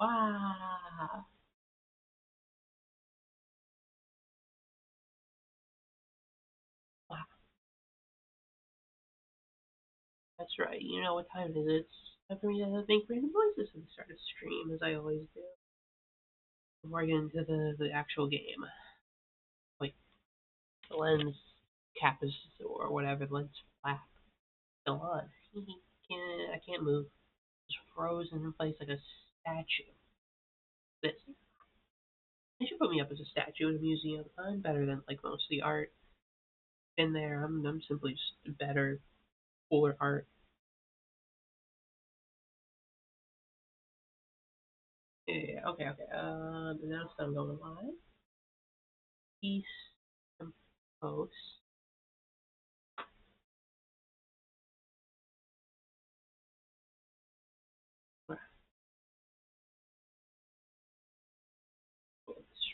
Wow. Wow. That's right. You know what time it is. It's time for me to make random noises at the start of the stream, as I always do. Before I get into the actual game. Like, the lens cap is, or whatever, the lens flap still on. I can't move. Just frozen in place like a statue. This. They should put me up as a statue in a museum. I'm better than like most of the art in there. I'm simply just better, cooler art. Yeah, okay, okay. Now it's time going live. East Post.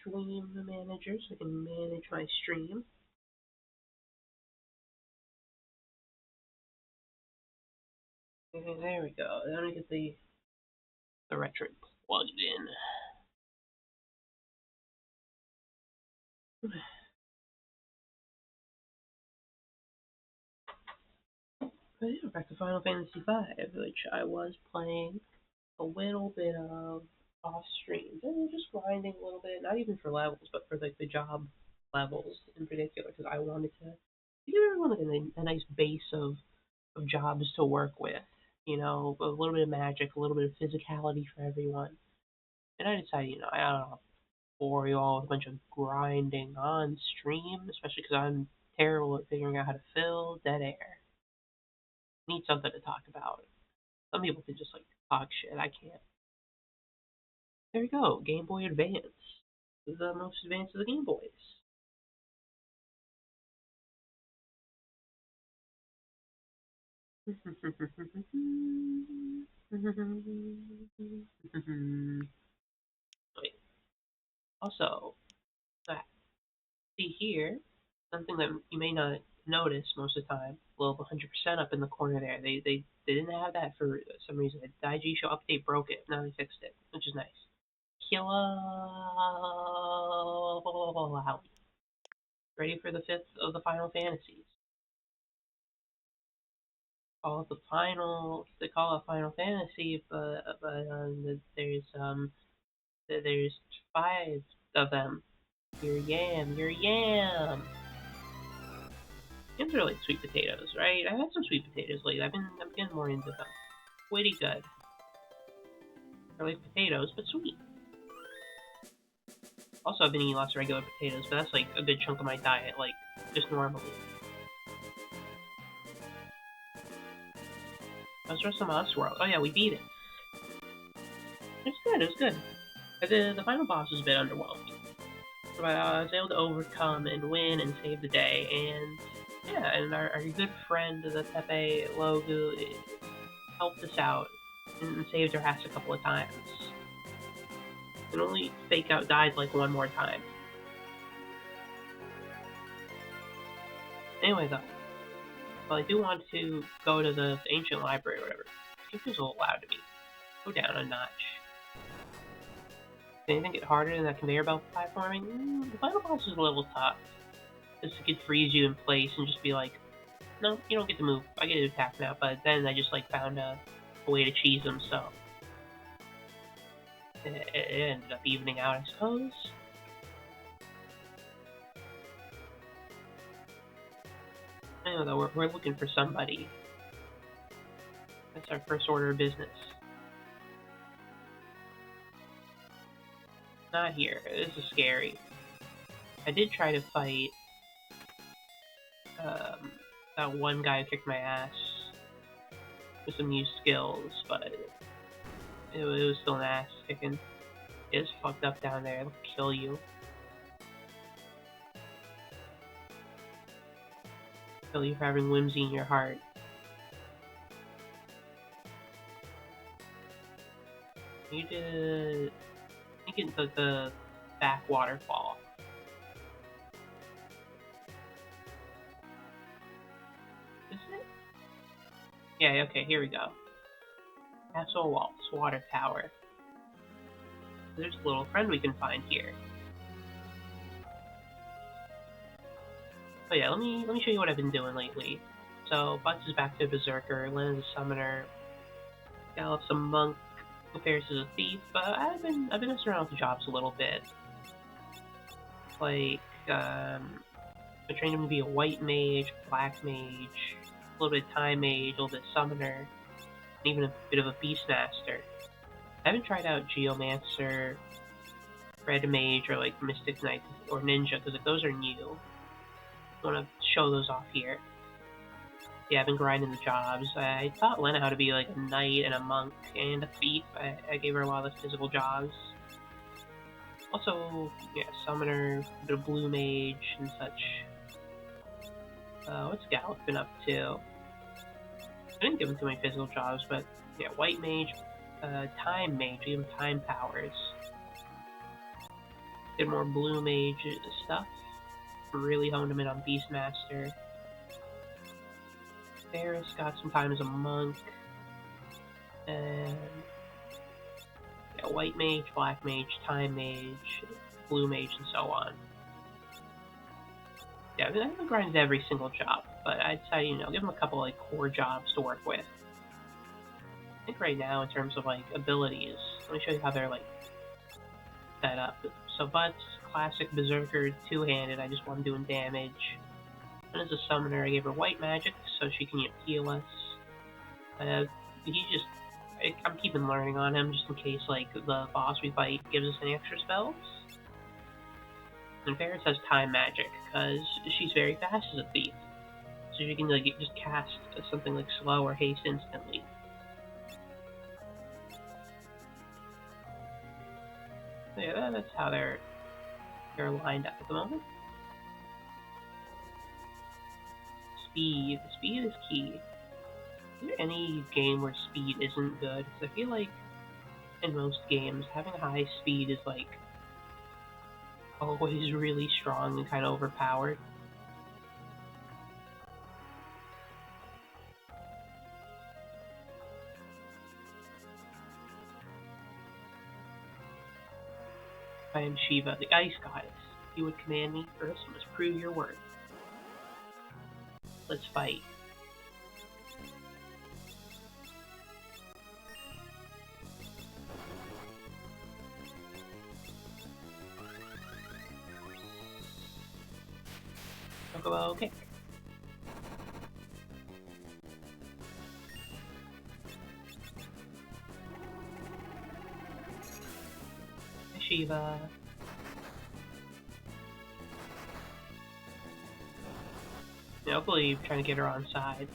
Stream manager so I can manage my stream. And there we go. Now I get the retro plugged in. But yeah, back to Final Fantasy V, which I was playing a little bit of off stream. Just grinding a little bit, not even for levels, but for like the job levels in particular, because I wanted to give everyone like a nice base of jobs to work with. You know, a little bit of magic, a little bit of physicality for everyone. And I decided, I don't know, bore you all with a bunch of grinding on stream, especially because I'm terrible at figuring out how to fill dead air. Need something to talk about. Some people can just like talk shit. I can't. There we go. Game Boy Advance. The most advanced of the Game Boys. Wait. Also, I see here something that you may not notice most of the time. Well, 100% up in the corner there. They didn't have that for some reason. The Daiji Show update broke it. Now they fixed it, which is nice. Killa. Ready for the fifth of the Final Fantasies. Call it the final. They call it Final Fantasy, but there's five of them. Your yam, your yam. Yams are like sweet potatoes, right? I've had some sweet potatoes lately. I'm getting more into them. Pretty good. They're like potatoes, but sweet. Also, I've been eating lots of regular potatoes, but that's like a good chunk of my diet, like just normally. How's the rest of Monster World? Oh yeah, we beat it. It's good. It was good. The final boss was a bit underwhelming, but I was able to overcome and win and save the day. And yeah, and our good friend the Pepe Logu helped us out and saved our ass a couple of times. And only Fake Out died like one more time. Anyway, though, well, I do want to go to the ancient library or whatever. It feels a little loud to me. Go down a notch. Did anything get harder than that conveyor belt platforming? The final boss is a little tough. Just it could freeze you in place and just be like, no, you don't get to move. I get to attack now. But then I just like found a way to cheese them, so it ended up evening out, I suppose. Anyway, though, we're looking for somebody. That's our first order of business. Not here. This is scary. I did try to fight um, that one guy who kicked my ass with some new skills, but it was still an ass kicking. It's fucked up down there. It'll kill you. Kill you for having whimsy in your heart. You did. You get the back waterfall. Is it? Yeah, okay, here we go. Castle Waltz, Water Tower. There's a little friend we can find here. Oh yeah, let me show you what I've been doing lately. So Butts is back to Berserker, Lyn is a summoner, Gallup's a monk, Ferris is a thief. I've been messing around with the jobs a little bit. Like I trained him to be a white mage, black mage, a little bit of time mage, a little bit of summoner, and even a bit of a beastmaster. I haven't tried out Geomancer, Red Mage, or like Mystic Knight or Ninja because like, those are new. I want to show those off here. Yeah, I've been grinding the jobs. I taught Lena how to be like a knight and a monk and a thief. I gave her a lot of the physical jobs. Also, yeah, summoner, a bit of blue mage and such. What's Gallup been up to? I didn't give him too many physical jobs, but yeah, white mage, time mage, give him time powers. Did more blue mage stuff. Really honed him in on Beastmaster. Ferris got some time as a monk. And yeah, white mage, black mage, time mage, blue mage, and so on. Yeah, I haven't grinded every single job, but I decided, give him a couple like core jobs to work with. I think right now, in terms of like abilities, let me show you how they're like set up. So Butts, classic Berserker, two-handed. I just want him doing damage. And as a summoner, I gave her white magic so she can heal us. I'm keeping learning on him just in case like the boss we fight gives us any extra spells. And Ferris has time magic because she's very fast as a thief, so she can like just cast something like slow or haste instantly. So yeah, that's how they're lined up at the moment. Speed is key. Is there any game where speed isn't good? Because I feel like in most games, having high speed is like always really strong and kind of overpowered. I am Shiva, the ice goddess. If you would command me, first you must prove your worth. Let's fight. Chocobo kick. Shiva. Yeah, hopefully trying to get her on side.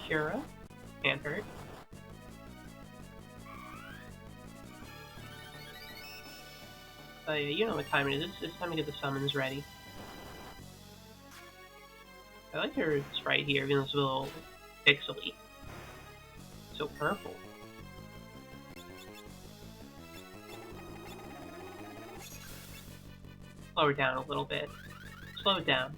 Kira. Can't hurt. Yeah, you know what time it is. It's time to get the summons ready. I like her sprite here, even though it's a little pixely. So purple. Slow her down a little bit. Slow it down.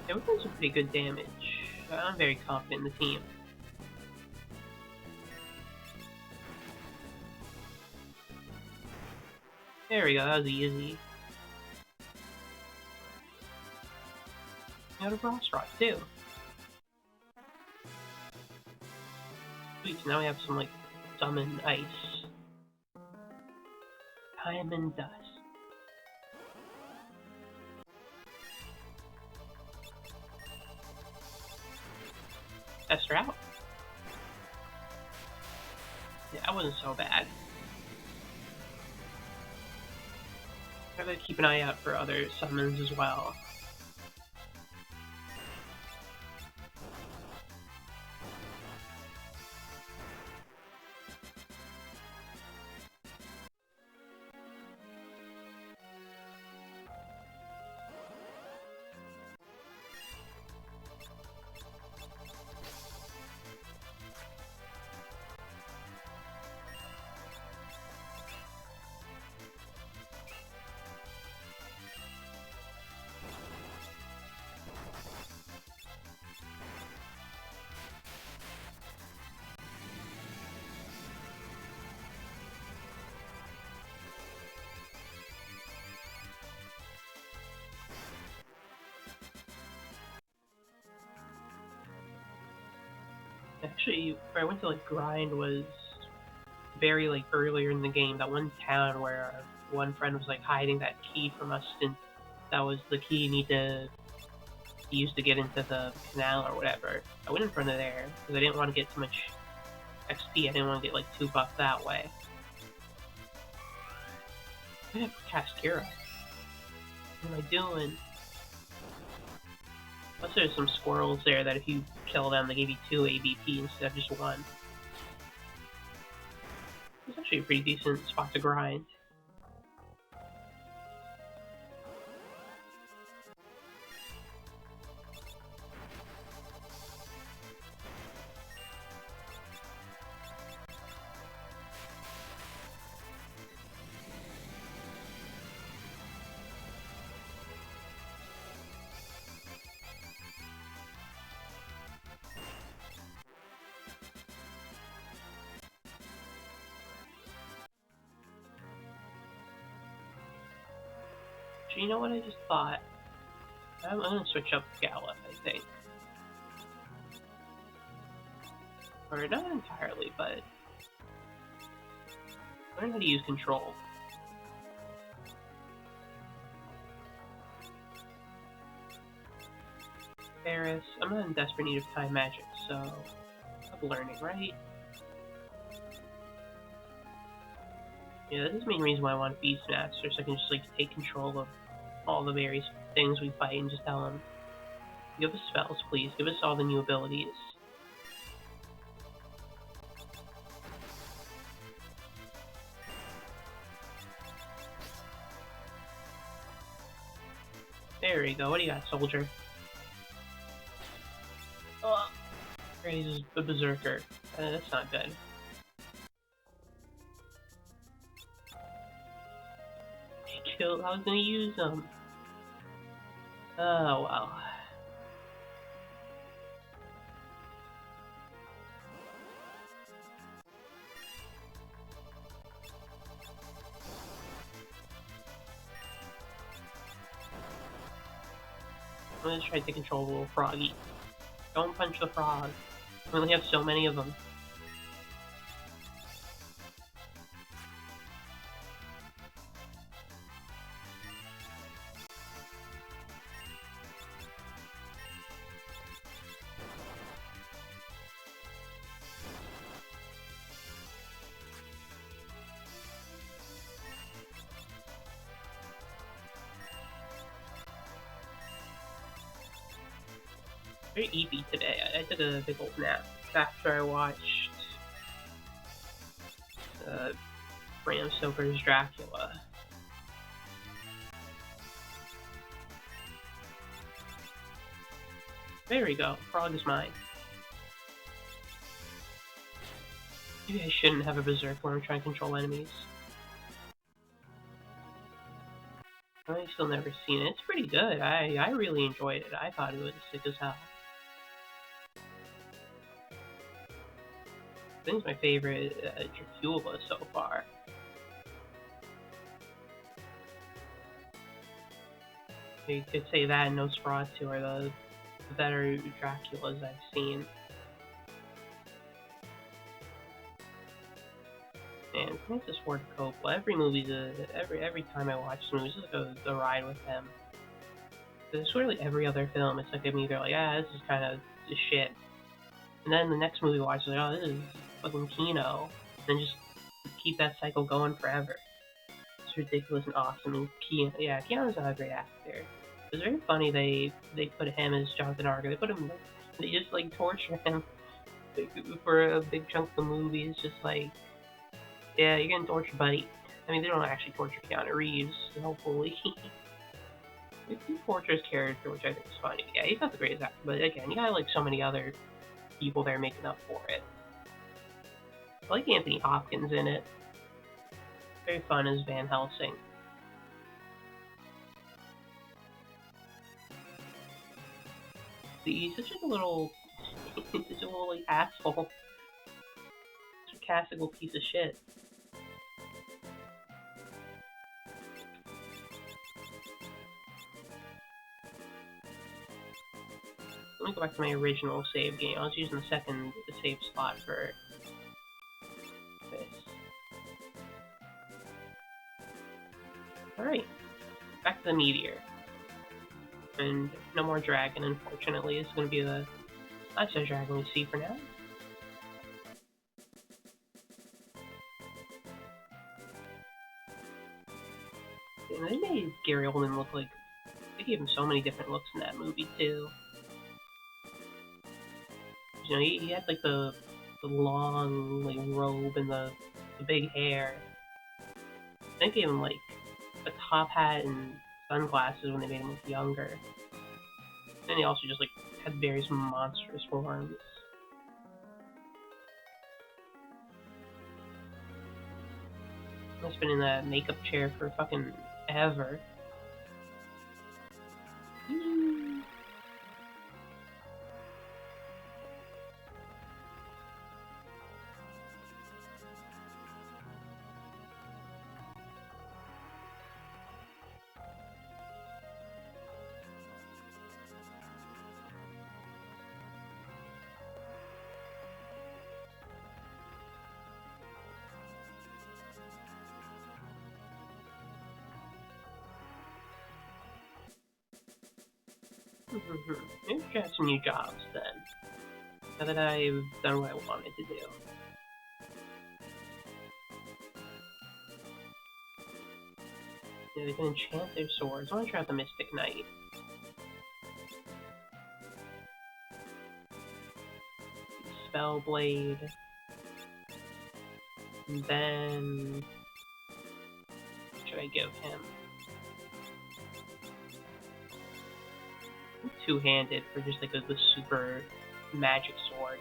Yeah, we're doing some pretty good damage. I'm very confident in the team. There we go, that was easy. Got a Frost Rock too. Sweet, so now we have some like summon ice. Time and dust. Test her out. Yeah, that wasn't so bad. Gotta keep an eye out for other summons as well. Actually, where I went to like grind was very like earlier in the game. That one town where our one friend was like hiding that key from us, and that was the key you need to use to get into the canal or whatever. I went in front of there because I didn't want to get too much XP. I didn't want to get like too buffed that way. I have Cascara. What am I doing? Plus, there's some squirrels there that if you kill them, they give you 2 ABP instead of just 1. It's actually a pretty decent spot to grind. Actually, you know what I just thought? I'm gonna switch up Gala, I think. Or not entirely, but learn how to use control. Paris, I'm not in desperate need of time magic, so I'm learning, right? Yeah, this is the main reason why I want Beastmaster, so I can just like take control of all the various things we fight and just tell them, give us spells, please. Give us all the new abilities. There we go. What do you got, soldier? Oh, he's a berserker. That's not good. He killed. I was gonna use him. Oh well. I'm gonna try to take control of little froggy. Don't punch the frog. We only have so many of them. Very eepy today. I took a big old nap after I watched Bram Stoker's Dracula. There we go. Frog is mine. Maybe I shouldn't have a berserk when I'm trying to control enemies. I've still never seen it. It's pretty good. I really enjoyed it. I thought it was sick as hell. I think it's my favorite Dracula so far. You could say that and Nosferatu are the better Draculas I've seen. And Francis Ford Coppola, every time I watch movies, it's like a ride with him. It's literally every other film, it's like I'm either like, this is kind of shit. And then the next movie I watch is like, oh, this is fucking Kino. And then just keep that cycle going forever. It's ridiculous and awesome. And Keanu's a great actor. It was very funny they put him as Jonathan Harker. They put him like, they just like torture him like, for a big chunk of the movie. It's just like, yeah, you're getting tortured, buddy. I mean, they don't actually torture Keanu Reeves, hopefully. They torture his character, which I think is funny. Yeah, he's not the greatest actor, but again, you got like so many other people there making up for it. I like Anthony Hopkins in it. Very fun as Van Helsing. He's such like a little, he's such a little like asshole, sarcastical piece of shit. Let me go back to my original save game. I was using the save slot for this. Alright, back to the meteor. And no more dragon, unfortunately. It's going to be the last dragon we see for now. And they made Gary Oldman look like, they gave him so many different looks in that movie too. You know, he had like the long like robe and the big hair. I think they gave him like a top hat and sunglasses when they made him look younger. And he also just like had various monstrous forms. He's been in that makeup chair for fucking ever. Maybe we should have some new jobs then. Now that I've done what I wanted to do. Yeah, they can enchant their swords. I want to try out the Mystic Knight. Spellblade. And then... what should I give him? Two-handed for just like the super magic sword.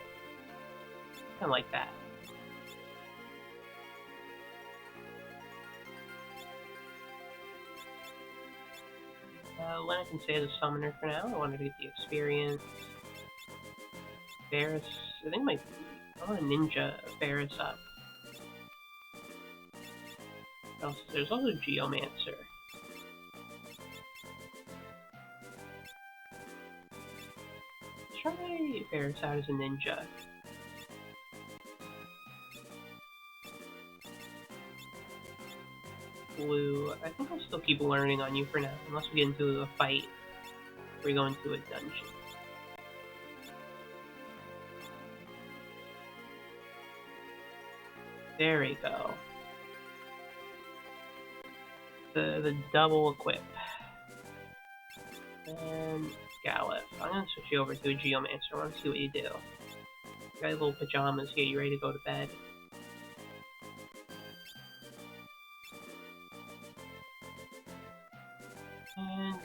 Kinda like that. Lena can stay as a summoner for now. I wanted to get the experience. Varus, I think I want to ninja Varus up. There's also Geomancer. Try Varus out as a ninja. Blue, I think I'll still keep learning on you for now, unless we get into a fight or we go into a dungeon. There we go. The double equip. And Galef. I'm gonna switch you over to a Geomancer. I want to see what you do. You got your little pajamas here. You ready to go to bed? And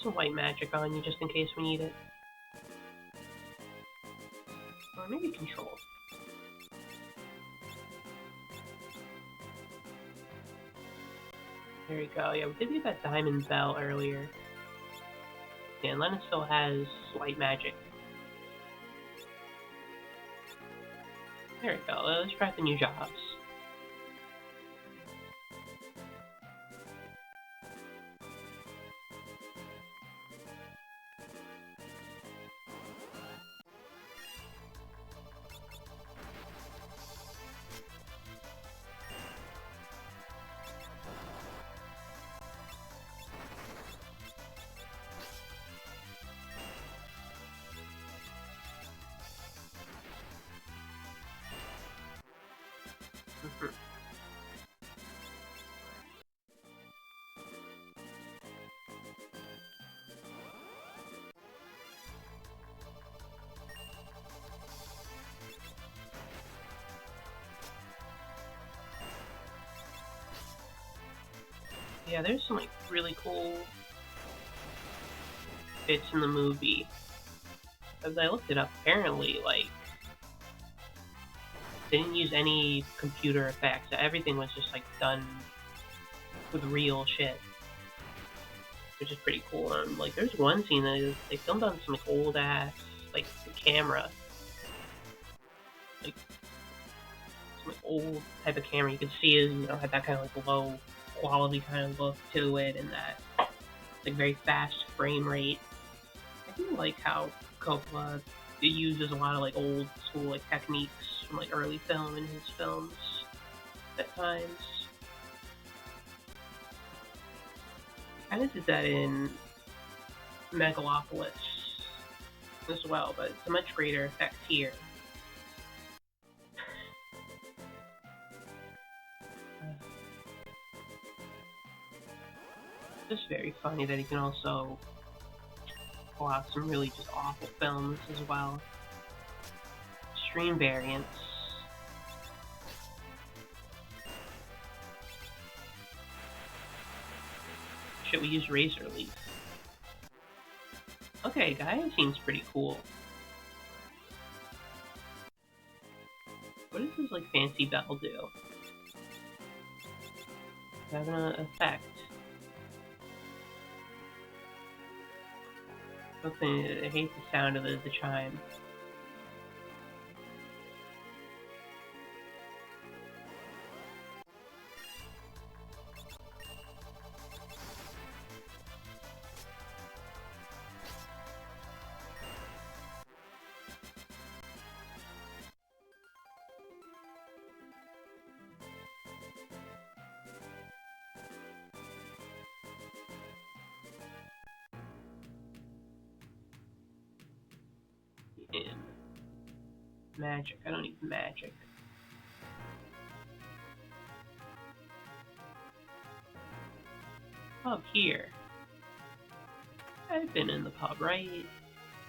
some white magic on you just in case we need it. Or maybe control. There we go. Yeah, we did get that diamond bell earlier. Yeah, and Lena still has white magic. There we go. Let's try the new jobs. Yeah, there's some like really cool bits in the movie. As I looked it up, apparently, like, they didn't use any computer effects. Everything was just like done with real shit, which is pretty cool. Like, there's one scene that they filmed on some like old ass like camera, like some like old type of camera. You could see it, had that kind of like low quality kind of look to it, and that like very fast frame rate. I do like how Coppola uses a lot of like old school like techniques from like early film in his films at times. Kind of did that in Megalopolis as well, but it's a much greater effect here. It's just very funny that he can also pull out some really just awful films as well. Stream variants. Should we use Razor Leaf? Okay, Gaia seems pretty cool. What does this like fancy bell do? Does it have an effect? I hate the sound of the chime. In magic. I don't need magic. Pub here. I've been in the pub, right?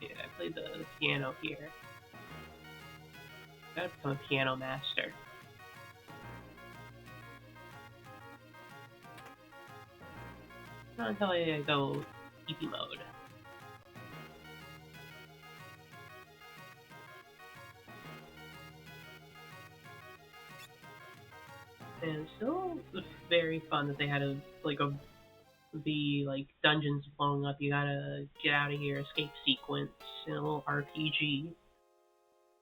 Yeah, I played the piano here. Gotta become a piano master. Not until I go easy mode. And it's still very fun that they had the like dungeons blowing up. You gotta get out of here, escape sequence, and a little RPG.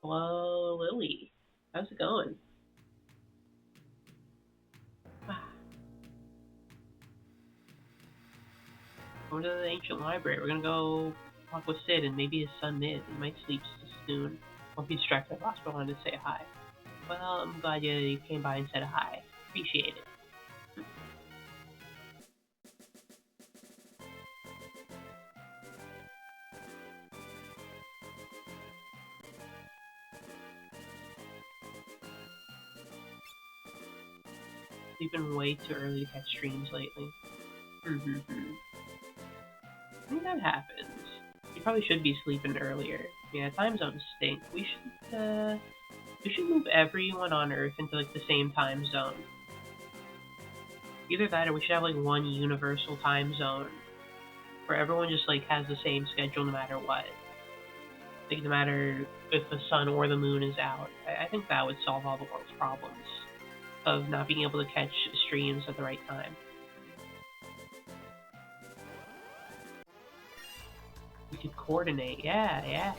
Hello, Lily. How's it going? Going to the ancient library. We're gonna go talk with Sid and maybe his son Mid. He might sleep soon. Won't be distracted by but I wanted to say hi. Well, I'm glad you came by and said hi. Appreciate it. Sleeping way too early to catch streams lately. I think that happens. You probably should be sleeping earlier. Yeah, time zones stink. We should move everyone on Earth into like the same time zone. Either that, or we should have like one universal time zone where everyone just like has the same schedule no matter what. Like no matter if the sun or the moon is out. I think that would solve all the world's problems of not being able to catch streams at the right time. We could coordinate, yeah.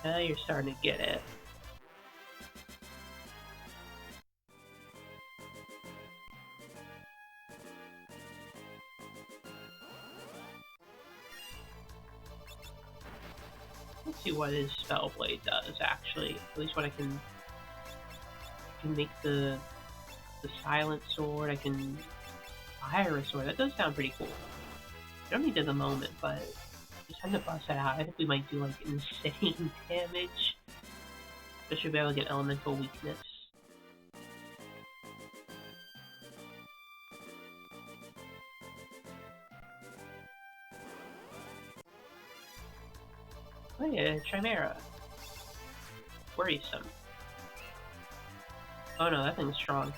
Now you're starting to get it. Let's see what his Spellblade does, actually. At least what I can make the silent sword. I can fire a sword. That does sound pretty cool. I don't need it at the moment, but just time to bust it out. I think we might do like insane damage. Especially if we have like an elemental weakness. Oh yeah, Chimera. Worrisome. Oh no, that thing's strong.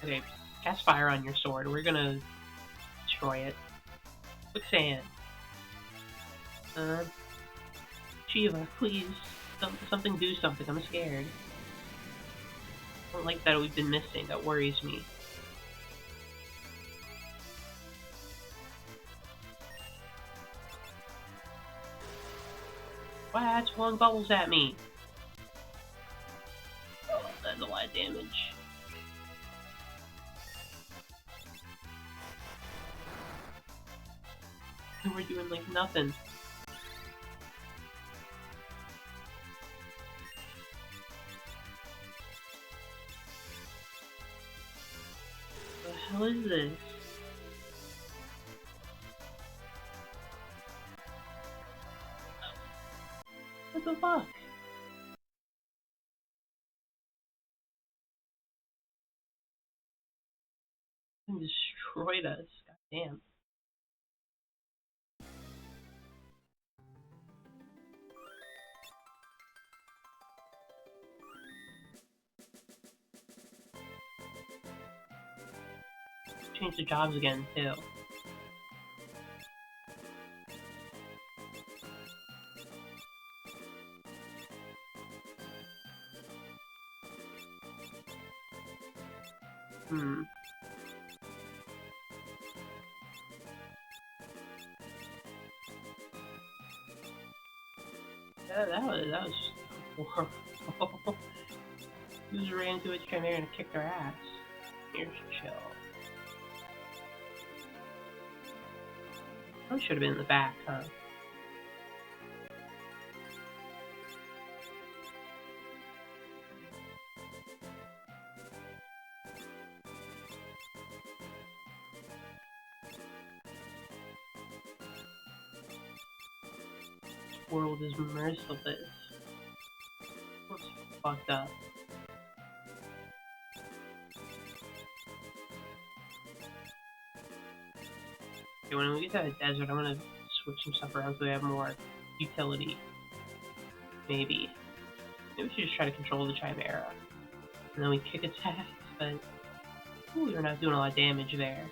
Okay, cast fire on your sword. We're gonna destroy it. Quicksand. Shiva, please. Something do something. I'm scared. I don't like that we've been missing. That worries me. Wow, it's blowing bubbles at me. Oh, that's a lot of damage. And we're doing like nothing. What the hell is this? What the fuck? It destroyed us. God damn. Change the jobs again, too. That was horrible. We just ran into it, trying to kick their ass. Here's chill. Probably should have been in the back, huh? This world is merciless. Looks fucked up. Okay, when we get to the desert, I'm gonna switch some stuff around so we have more utility. Maybe. Maybe we should just try to control the Chimera. And then we kick its ass, but ooh, we're not doing a lot of damage there.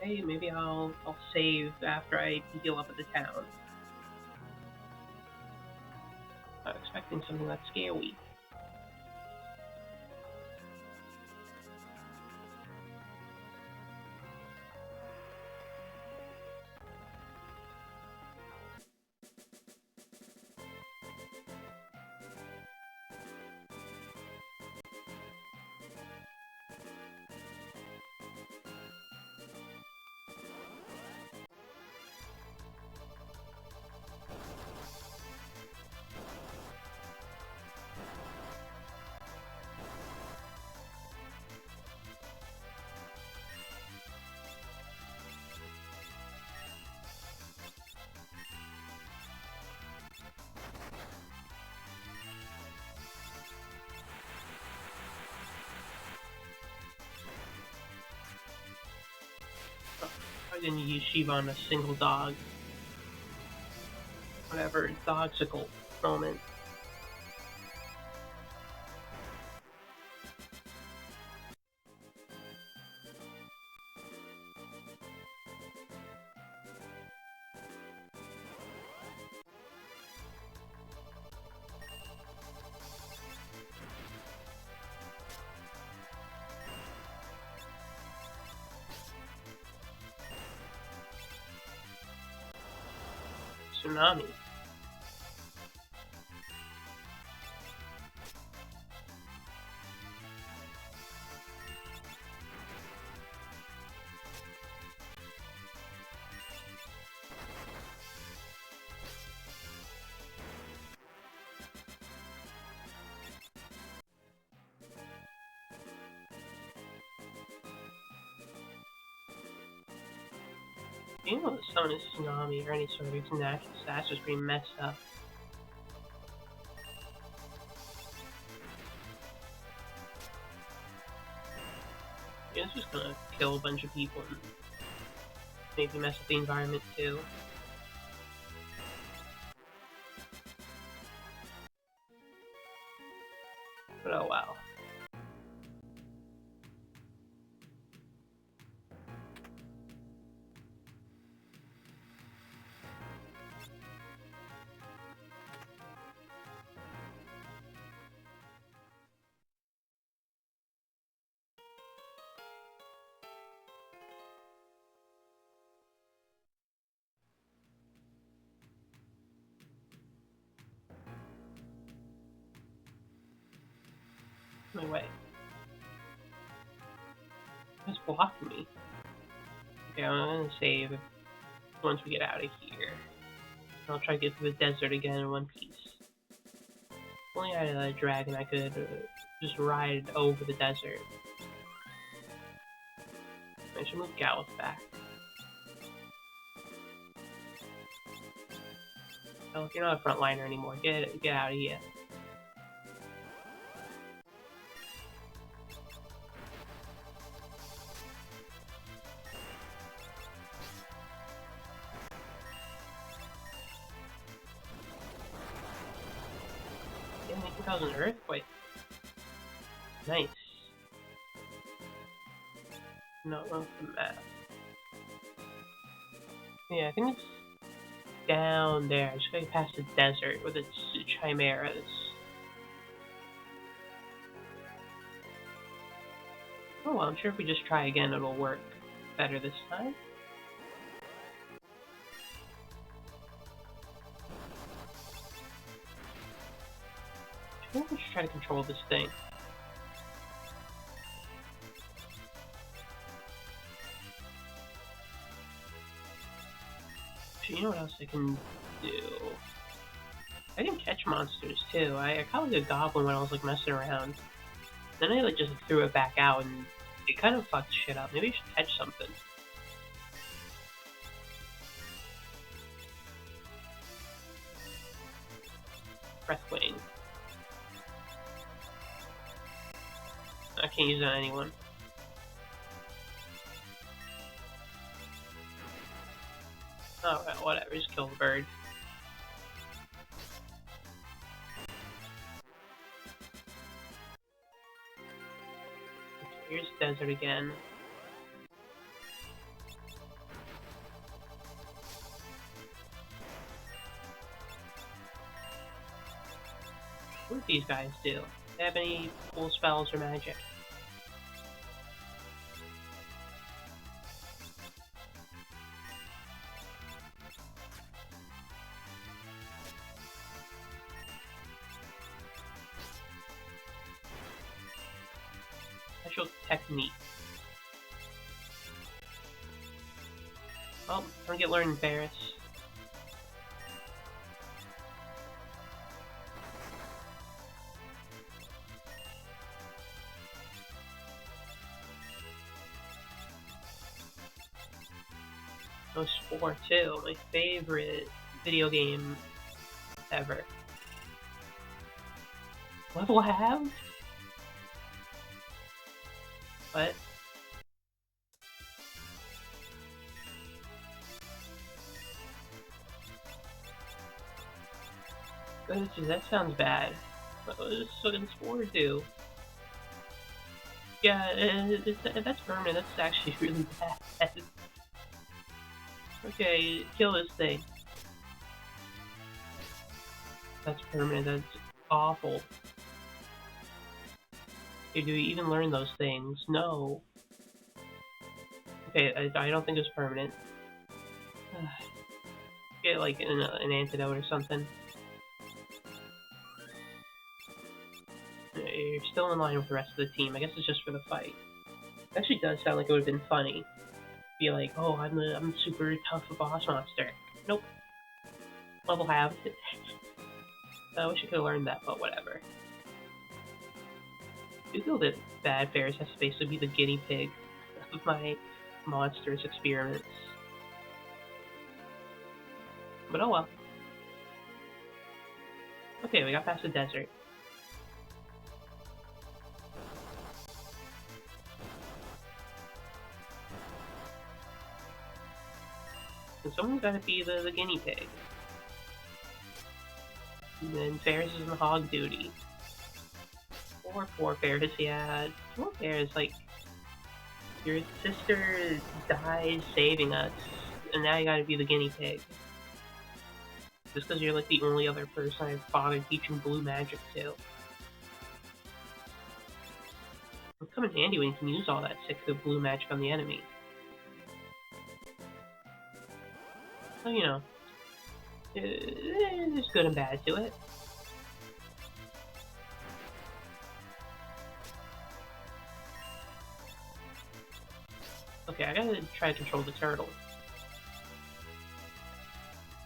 Hey, maybe I'll save after I heal up at the town. I'm expecting something that's scary. I'm gonna use Shiva on a single dog. Whatever, dogsicle moment. Tsunami. You know, some of this tsunami or any sort of natural disaster is pretty messed up. Yeah, it's just gonna kill a bunch of people and maybe mess up the environment too. But oh wow. No way. It's blocking me. Okay, I'm gonna save once we get out of here. I'll try to get through the desert again in one piece. If only I had a dragon, I could just ride over the desert. I should move Gallop back. Oh, you're not a frontliner anymore. Get out of here. Yeah, I think that was an earthquake. Nice. No, not the map. Yeah, I think it's down there. Just going past the desert with its chimeras. Oh well, I'm sure if we just try again, it'll work better this time. I think we should try to control this thing. Actually, you know what else I can do? I can catch monsters too. I caught like a goblin when I was like messing around. Then I like just threw it back out and it kind of fucked shit up. Maybe I should catch something. Breathwing. I can't use it on anyone. Oh well, whatever, just kill the bird. Here's the desert again. What do these guys do? Do they have any cool spells or magic? Special technique. Oh, don't get learned, Varus. Oh, Spore too, my favorite video game ever. Level half? What? That sounds bad. What does fucking Spore do? Yeah, that's permanent. That's actually really bad. Okay, kill this thing. That's permanent. That's awful. Okay, do we even learn those things? No. Okay, I don't think it's permanent. Get like an antidote or something. You're still in line with the rest of the team. I guess it's just for the fight. It actually does sound like it would have been funny. Be like, oh, I'm super tough a boss monster. Nope. Level half. I wish I could have learned that, but whatever. I do feel that Bad Bears has to basically be the guinea pig of my monsters experiments. But oh well. Okay, we got past the desert. And someone's gotta be the guinea pig. And then Ferris is on hog duty. Poor Ferris, yeah. Poor Ferris, like, your sister dies saving us, and now you gotta be the guinea pig. Just because you're like the only other person I've bothered teaching blue magic to. It'll come in handy when you can use all that sick good blue magic on the enemy. So, you know, there's good and bad to it. Okay, I gotta try to control the turtle.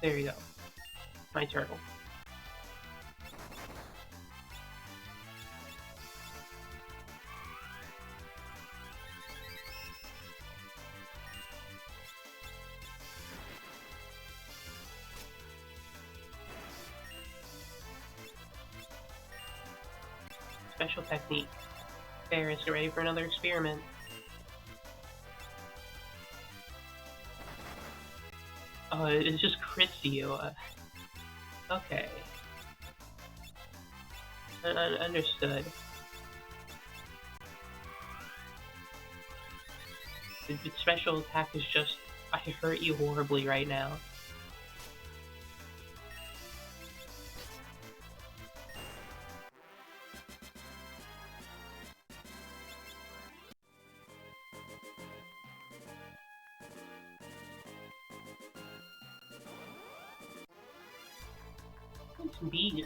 There you go. My turtle. Special technique. Ferris, get ready for another experiment. Oh, it just crits you. Okay. Understood. The special attack is just, I hurt you horribly right now. Some bees.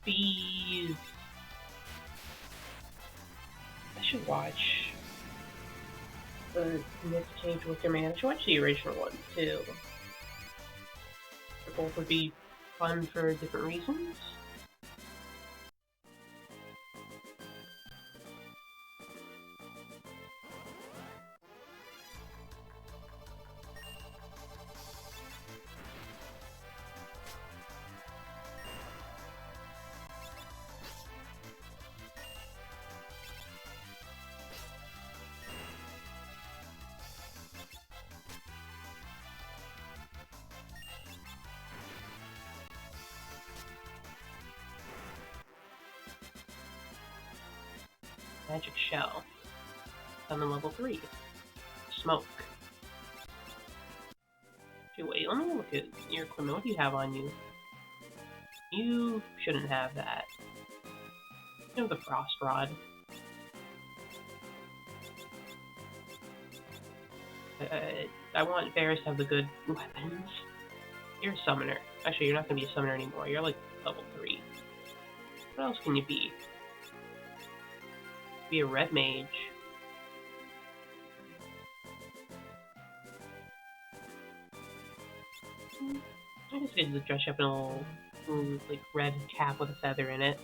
Bees. I should watch the next Change Wicker Man. I should watch the original one too. They both would be fun for different reasons. Magic Shell. Summon level 3. Smoke. Okay, wait, let me look at your equipment. What do you have on you? You shouldn't have that. You have the Frost Rod. I want Ferris to have the good weapons. You're a summoner. Actually, you're not going to be a summoner anymore. You're like level 3. What else can you be? Be a red mage. I guess I could dress you up in a little, like, red cap with a feather in it.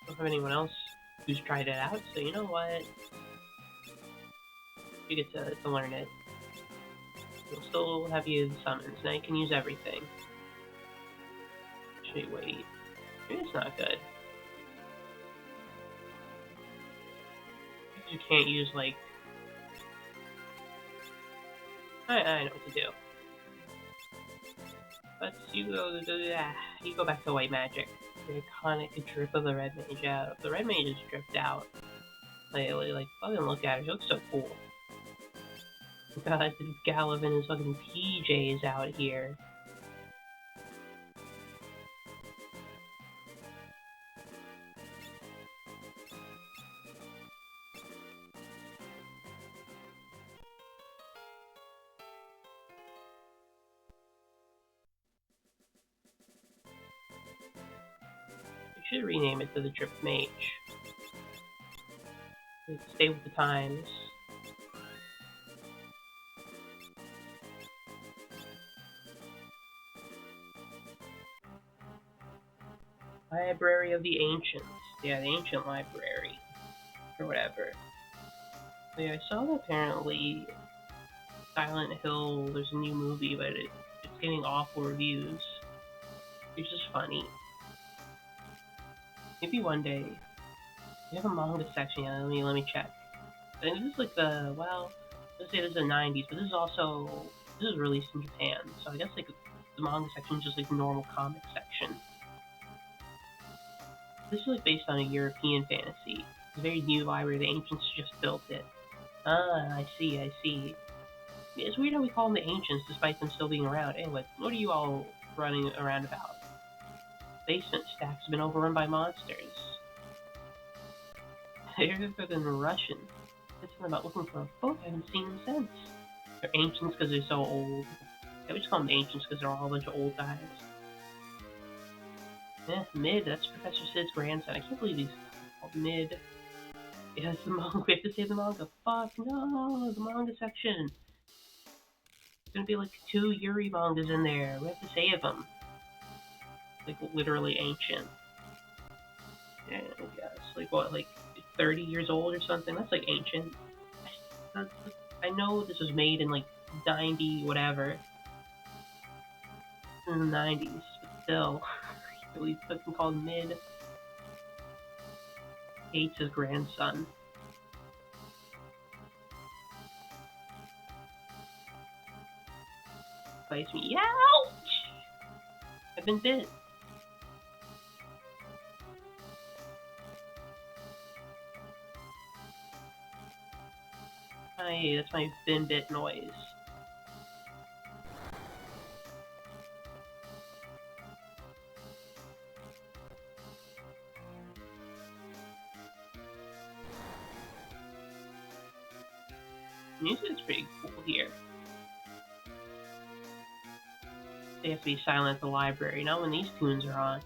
I don't have anyone else who's tried it out, so you know what? You get to learn it. We'll still have you the summons. Now you can use everything. Actually, wait. Maybe it's not good. You can't use, like... I know what to do. Let's you go back to white magic. The iconic drip of the red mage out. The red mage is dripped out lately. Like, fucking look at her. She looks so cool. God, Gallop in his fucking PJs out here. You should rename it to the Drip Mage. Like, stay with the times. Library of the Ancients. Yeah, the Ancient Library. Or whatever. But yeah, I saw that apparently Silent Hill, there's a new movie, but it's getting awful reviews. It's just funny. Maybe one day. We have a manga section, yeah, let me check. And this is like let's say this is the 90s, but this is released in Japan, so I guess like the manga section is just like the normal comic section. This is like based on a European fantasy. It's a very new library, the Ancients just built it. Ah, I see, I see. It's weird how we call them the Ancients despite them still being around. Anyway, what are you all running around about? Basement stacks have been overrun by monsters. They're than Russian. It's something about looking for a book. I haven't seen them since. They're ancients because they're so old. I would just call them ancients because they're all a bunch of old guys. Yeah, Mid, that's Professor Sid's grandson. I can't believe he's called Mid. Yeah, it's the manga. We have to save the manga. Fuck, no, the manga section. There's gonna be like 2 Yuri mangas in there. We have to save them. Like, literally ancient. Yeah, I guess. Like, what, like 30 years old or something? That's like ancient. I know this was made in like 90 whatever. In the 90s, but still. We put him called Mid. Hates his grandson. Bites me. Ouch! I've been bit. That's my been bit noise. Music's pretty cool here. They have to be silent at the library, not when these tunes are on.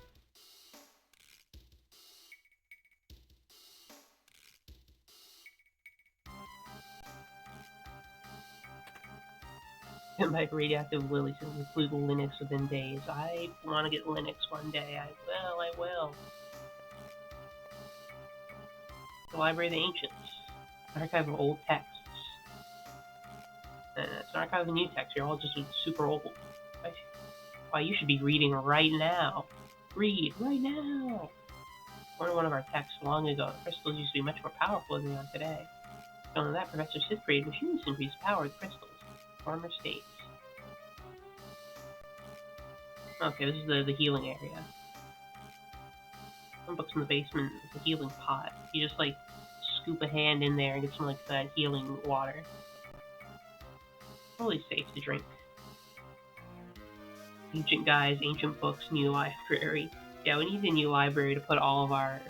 My radioactive lilies will include Linux within days. I want to get Linux one day. I will. The Library of the Ancients. An archive of old texts. It's an archive of new texts. You're all just super old. Why, you should be reading right now. Read right now. According to one of our texts long ago, the crystals used to be much more powerful than they are today. Not only that, Professor Sid created machines to increase the power of the crystals. Former states. Okay, this is the healing area. Some books in the basement is a healing pot. You just like scoop a hand in there and get some like that healing water. Totally safe to drink. Ancient guys, ancient books, new library. Yeah, we need a new library to put all of our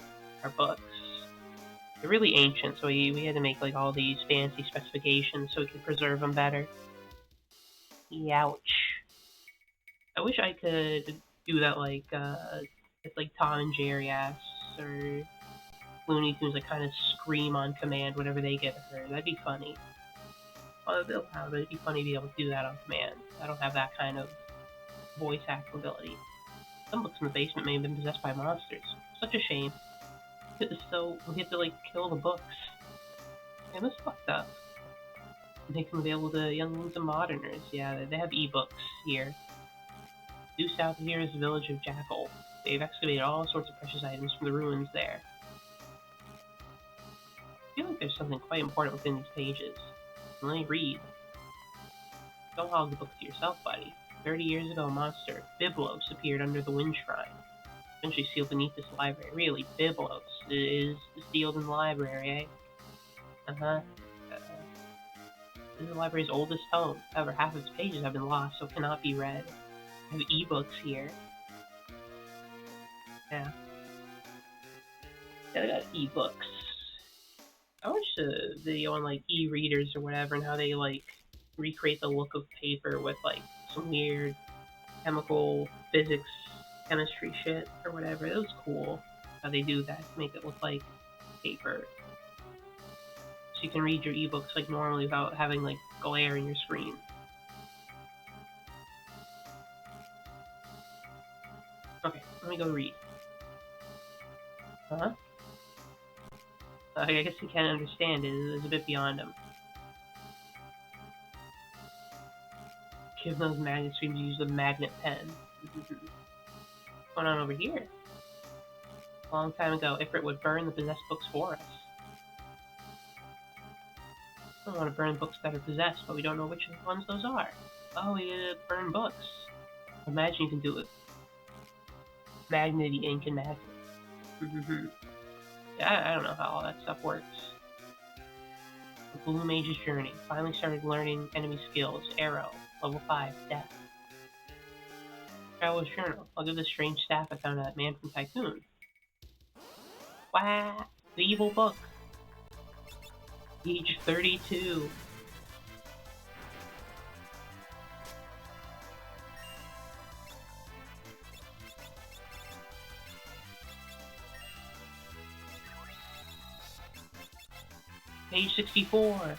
books. They're really ancient, so we had to make like all these fancy specifications so we could preserve them better. Ouch. I wish I could do that like it's like Tom and Jerry asks or Looney Tunes like kind of scream on command whenever they get hurt. That'd be funny. Well, a bit loud, but it'd be funny to be able to do that on command. I don't have that kind of voice acting ability. Some books in the basement may have been possessed by monsters. Such a shame. So we have to like kill the books. Yeah, that's fucked up. Make them available to younglings and moderners. Yeah, they have ebooks here. Due south of here is the village of Jackal. They've excavated all sorts of precious items from the ruins there. I feel like there's something quite important within these pages. Let me read. Don't hog the book to yourself, buddy. 30 years ago, a monster, Byblos, appeared under the Wind Shrine. Eventually sealed beneath this library. Really, Byblos is sealed in the library, eh? Uh-huh. This is the library's oldest tome. However, half of its pages have been lost, so cannot be read. I have ebooks here. Yeah. Yeah, I got ebooks. I watched a video on like e-readers or whatever and how they like recreate the look of paper with like some weird chemical physics chemistry shit or whatever. It was cool how they do that to make it look like paper. So you can read your ebooks like normally without having like glare in your screen. Okay, let me go read. Huh? I guess he can't understand it. It's a bit beyond him. Give those magnet streams to use the magnet pen. What's going on over here? A long time ago, Ifrit would burn the possessed books for us. I don't want to burn books that are possessed, but we don't know which ones those are. Oh, we need to burn books. Imagine you can do it. Magnety ink and magnet. Yeah, I don't know how all that stuff works. The Blue Mage's Journey. Finally started learning enemy skills. Arrow. Level 5. Death. Traveler's Journal. I'll give this strange staff I found at Man from Tycoon. Wah! The evil book. Page 32. Page 64.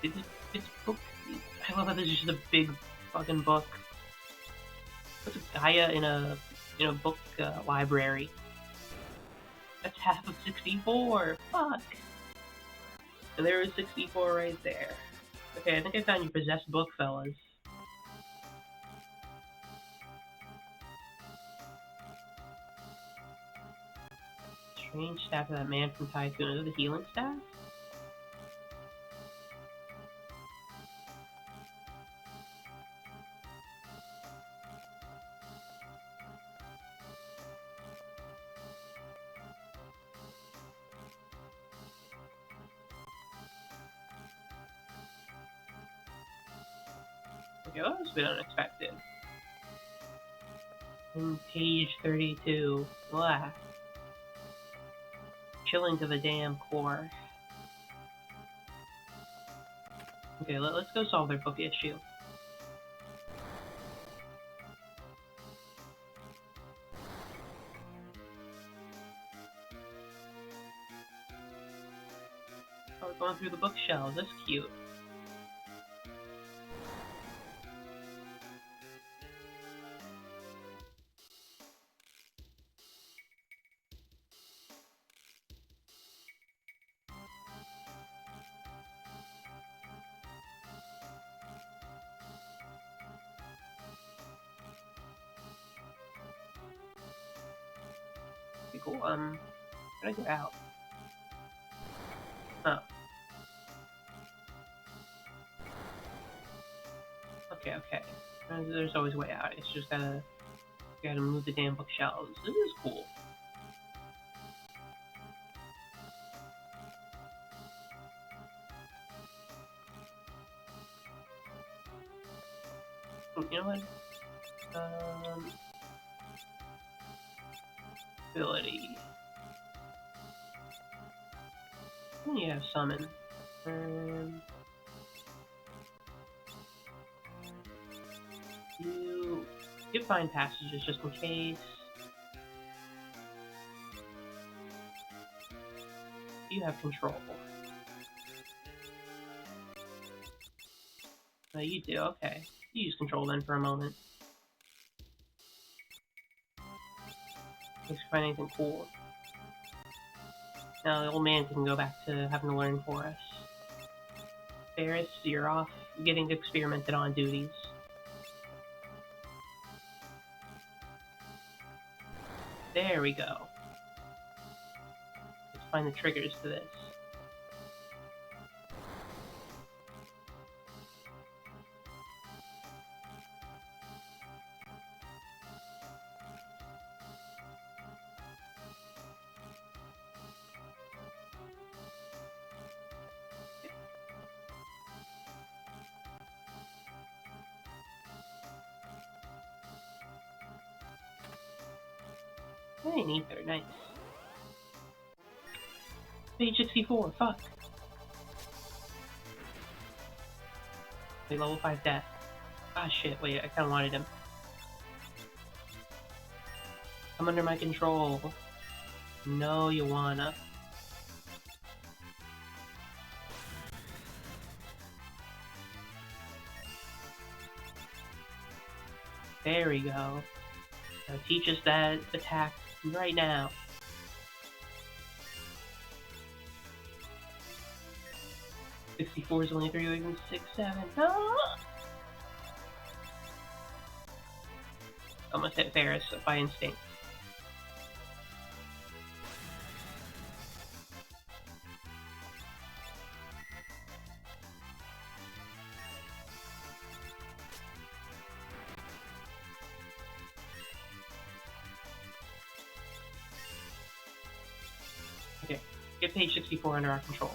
This book. I love how this is just a big fucking book. What's a Gaia in a book library? That's half of 64. Fuck. And there was 64 right there. Okay, I think I found your possessed book, fellas. Strange staff of that Man from Tycoon. Is it the healing staff? Okay, that was a bit unexpected. Page 32. Blah. Chilling to the damn core. Okay, let's go solve their book issue. Oh, we're going through the bookshelves. That's cute. Okay, cool. How do I get out? Oh. Okay. There's always a way out. It's just gotta move the damn bookshelves. This is cool. You know what? Ability. You have summon. You find passages just in case. You have control. You do, okay. You use control then for a moment. Let's find anything cool. Now the old man can go back to having to learn for us. Ferris, you're off getting experimented on duties. There we go. Let's find the triggers to this. Hey, Ether, nice. Page 64, fuck. Wait, level 5 death. Ah shit, wait, I kinda wanted him. Come under my control. No, you wanna. There we go. Now teach us that attack right now. '64 is only 3 away from 6-7. Ah! Almost hit Ferris by instinct. Okay, get page 64 under our control.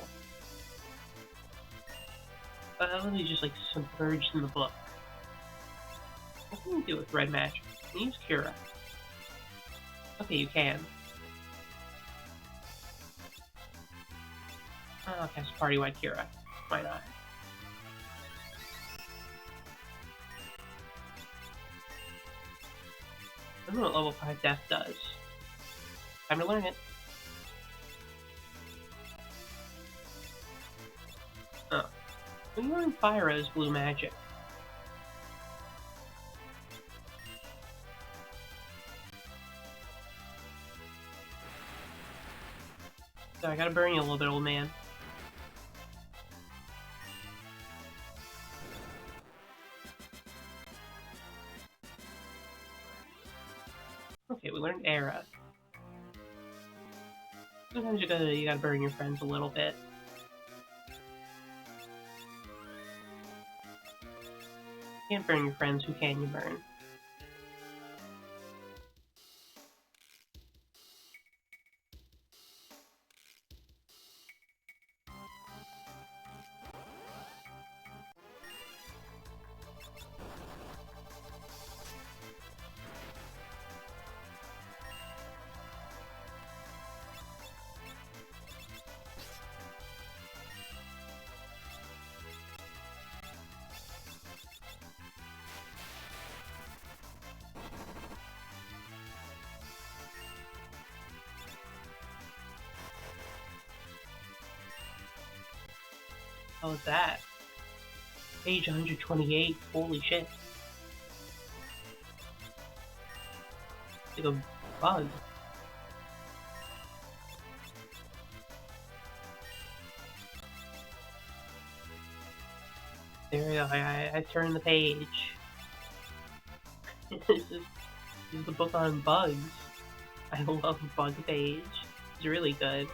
Let me just like submerged in the book. What can you do with red magic? Can you use Cura? Okay, you can. Oh, cast party-wide Cura. Why not? I don't know what level 5 death does. Time to learn it. Oh. When you learn Pyro's blue magic. So I gotta burn you a little bit, old man. Okay, we learned Era. Sometimes you gotta burn your friends a little bit. You can't burn your friends, who can you burn? How was that? Page 128, holy shit. It's like a bug. There we go, I turned the page. this is the book on bugs. I love Bug Page. It's really good.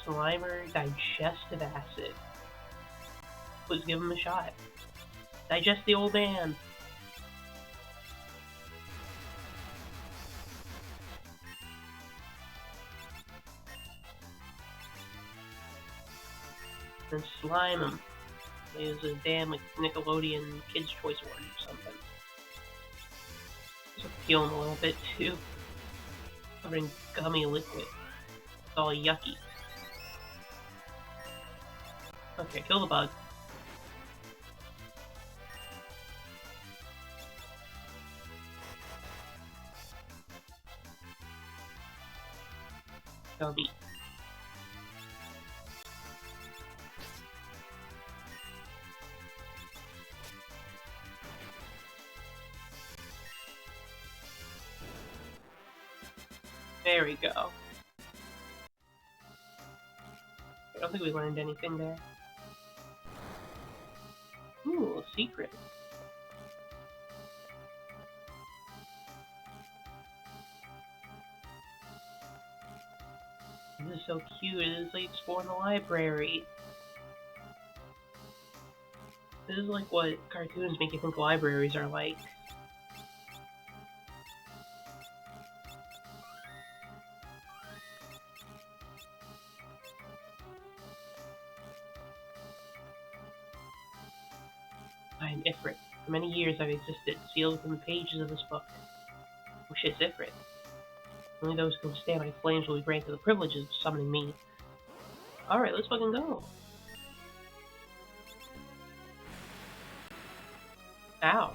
Slimer Digestive Acid. Let's give him a shot. Digest the old man. And slime him. He was a damn like Nickelodeon Kids' Choice Award or something. Just peel him a little bit too. Covered in gummy liquid. It's all yucky. Okay, kill the bug. Gummy. There we go. I don't think we learned anything there. Ooh, a secret. This is so cute. It is like exploring the library. This is like what cartoons make you think libraries are like. I am Ifrit. For many years I've existed, sealed within the pages of this book. Which is Ifrit. Only those who can stand my flames will be granted the privileges of summoning me. Alright, let's fucking go. Ow.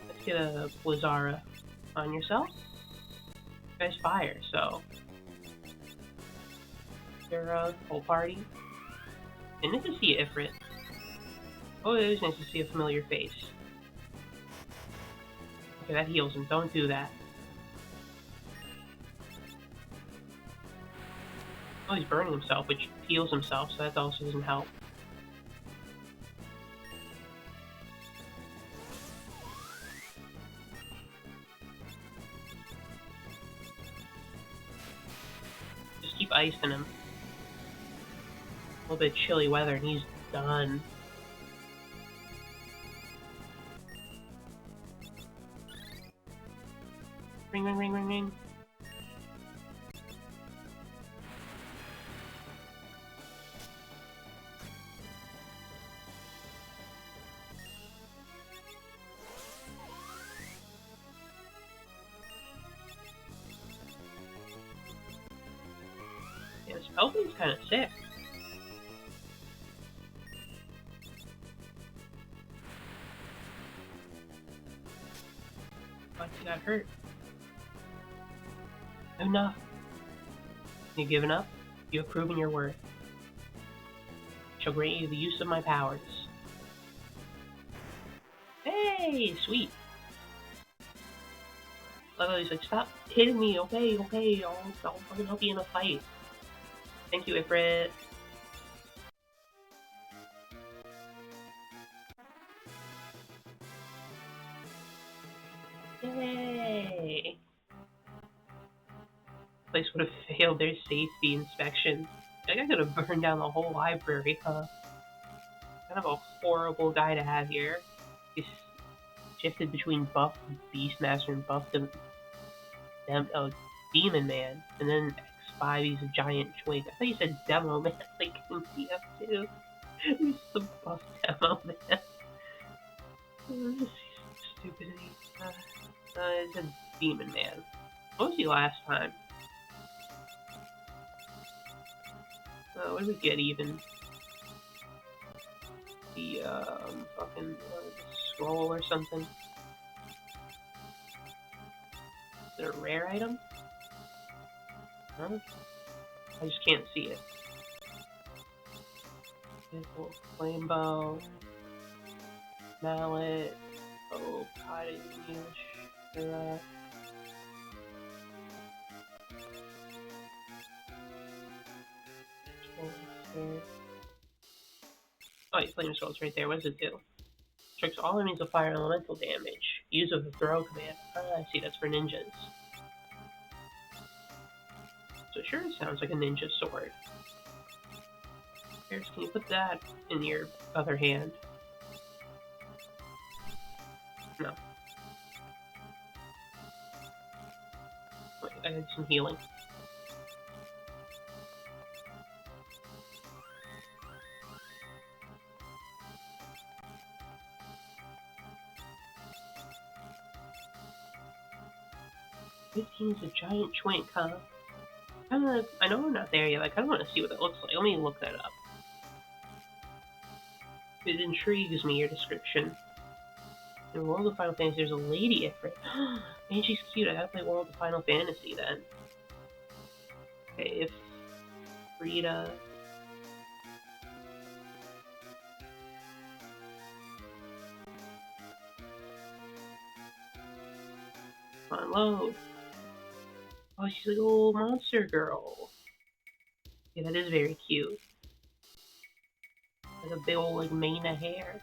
Let's get a Blizzara on yourself. You guys fire, so your whole party. And nice to see you, Ifrit. Oh, it is nice to see a familiar face. Okay, that heals him. Don't do that. Oh, he's burning himself, which heals himself, so that also doesn't help. Just keep icing him. A little bit of chilly weather, and he's done. Ring, ring, ring, ring, ring. Yeah, this Pelton's kind of sick. But he got hurt. Enough. You've given up? You have proven your worth. I shall grant you the use of my powers. Hey, sweet. Love he's like, stop hitting me, okay, okay, I'll fucking help you in a fight. Thank you, Ifrit. Yay! Place would have failed their safety inspection. Like, I could have burned down the whole library, huh? Kind of a horrible guy to have here. He's shifted between buff Beastmaster and buff Demon Man, and then X5 he's a giant twink. I thought you said Demo Man, like in TF2. He's the buff Demo Man. Stupidity. It's a Demon Man. What was he last time? What did we get even? The, fucking, scroll or something? Is it a rare item? Huh? I just can't see it. Flame bow, mallet, potted English, oh, yeah, flame scroll's right there. What does it do? Strikes all enemies with fire elemental damage. Use of the throw command. Ah, I see, that's for ninjas. So it sure sounds like a ninja sword. Here's, can you put that in your other hand? No. Wait, I had some healing. This is a giant twink, huh? I know I'm not there yet. I kind of want to see what it looks like. Let me look that up. It intrigues me, your description. In World of Final Fantasy, there's a lady Ifrit. Man, she's cute. I gotta play World of Final Fantasy then. Okay, if Frida. Come on, load. Oh, she's like a little monster girl. Yeah, that is very cute. Like a big old like mane of hair.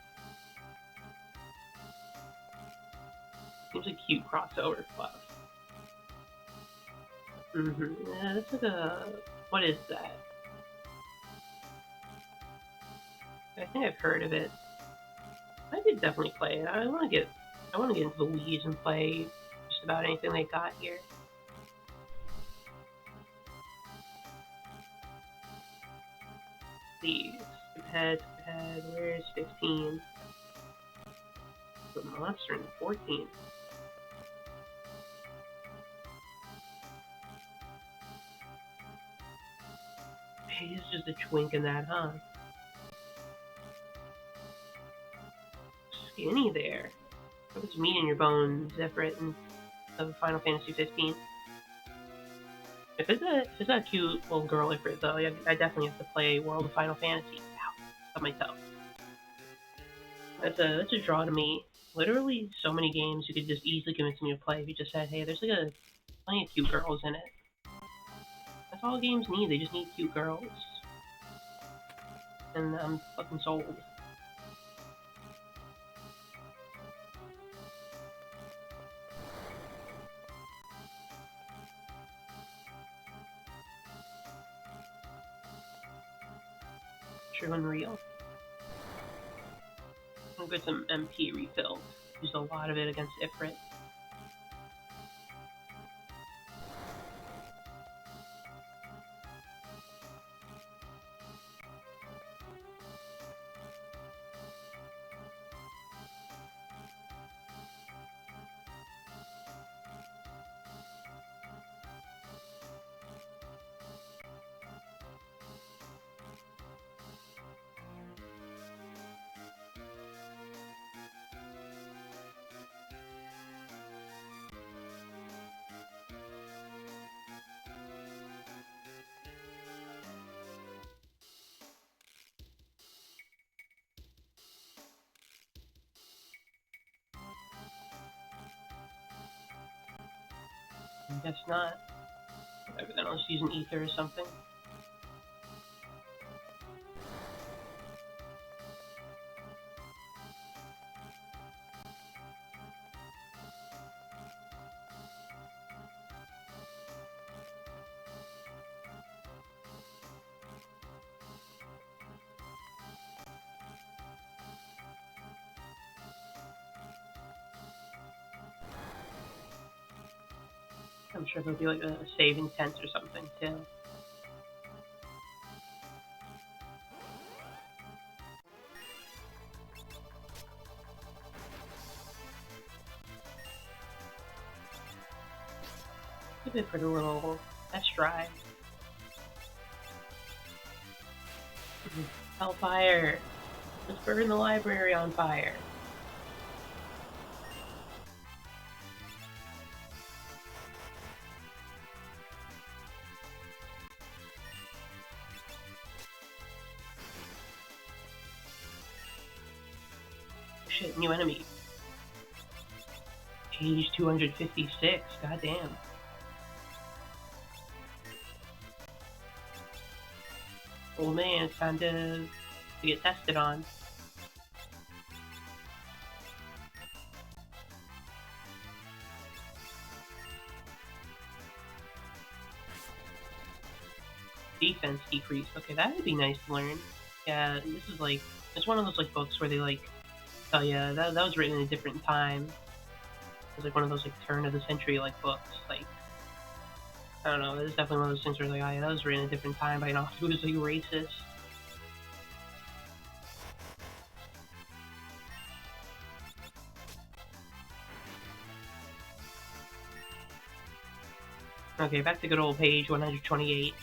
Seems like cute crossover fluff. Yeah, that's like a. What is that? I think I've heard of it. I could definitely play it. I want to get into the weeds and play just about anything they got here. Please, head, where's 15? The monster in 14. He's just a twink in that, huh? Skinny there. That was meat in your bones, Ifrit, in of Final Fantasy 15. If it's a cute little girl Ifrit, though, I definitely have to play World of Final Fantasy. Ow, cut my toe. That's a draw to me. Literally, so many games you could just easily convince me to play if you just said, hey, there's like plenty of cute girls in it. That's all games need. They just need cute girls. And I'm fucking sold. True and real. I'll get some MP refilled. Used a lot of it against Ifrit. I guess not. Whatever, then I'll just use an ether or something. I'm sure there'll be like a saving tent or something too. Give it for the little test drive. Hellfire! Let's burn the library on fire. Shit, new enemy. Page 256, goddamn. Oh man, it's time to get tested on. Defense decreased. Okay, that would be nice to learn. Yeah, this is like, it's one of those like books where they like tell you that was written in a different time. It's like one of those like turn of the century like books. Like, I don't know, it's definitely one of those things where like, oh yeah, that was written in a different time, but you know, it was like racist. Okay, back to good old page 128.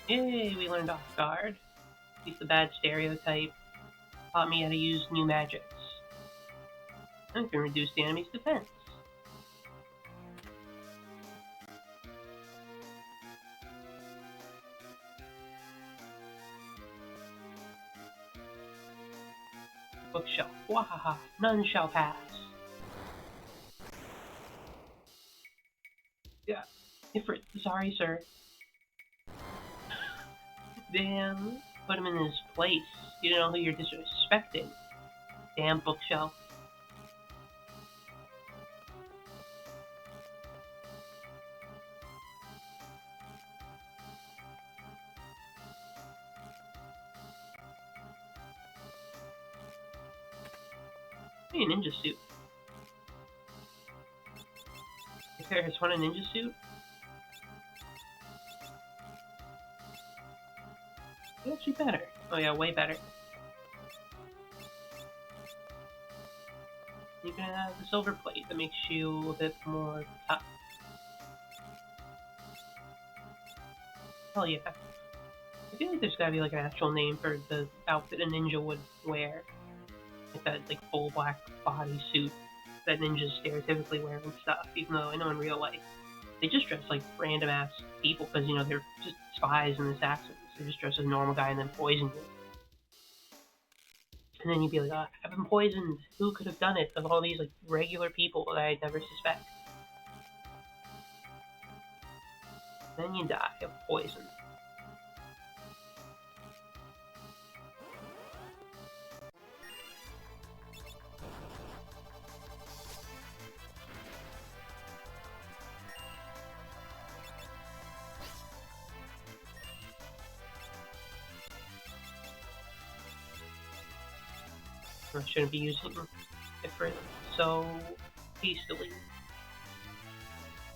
Yay, we learned off guard. At least the bad stereotype taught me how to use new magics. I can reduce the enemy's defense. Bookshelf. Wahaha, none shall pass. Yeah, Ifrit, sorry, sir. Damn, put him in his place. You don't know who you're disrespecting. damn bookshelf. Hey, a ninja suit. Your parents want a ninja suit? It's actually better. Oh yeah, way better. You can have the silver plate that makes you a bit more tough. Hell yeah. I feel like there's gotta be like an actual name for the outfit a ninja would wear. Like that like full black bodysuit that ninjas stereotypically wear and stuff, even though I know in real life they just dress like random ass people because, you know, they're just spies and assassins. They just dress as a normal guy and then poison you. And then you'd be like, oh, I've been poisoned. Who could have done it? Of all these like regular people that I'd never suspect. Then you die of poison. I shouldn't be using it for so hastily.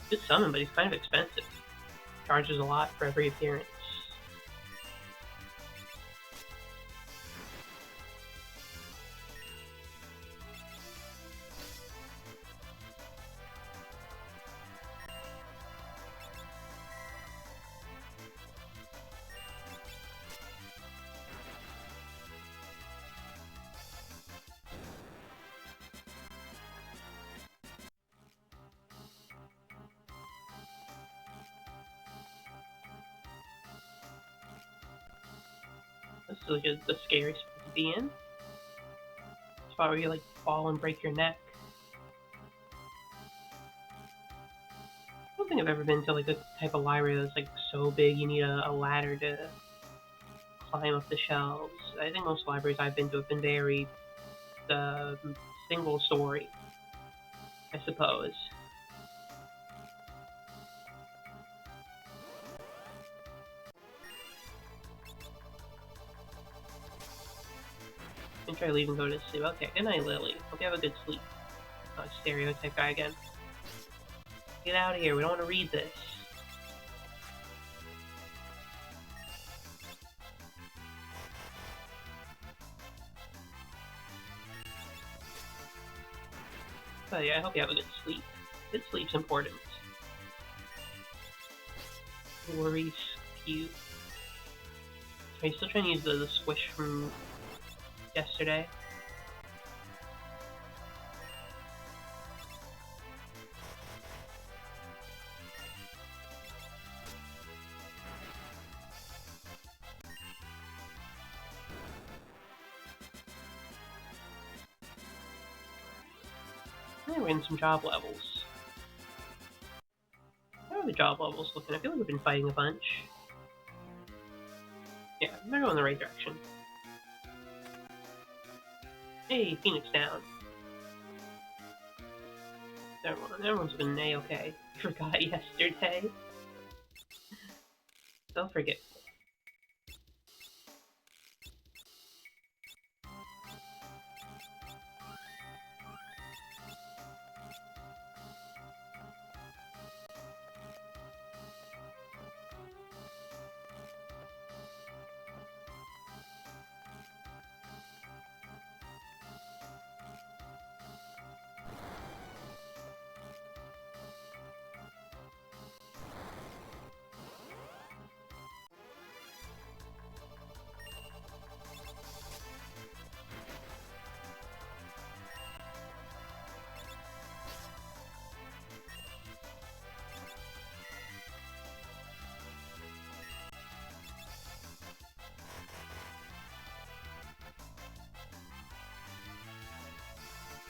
Good summon, but he's kind of expensive. Charges a lot for every appearance. This is like the scary spot to be in. Spot where you like fall and break your neck. I don't think I've ever been to like a type of library that's like so big you need a ladder to climb up the shelves. I think most libraries I've been to have been very single story, I suppose. And try to leave and go to sleep. Okay, good night, Lily. Hope you have a good sleep. Oh, stereotype guy again. Get out of here. We don't want to read this. But yeah, I hope you have a good sleep. Good sleep's important. Worries cute. Are you still trying to use the squish from yesterday? We're in some job levels. How are the job levels looking? I feel like we've been fighting a bunch. Yeah, they're going in the right direction. Hey, Phoenix down. Everyone's been A-okay. Forgot yesterday. Don't forget.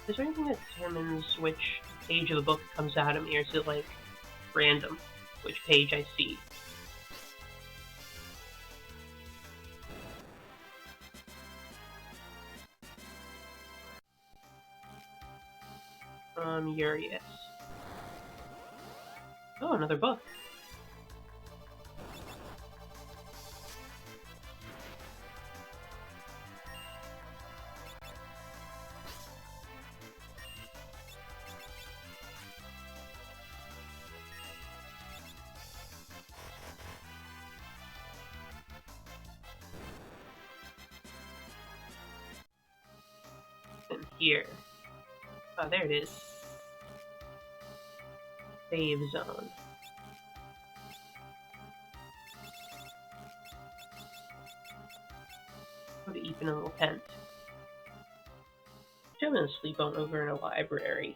Is there anything that determines which page of the book comes out of me, or is it like random which page I see? Urias. Oh, another book. And here. Oh, there it is. Save zone. Go to Eep in a little tent. I'm gonna sleep on over in a library.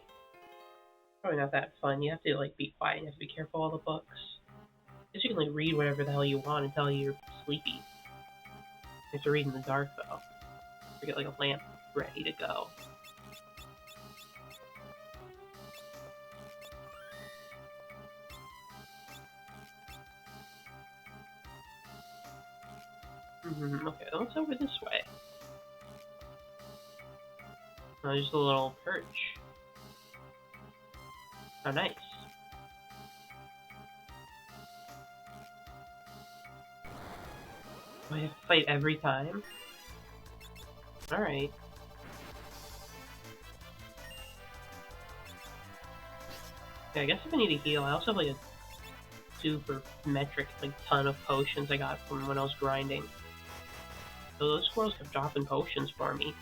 Probably not that fun. You have to like be quiet. You have to be careful of all the books. Guess you can like read whatever the hell you want until you're sleepy. You have to read in the dark though. You get like a lamp ready to go. Okay, what's over this way? Oh, just a little perch. Oh, nice. Do I have to fight every time? Alright. Yeah, I guess if I need to heal, I also have like a super metric like ton of potions I got from when I was grinding. So those squirrels kept dropping potions for me.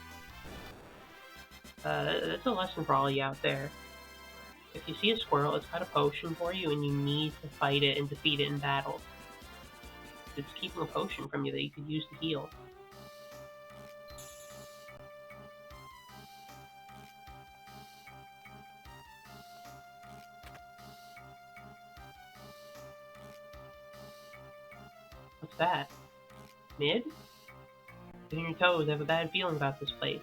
That's a lesson for all you out there. If you see a squirrel, it's got a potion for you and you need to fight it and defeat it in battle. It's keeping a potion from you that you could use to heal. What's that? Mid? Get on your toes, I have a bad feeling about this place.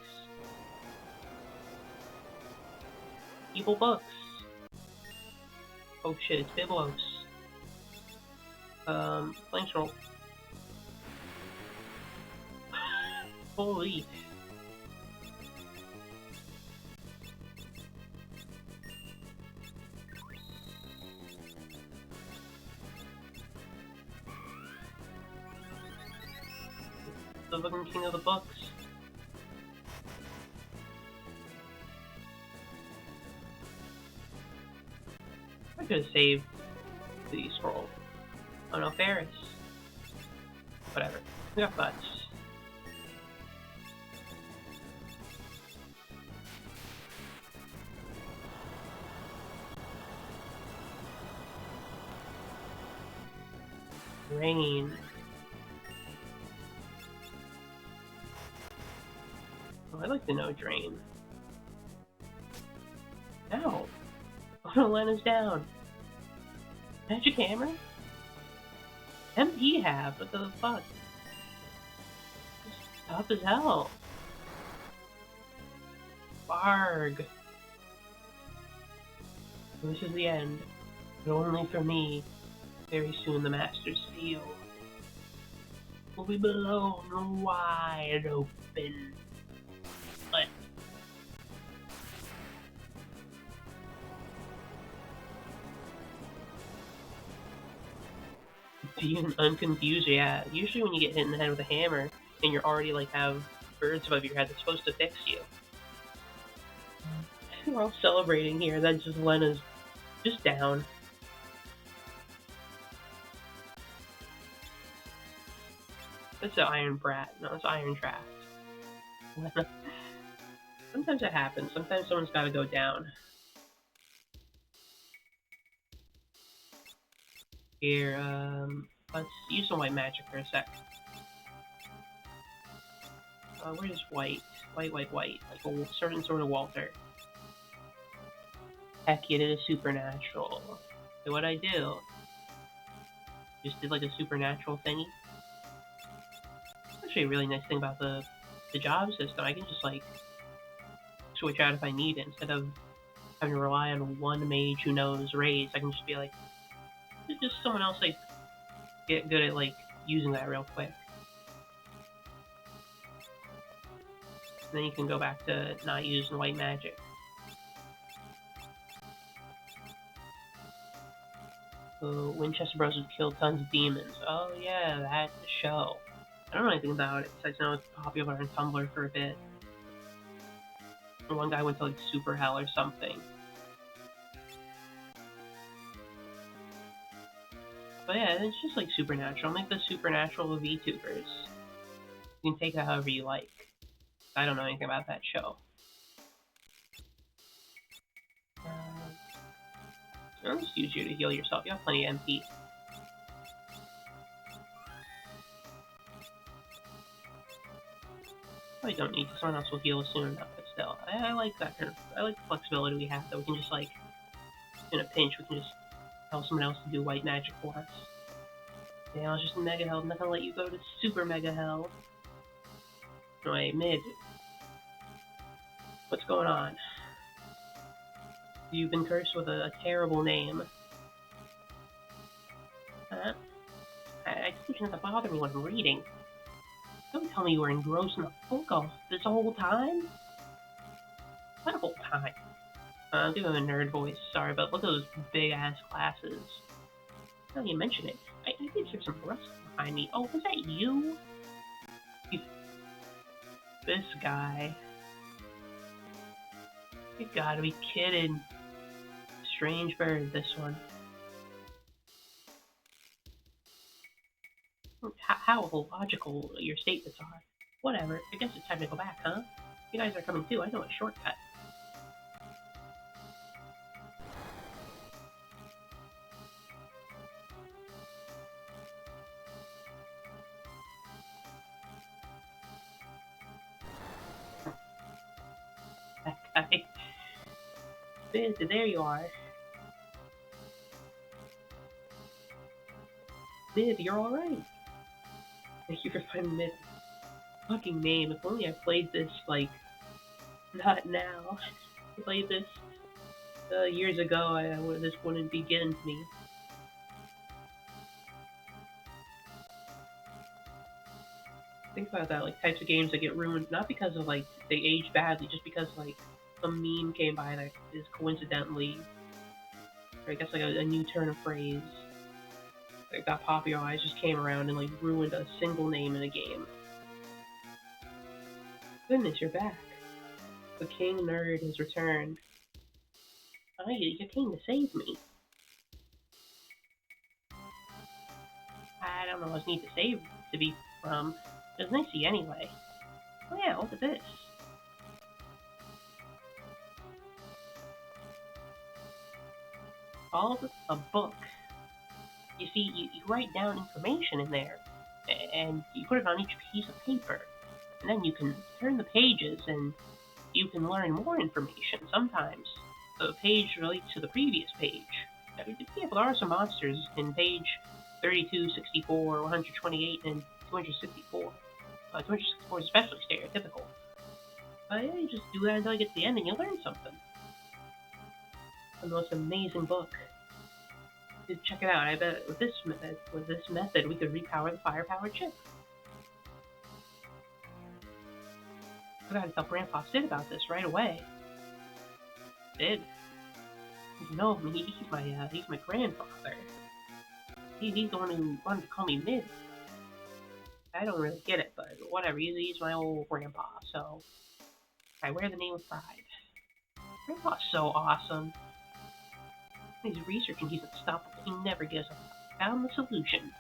Evil books. Oh shit, it's Biblos. Flame scroll. Holy. The fucking king of the books. I could have saved the scroll. Oh no, Ferris. Whatever. We got butts. Rain. Oh, I'd like to know Drain. Ow! Oh, Lena's down. Magic Hammer? MP have? What the fuck? It's tough as hell. Barg. This is the end. But only for me. Very soon the Master's Seal will be blown wide open. But being unconfused, yeah. Usually when you get hit in the head with a hammer and you're already like have birds above your head that's supposed to fix you. We're all celebrating here, then just Lena's just down. That's the Iron Brat. No, it's Iron Draft. Sometimes it happens. Sometimes someone's got to go down. Here, let's use some white magic for a sec. Where's white? White. Like a certain sort of Walter. Heck, you did a supernatural. So what'd I do? Just did like a supernatural thingy. Actually, a really nice thing about the job system, I can just like switch out if I need it instead of having to rely on one mage who knows raids. I can just be like, just someone else like get good at like using that real quick. And then you can go back to not using white magic. Winchester Bros. Killed tons of demons. Oh yeah, that show. I don't know anything about it, besides I know it's popular on Tumblr for a bit. One guy went to like Super Hell or something. But yeah, it's just like Supernatural. Make the Supernatural VTubers. You can take it however you like. I don't know anything about that show. I'll just use you to heal yourself. You have plenty of MP. Probably don't need to. Someone else will heal us soon enough, but still. I like that kind of... I like the flexibility we have, that we can just, like, in a pinch, we can just tell someone else to do white magic for us. Yeah, I was just in Mega Hell. I'm not gonna let you go to Super Mega Hell. Anyway, Mid. What's going on? You've been cursed with a terrible name. Huh? I think you have to bother me when I'm reading. Don't tell me you were engrossed in the book all this whole time? What whole time? I'll give him a nerd voice, sorry, but look at those big-ass glasses. Now you mention it, I did hear some rustling behind me. Oh, was that you? This guy. You gotta be kidding. Strange bird, this one. How illogical your statements are. Whatever, I guess it's time to go back, huh? You guys are coming too, I know a shortcut. That guy. There you are. Viv, you're alright. Thank you for finding Mid. Fucking name. If only I played this, like, not now. I played this years ago, this wouldn't be getting to me. Think about that, like, types of games that get ruined, not because of, like, they age badly, just because, like, some meme came by that is coincidentally, or I guess, like, a new turn of phrase that got popularized, just came around and, like, ruined a single name in a game. Goodness, you're back. The King Nerd has returned. Oh, you came to save me. I don't know what need to save to be from. It was nice to see you anyway. Oh yeah, look at this. All of a book. You see, you write down information in there, and you put it on each piece of paper. And then you can turn the pages, and you can learn more information. Sometimes the page relates to the previous page. There are some monsters in page 32, 64, 128, and 264. 264 is especially stereotypical. But yeah, you just do that until you get to the end and you learn something. The most amazing book. Check it out. I bet with this method, we could repower the fire-powered ship. I gotta tell Grandpa Sid about this right away. Sid? You know me, he's my grandfather. He's the one who wanted to call me Mid. I don't really get it, but whatever. He's my old grandpa, so I wear the name with pride. Grandpa's so awesome. He's researching, he's unstoppable. He never gives up. Found the solution.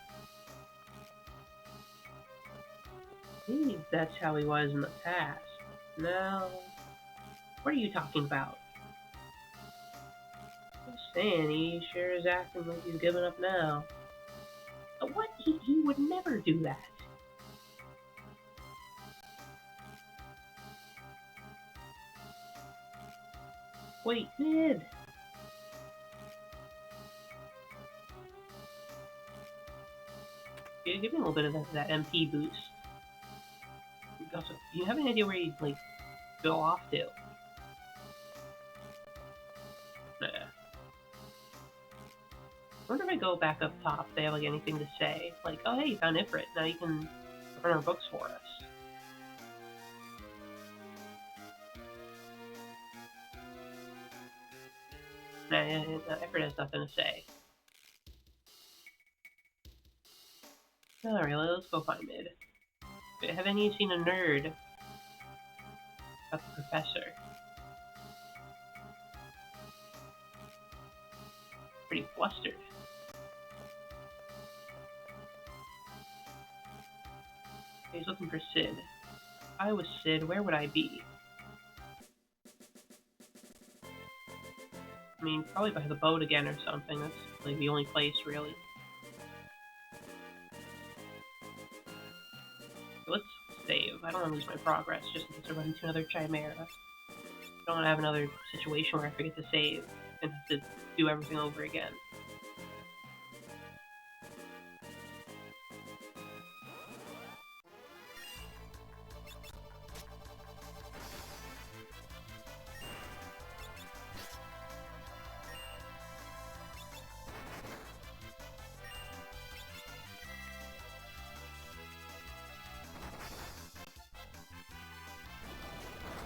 Maybe that's how he was in the past. No. What are you talking about? I'm saying, he sure is acting like he's giving up now. What? He would never do that. Wait, Mid! Give me a little bit of that MP boost. Also, do you have any idea where you, like, go off to? Nah. I wonder if I go back up top if they have, like, anything to say. Like, oh hey, you found Ifrit, now you can run our books for us. Nah, Ifrit has nothing to say. Alright, let's go find Mid. Haven't you seen a nerd about the professor? Pretty flustered. He's looking for Sid. If I was Sid, where would I be? I mean, probably by the boat again or something. That's like the only place, really. Let's save. I don't want to lose my progress just in case I run into another Chimera. I don't want to have another situation where I forget to save and have to do everything over again.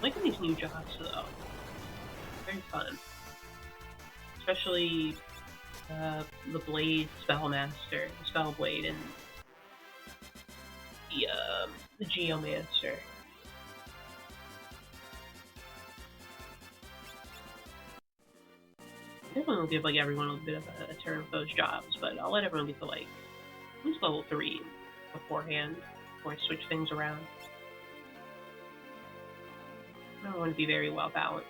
I'm liking these new jobs though. Very fun. Especially the Blade Spellmaster, the Spellblade, and the Geomancer. Definitely will give like everyone a bit of a turn with those jobs, but I'll let everyone get to like at least level 3 beforehand before I switch things around. I want to be very well balanced.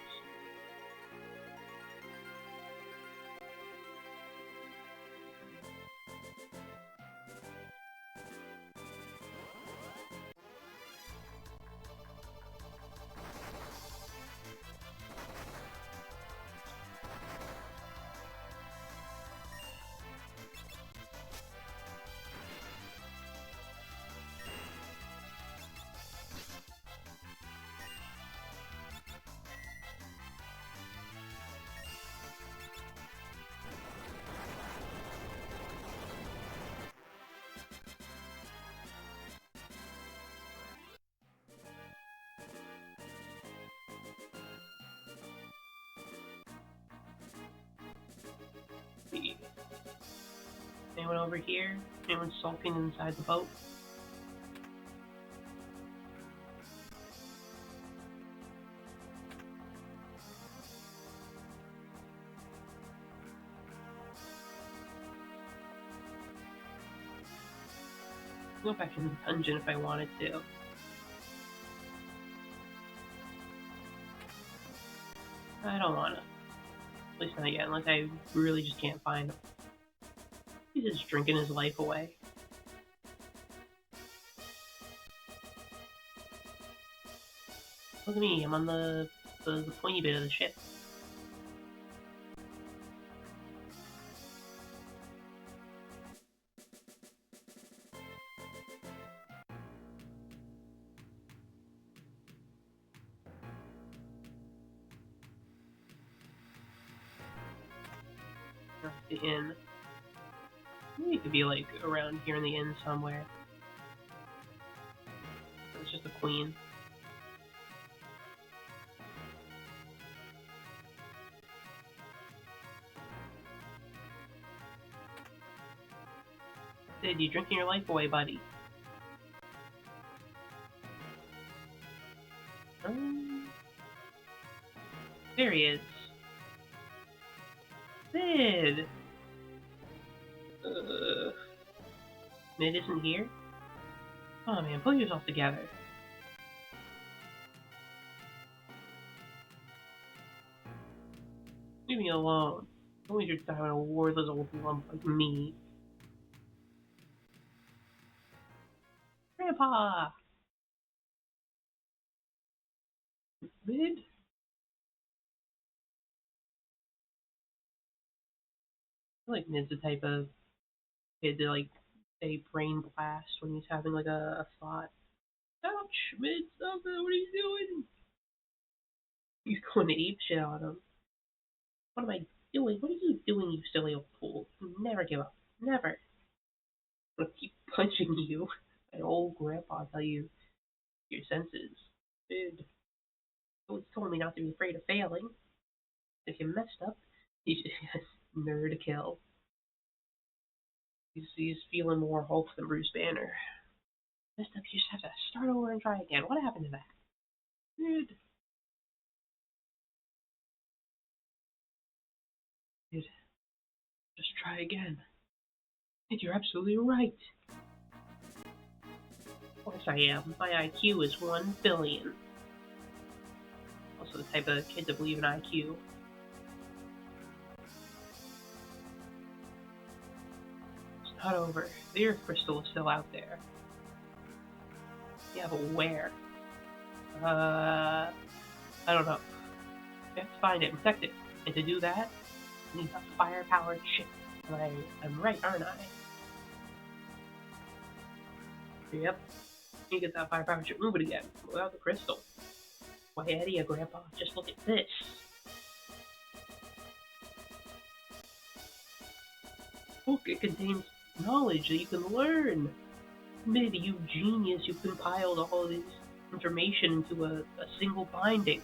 Anyone over here? Anyone sulking inside the boat? Go back into the dungeon if I wanted to. I don't wanna. At least not yet, unless I really just can't find him. He's just drinking his life away. Look at me, I'm on the pointy bit of the ship. The inn. Maybe it could be like around here in the inn somewhere. It's just a queen. Sid, you drinking your life away, buddy. There he is. Sid! Mid isn't here? Oh man, pull yourself together. Leave me alone. Don't waste your time on a worthless old lump like me. Grandpa! Mid? I feel like Mid's the type of kid to like say brain blast when he's having like a thought. Ouch, Mid, stop it, what are you doing? He's going to ape shit on him. What am I doing? What are you doing, you silly old fool? You never give up. Never. I'm gonna keep punching you. My old grandpa tell you your senses. Mid. Always told me not to be afraid of failing. If you messed up, you just nerd kill. He's feeling more Hulk than Bruce Banner. This stuff you just have to start over and try again. What happened to that? Dude. Dude, just try again. And you're absolutely right. Of course I am. My IQ is 1 billion. Also the type of kid to believe in IQ. It's not over. The Earth Crystal is still out there. Yeah, but where? I don't know. We have to find it and protect it. And to do that, we need a fire-powered ship. And I'm right, aren't I? Yep. You get that fire-powered ship moving again, without the crystal. Why, Eddie, Grandpa, just look at this. Look, it contains knowledge that you can learn. Mid, you genius, you've compiled all this information into a single binding.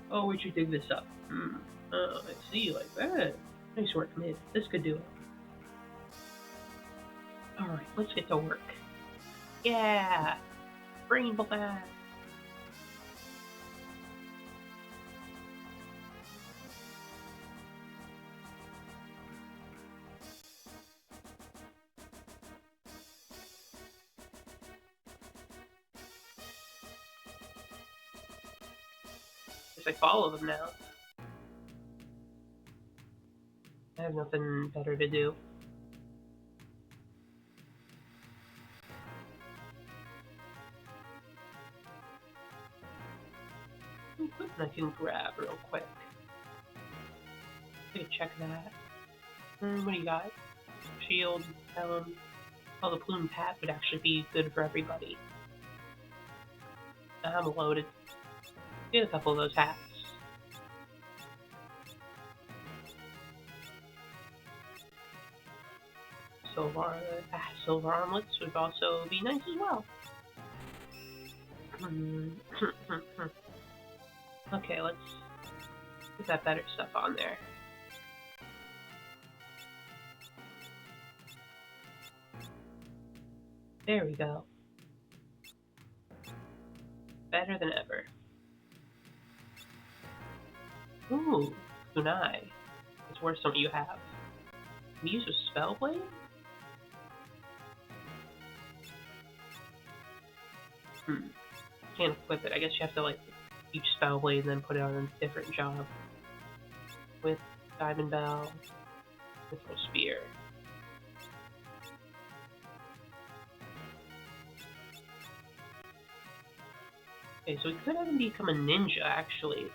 Oh, where'd you dig this up? Oh, I see, like that. Nice work, Mid. This could do it. Alright, let's get to work. Yeah! Brain blast! Guess I follow them now. I have nothing better to do. I can grab real quick. I can check that. What do you got? Shield, helm. Oh, the plumed hat would actually be good for everybody. I'm loaded. Get a couple of those hats. Silver armlets would also be nice as well. Okay, let's put that better stuff on there. There we go. Better than ever. Ooh, kunai. It's worse than what you have. Can you use a spell blade? Can't equip it. I guess you have to like each spell blade and then put it on a different job. With Diamond Bell, Mythical Spear. Okay, so we could have him become a ninja actually.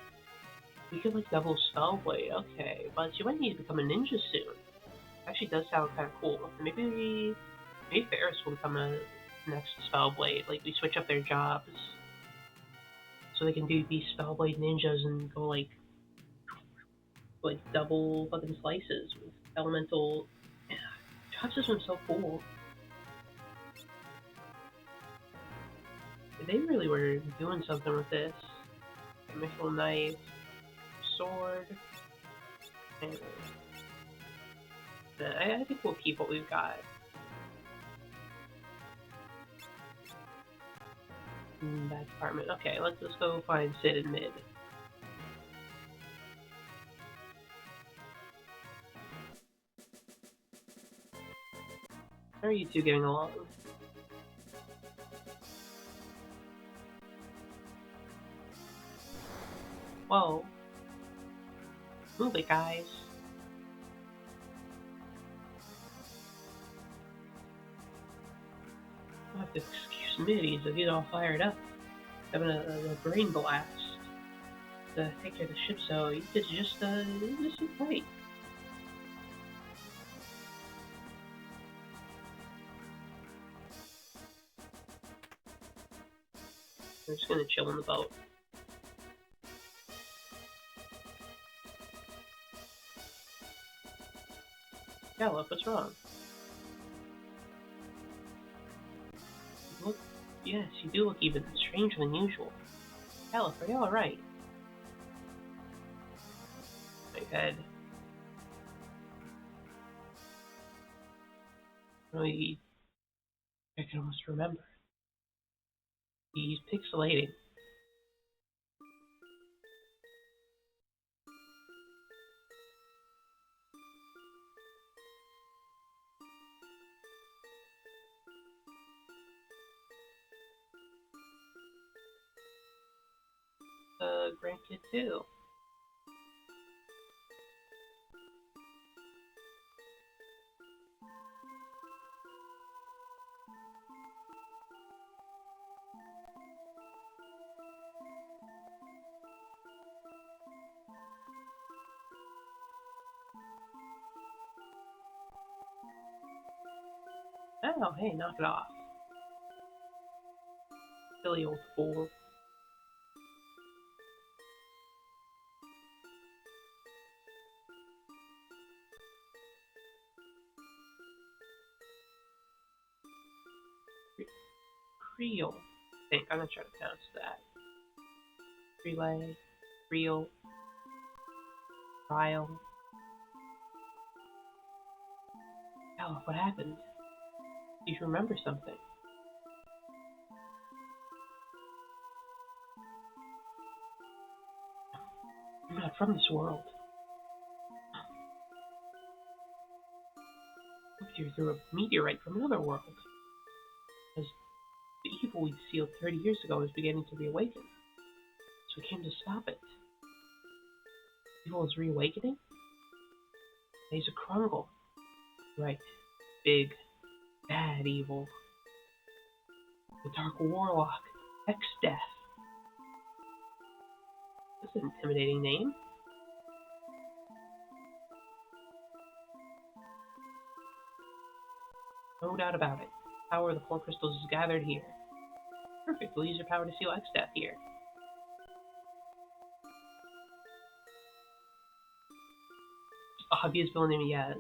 We could like double Spellblade, okay, but you might need to become a ninja soon. Actually does sound kinda cool. Maybe Ferris will become a next Spellblade, like we switch up their jobs. So they can be Spellblade ninjas and go like double fucking slices with elemental. Yeah, job system's so cool. They really were doing something with this. Mythical knife, sword, and I think we'll keep what we've got. That department. Okay, let's go find Sid and Mid. How are you two getting along? Whoa. Move it, guys. I have to excuse Mid, he's all fired up. Having a brain blast to take care of the ship, so you could just fight. We're just gonna chill in the boat. Yeah, look, what's wrong? Look, yes, you do look even stranger than usual. Caliph, are you alright? My head. Really, I can almost remember. He's pixelating. Grandkid too. Oh, hey, knock it off. Silly old fool. Creole. I think I'm gonna try to pronounce that. Relay, Creole, Trial. Oh, what happened? You remember something. I'm not from this world. Moved here through a meteorite from another world. As the evil we sealed 30 years ago is beginning to reawaken. So we came to stop it. Evil is reawakening? He's a Krungle. Right. Big, bad evil. The Dark Warlock. X-Death. That's an intimidating name. No doubt about it. Power of the Four Crystals is gathered here. Perfect. We'll use your power to seal X-Death here. Obvious villain name, yeah.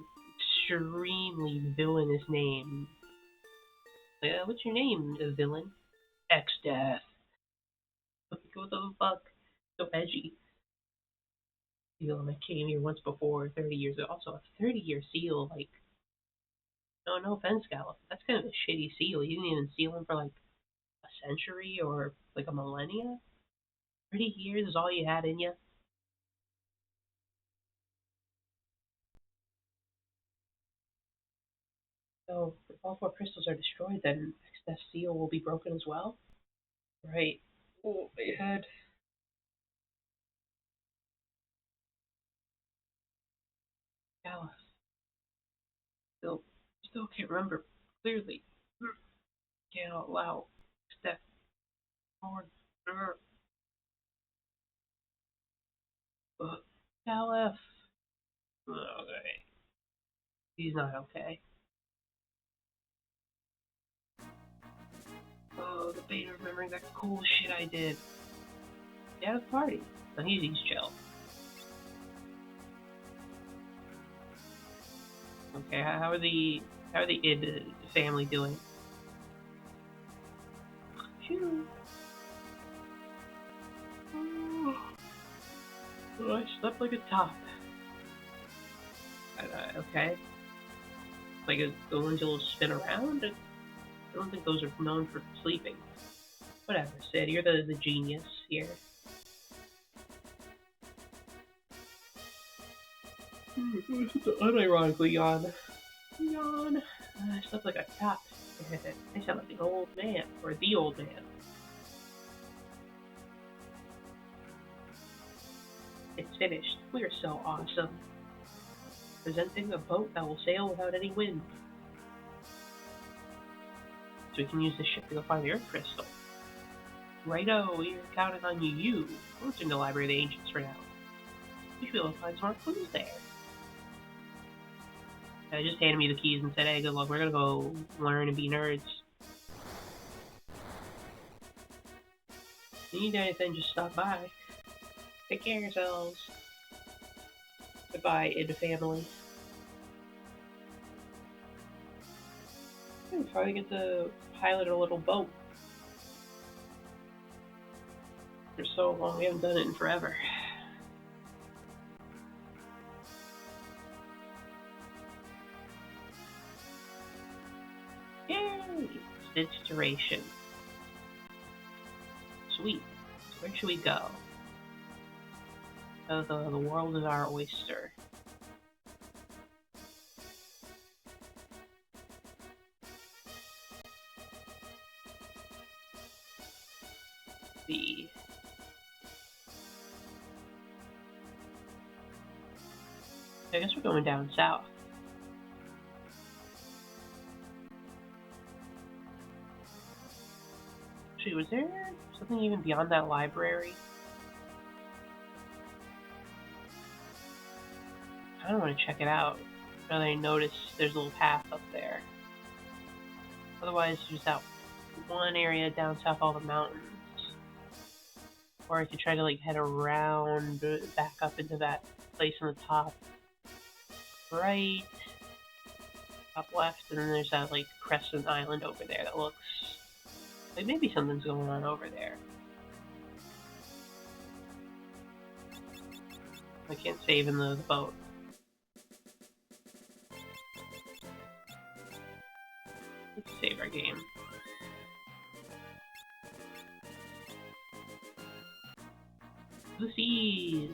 Extremely villainous name. What's your name, villain? X-Death. What the fuck? So edgy. The villain that came here once before, 30 years ago. Also, a 30-year seal, like... No offense, Gallop. That's kind of a shitty seal. You didn't even seal him for, like, a century or, like, a millennia? 30 years is all you had in you? So, if all four crystals are destroyed, then X-Death's seal will be broken as well? Right. Oh, my head. Gallus. Still can't remember clearly. Can't allow step forward. Caliph. Okay. He's not okay. Oh, the pain of remembering that cool shit I did. Yeah, the party. No, he's chill. Okay, how are the id family doing? Phew. Oh, I slept like a top. Okay. Like, the ones you'll spin around? I don't think those are known for sleeping. Whatever, Sid, you're the genius here. Unironically, yawn. Yawn. I slept like a top. I sound like an old man, or the old man. It's finished. We're so awesome. Presenting a boat that will sail without any wind. So we can use the ship to go find the Earth Crystal. Righto, we're counting on you. We're in the Library of the Ancients for now. We should be able to find some more clues there. I just handed me the keys and said, hey, good luck, we're gonna go learn and be nerds. If you need anything, just stop by. Take care of yourselves. Goodbye, id family. We probably get to pilot a little boat. For so long, we haven't done it in forever. Yay! Stitch duration. Sweet. So where should we go? Oh, the world is our oyster. See. I guess we're going down south. Actually, was there something even beyond that library? I don't want to check it out. Now that I notice there's a little path up there. Otherwise, there's that one area down south, all the mountains. Or I could try to like head around back up into that place on the top right, top left, and then there's that like crescent island over there that looks like maybe something's going on over there. I can't save in the boat. Let's save our game. The seas!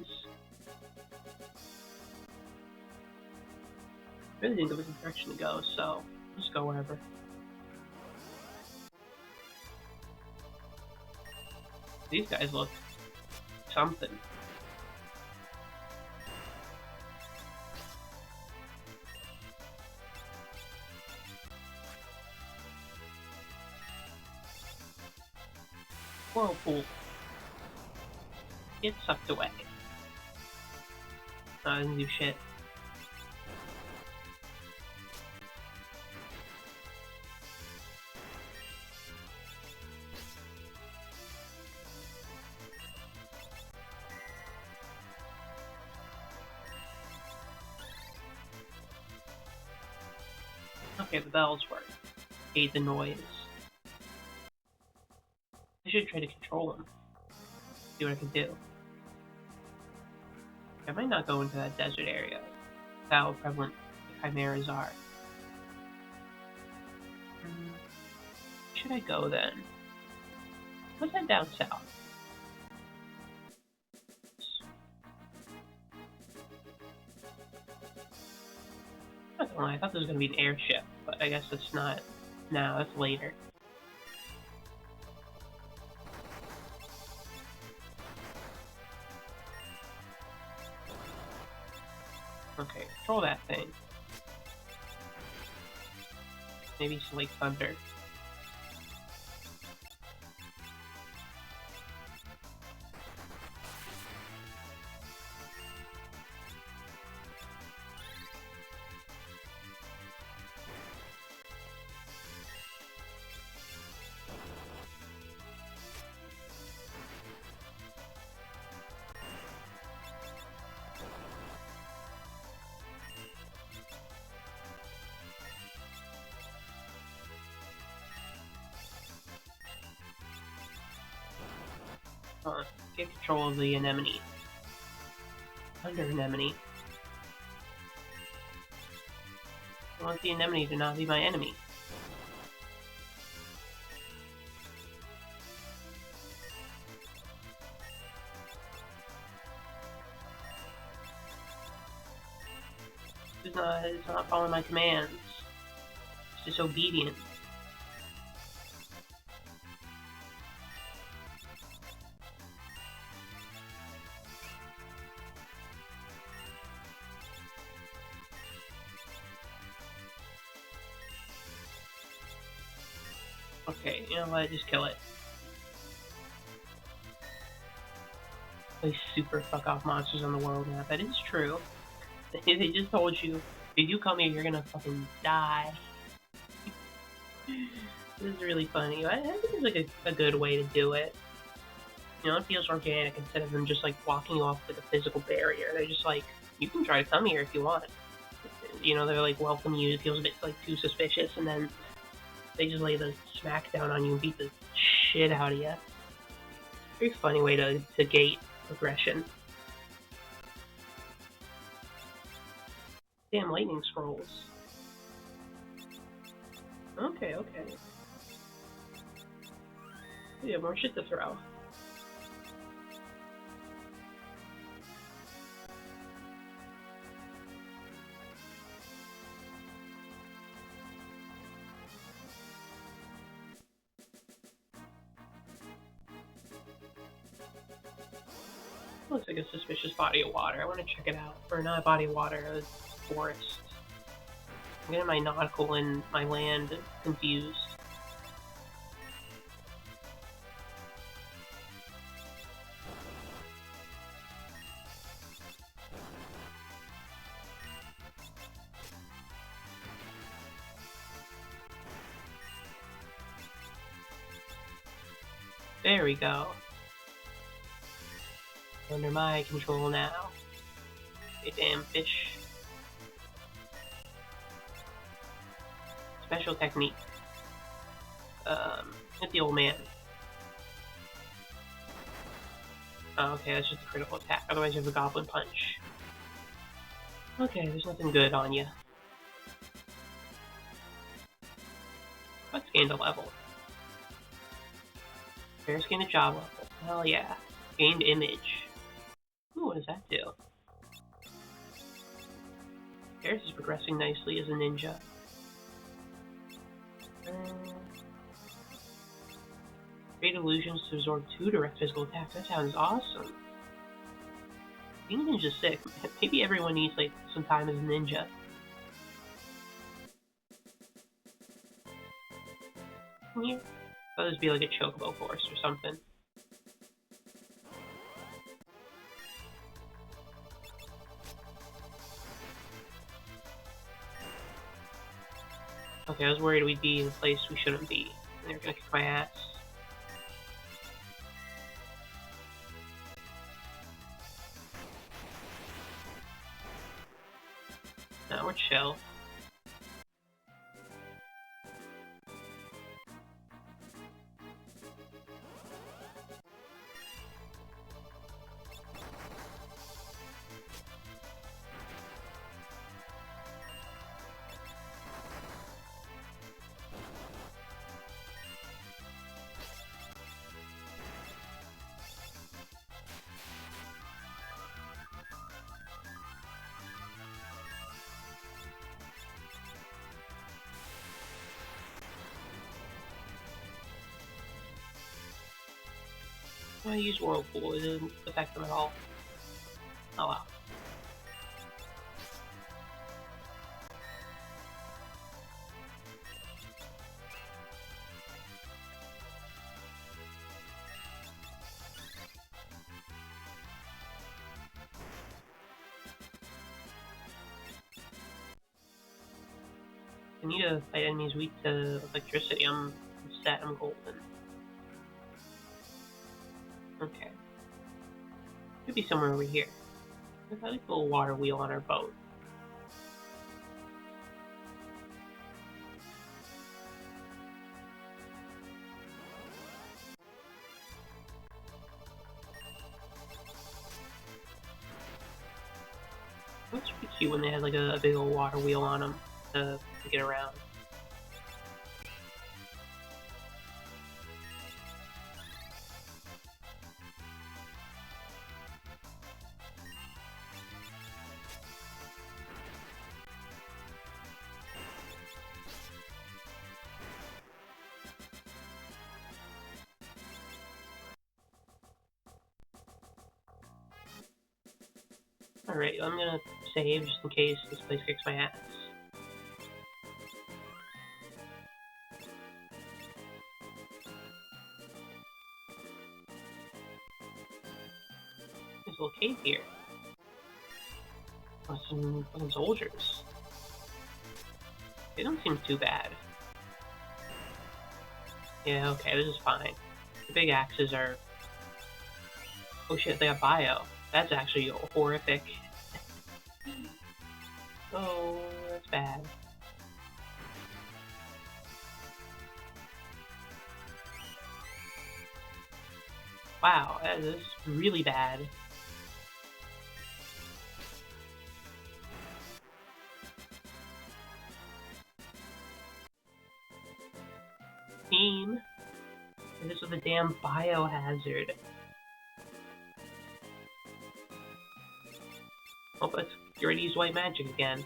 I really didn't give us a direction to go, so just go wherever. These guys look something. Whirlpool. Get sucked away. I didn't do shit. Okay, the bells work. Hate the noise. I should try to control them. See what I can do. I might not go into that desert area. That's how prevalent the chimeras are. Where should I go then? Let's head down south. I'm not gonna lie, I thought there was gonna be an airship, but I guess it's not now, it's later. Okay, control that thing. Maybe it's Lake Thunder. Get control of the anemone. Under anemone. I want the anemone to not be my enemy. It's not following my commands. It's disobedient. Okay, you know what? Just kill it. Play super fuck off monsters on the world map. That is true. They just told you, if you come here, you're gonna fucking die. This is really funny. I think it's like a good way to do it. You know, it feels organic instead of them just like walking you off with a physical barrier. They're just like, you can try to come here if you want. You know, they're like welcome you. It feels a bit like too suspicious, and then they just lay the smack down on you and beat the shit out of you. Very funny way to gate progression. Damn lightning scrolls. Okay, okay. We have more shit to throw. Looks like a suspicious body of water. I want to check it out. Or not a body of water, a forest. I'm getting my nautical and my land confused. There we go. Under my control now. You damn fish. Special technique. Hit the old man. Oh, okay, that's just a critical attack. Otherwise you have a goblin punch. Okay, there's nothing good on you. Let's gain a level. Bears gain a job level. Hell yeah. Gained image. Ooh, what does that do? Bears is progressing nicely as a ninja. Create illusions to absorb 2 direct physical attacks. That sounds awesome. Being a ninja's sick. Maybe everyone needs like some time as a ninja. Here. Thought this would be like a chocobo forest or something. Okay, I was worried we'd be in a place we shouldn't be. And they're gonna kick my ass. No, we're chill. Why use Whirlpool? It doesn't affect them at all. Oh wow. I need to fight enemies weak to electricity. I'm set, I'm golden. Okay. Could be somewhere over here. There's like a little water wheel on our boat. That's pretty cute when they had like a big old water wheel on them to get around. Alright, I'm gonna save just in case this place kicks my ass. There's a little cave here. Oh, some fucking soldiers. They don't seem too bad. Yeah, okay, this is fine. The big axes are... Oh shit, they got bio. That's actually horrific. Oh, that's bad. Wow, that is really bad. team. And this was a damn biohazard. Oh, let's get ready to use white magic again.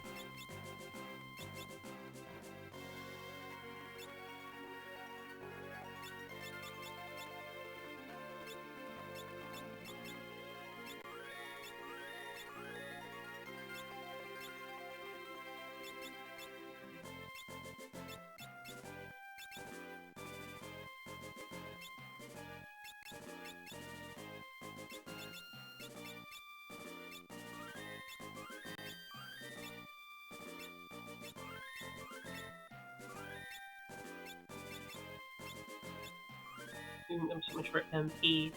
I'm so much for MP.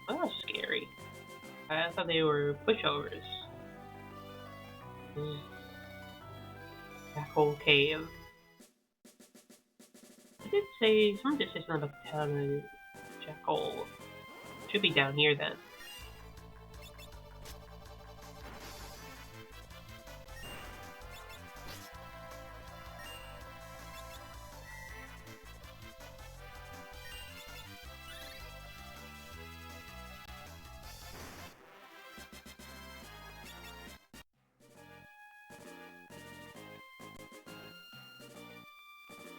Oh, that was scary. I thought they were pushovers. That whole cave. Someone did say something about the town of Jackal. Should be down here then.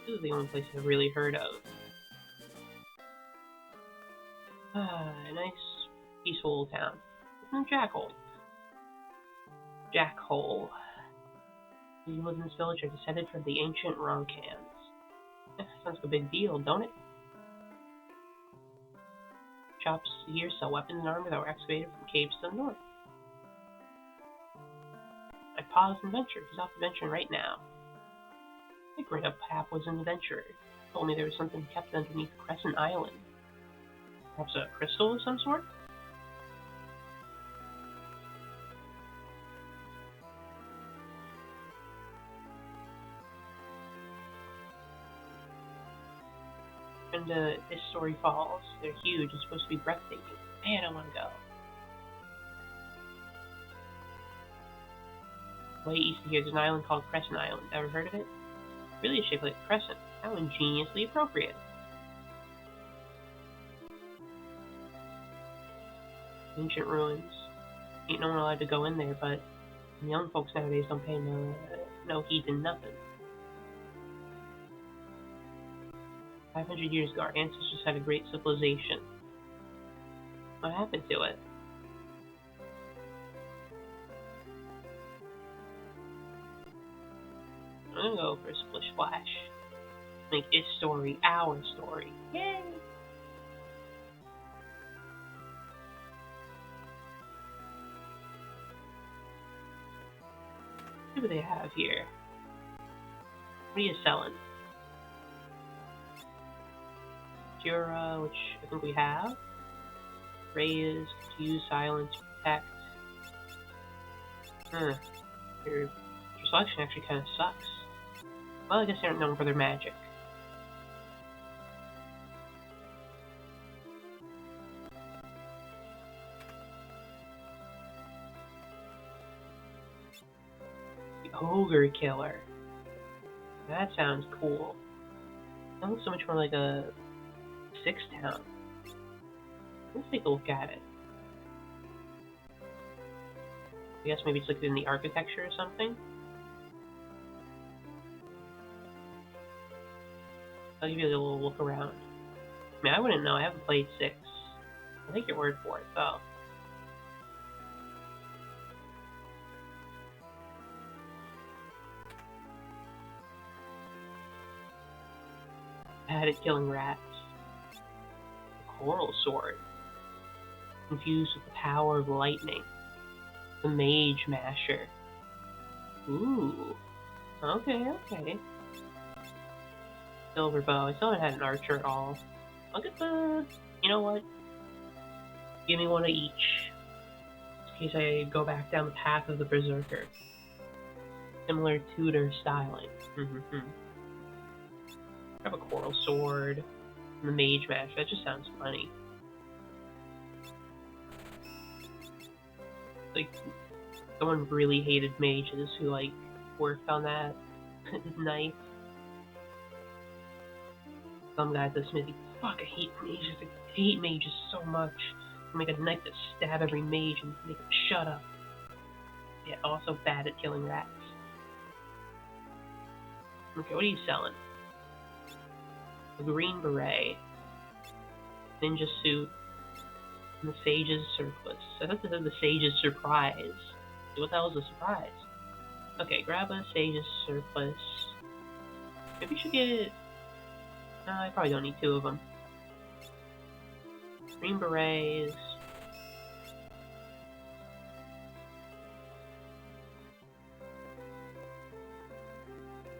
This is the only place I've really heard of. A nice, peaceful town. Jackhole. Jackhole. Those who live in this village are descended from the ancient Ronkans. Sounds like a big deal, don't it? Shops here sell weapons and armor that were excavated from caves to the north. I paused and ventured. He's off adventuring right now. My great up Pap was an adventurer. He told me there was something kept underneath Crescent Island. Perhaps a crystal of some sort? And this story falls. They're huge. It's supposed to be breathtaking. Man, I want to go. Way east of here, there's an island called Crescent Island. Ever heard of it? Really is shaped like a crescent. How ingeniously appropriate. Ancient ruins. Ain't no one allowed to go in there, but young folks nowadays don't pay no heed to nothing. 500 years ago, our ancestors had a great civilization. What happened to it? I'm gonna go for a splish splash. Make its story our story. Yay! What do they have here? What are you selling? Jura, which I think we have. Raised, use, silence, protect. Your selection actually kind of sucks. Well, I guess they aren't known for their magic. The Ogre Killer. That sounds cool. That looks so much more like a 6 town. Let's take a look at it. I guess maybe it's like in the architecture or something. I'll give you a little look around. I mean, I wouldn't know. I haven't played 6. I'll take your word for it, though. Bad at killing rats. The Coral Sword. Infused with the power of lightning. The Mage Masher. Ooh. Okay. Silver Bow. I still haven't had an archer at all. I'll get the... You know what? Give me one of each. In case I go back down the path of the Berserker. Similar Tudor styling. I have a Coral Sword. And the Mage Mash. That just sounds funny. Like, someone really hated mages who, like, worked on that. His knife. Some guy at the smithy. Fuck, I hate mages. I hate mages so much. I make a knife to stab every mage and make them shut up. Yeah, also bad at killing rats. Okay, what are you selling? A green beret, ninja suit, and the sage's surplice. I thought this was the sage's surprise. What the hell is a surprise? Okay, grab a sage's surplice. Maybe we should get... I probably don't need 2 of them. Green berets.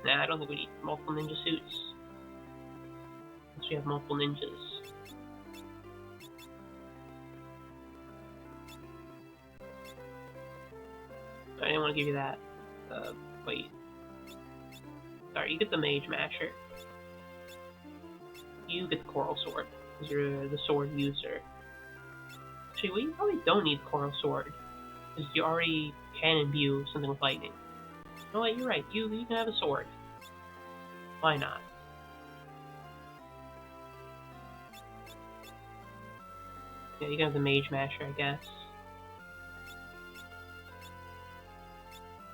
Nah, I don't think we need multiple ninja suits. Unless we have multiple ninjas. I didn't want to give you that. Wait. Sorry, you get the Mage Masher. You get the Coral Sword, because you're the sword user. Actually, well, you probably don't need the Coral Sword, because you already can imbue something with lightning. No, wait, you're right. You can have a sword. Why not? Yeah, you can have the Mage Masher, I guess.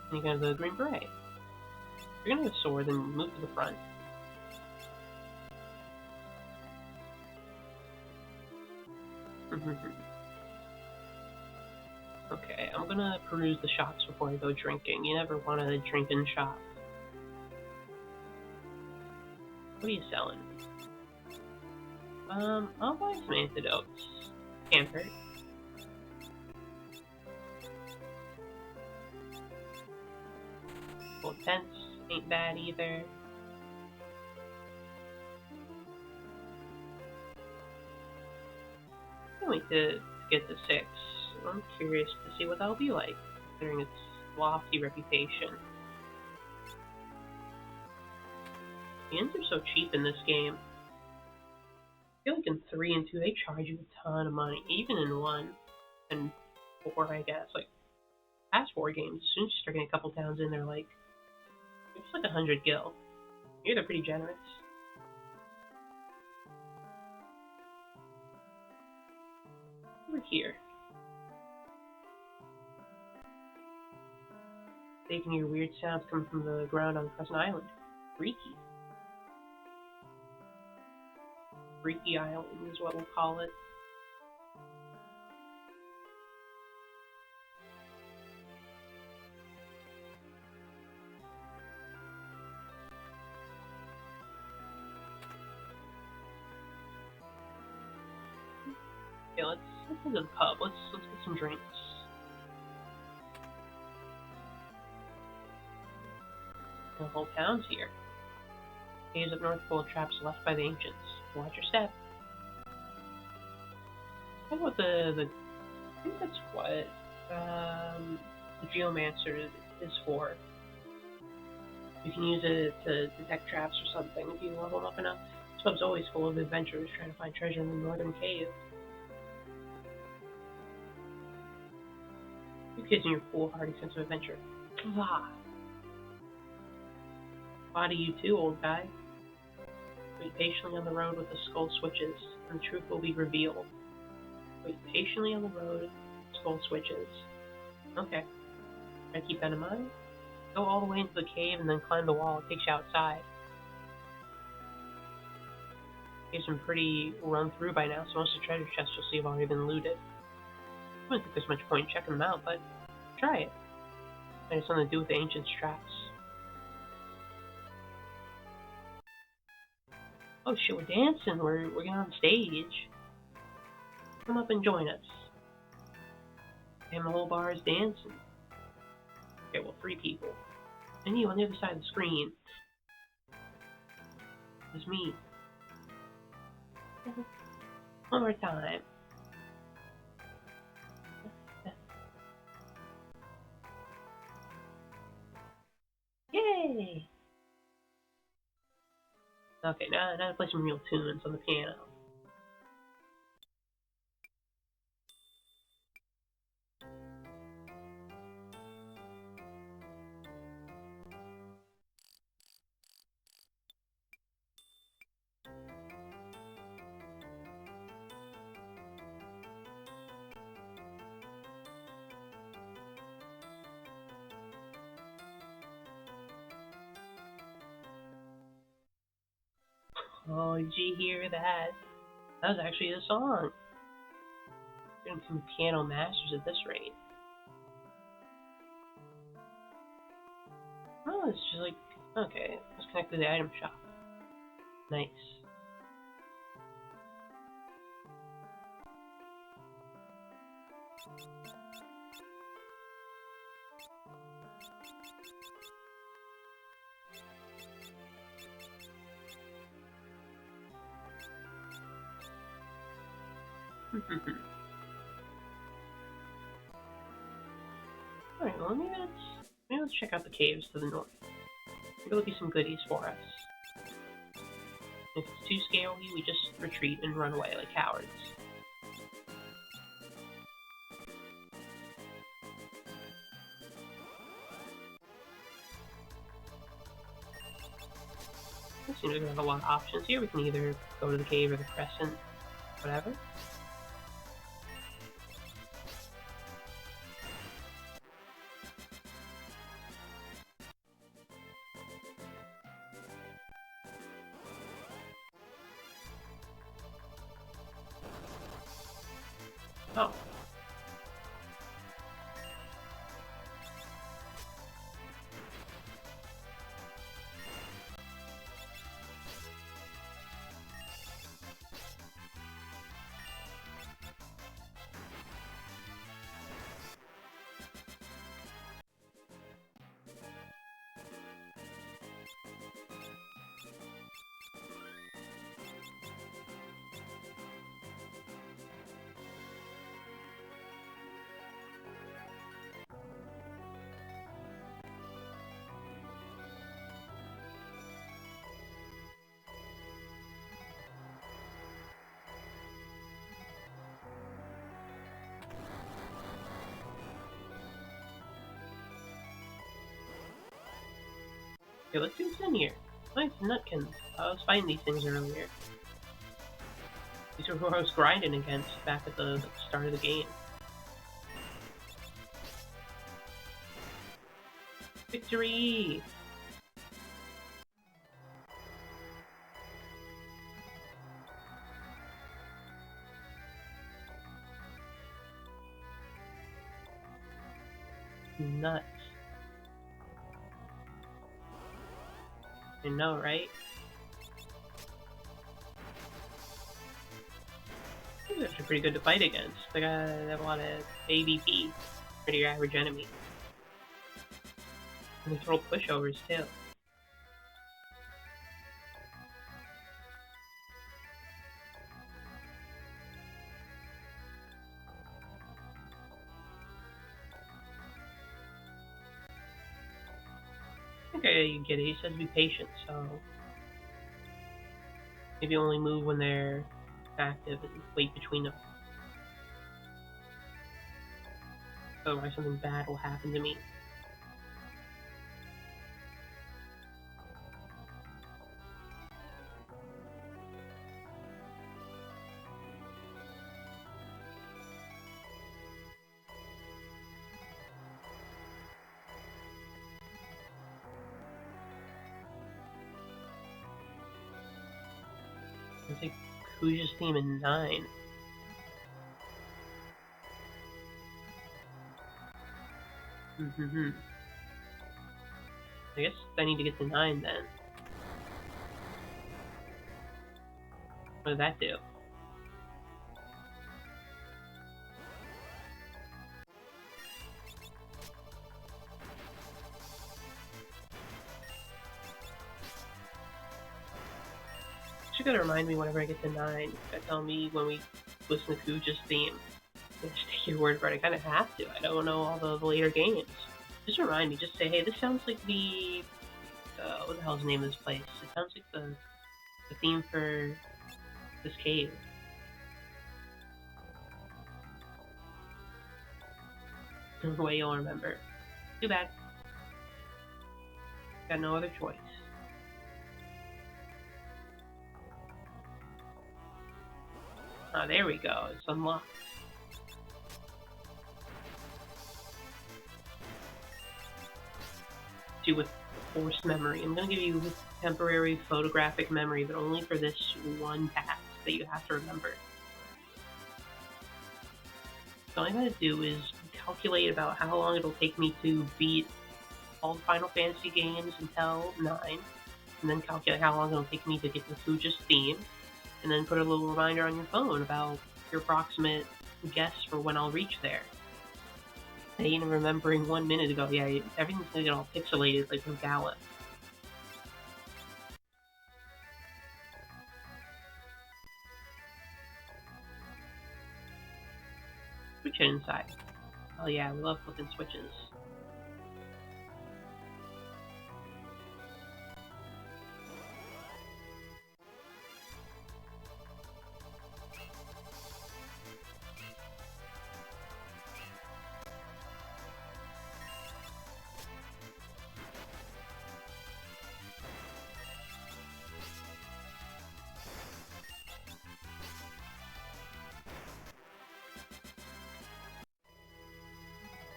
And you can have the Green Beret. If you're gonna have a sword, then move to the front. Okay, I'm gonna peruse the shops before I go drinking. You never want to drink in shop. What are you selling? I'll buy some antidotes. Can't hurt. Well, tents ain't bad either. Can't wait to get to 6. I'm curious to see what that'll be like, considering its lofty reputation. The ends are so cheap in this game. I feel like in 3 and 2 they charge you a ton of money, even in 1 and 4, I guess. Like, past 4 games, as soon as you start getting a couple towns in, they're like, it's like 100 gil. Here they're pretty generous. Over here. They can hear weird sounds coming from the ground on Crescent Island. Freaky. Freaky Island is what we'll call it. Okay, let's go to the pub. Let's get some drinks. The whole town's here. Caves up north full of traps left by the ancients. Watch your step. I know what I think that's what the Geomancer is for. You can use it to detect traps or something if you level them up enough. This pub's always full of adventurers trying to find treasure in the northern cave. You kids and your foolhardy sense of adventure. Blah. Body you too, old guy. Wait patiently on the road with the skull switches, and the truth will be revealed. Wait patiently on the road, skull switches. Okay. Try to keep that in mind. Go all the way into the cave and then climb the wall. It takes you outside. Cave's been pretty run through by now, so most of the treasure chests you'll see have already been looted. I don't think there's much point in checking them out, but try it. Might have something to do with the ancient traps. Oh shit, we're dancing. We're getting on stage. Come up and join us. And the whole bar is dancing. Okay, well, 3 people. And you on the other side of the screen. It's me. One more time. Yay! Okay, now to play some real tunes on the piano. Oh, did you hear that? That was actually a song. We're gonna become piano masters at this rate. Oh, it's just like, okay, let's connect to the item shop. Nice. Alright, well maybe let's check out the caves to the north. Maybe there'll be some goodies for us. If it's too scary, we just retreat and run away like cowards. It seems like we have a lot of options here. We can either go to the cave or the crescent, whatever. Oh. Okay, let's see what's in here. Nice nutkins. I was fighting these things earlier. These are who I was grinding against back at the start of the game. Victory! Nuts. I know, right? These are actually pretty good to fight against. They have a lot of AVP for your average enemy. And they throw pushovers too. Okay, you get it. He says be patient, so maybe only move when they're active and wait between them. Otherwise something bad will happen to me. I think Kuja's theme in 9. I guess I need to get to 9 then. What did that do? She's gonna remind me whenever I get to 9. Tell me when we listen to Kuja's theme. I just take your word for it. I kind of have to. I don't know all the later games. Just remind me. Just say, hey, this sounds like the what the hell's the name of this place? It sounds like the theme for this cave. The way you'll remember. Too bad. Got no other choice. Ah, there we go. It's unlocked. See, with forced memory. I'm gonna give you temporary photographic memory, but only for this one task that you have to remember. So all I gotta do is calculate about how long it'll take me to beat all the Final Fantasy games until 9, and then calculate how long it'll take me to get to Fuja's theme, and then put a little reminder on your phone about your approximate guess for when I'll reach there. And even remembering 1 minute ago, yeah, everything's gonna get all pixelated like with Gala. Switch it inside. Oh yeah, we love flipping switches.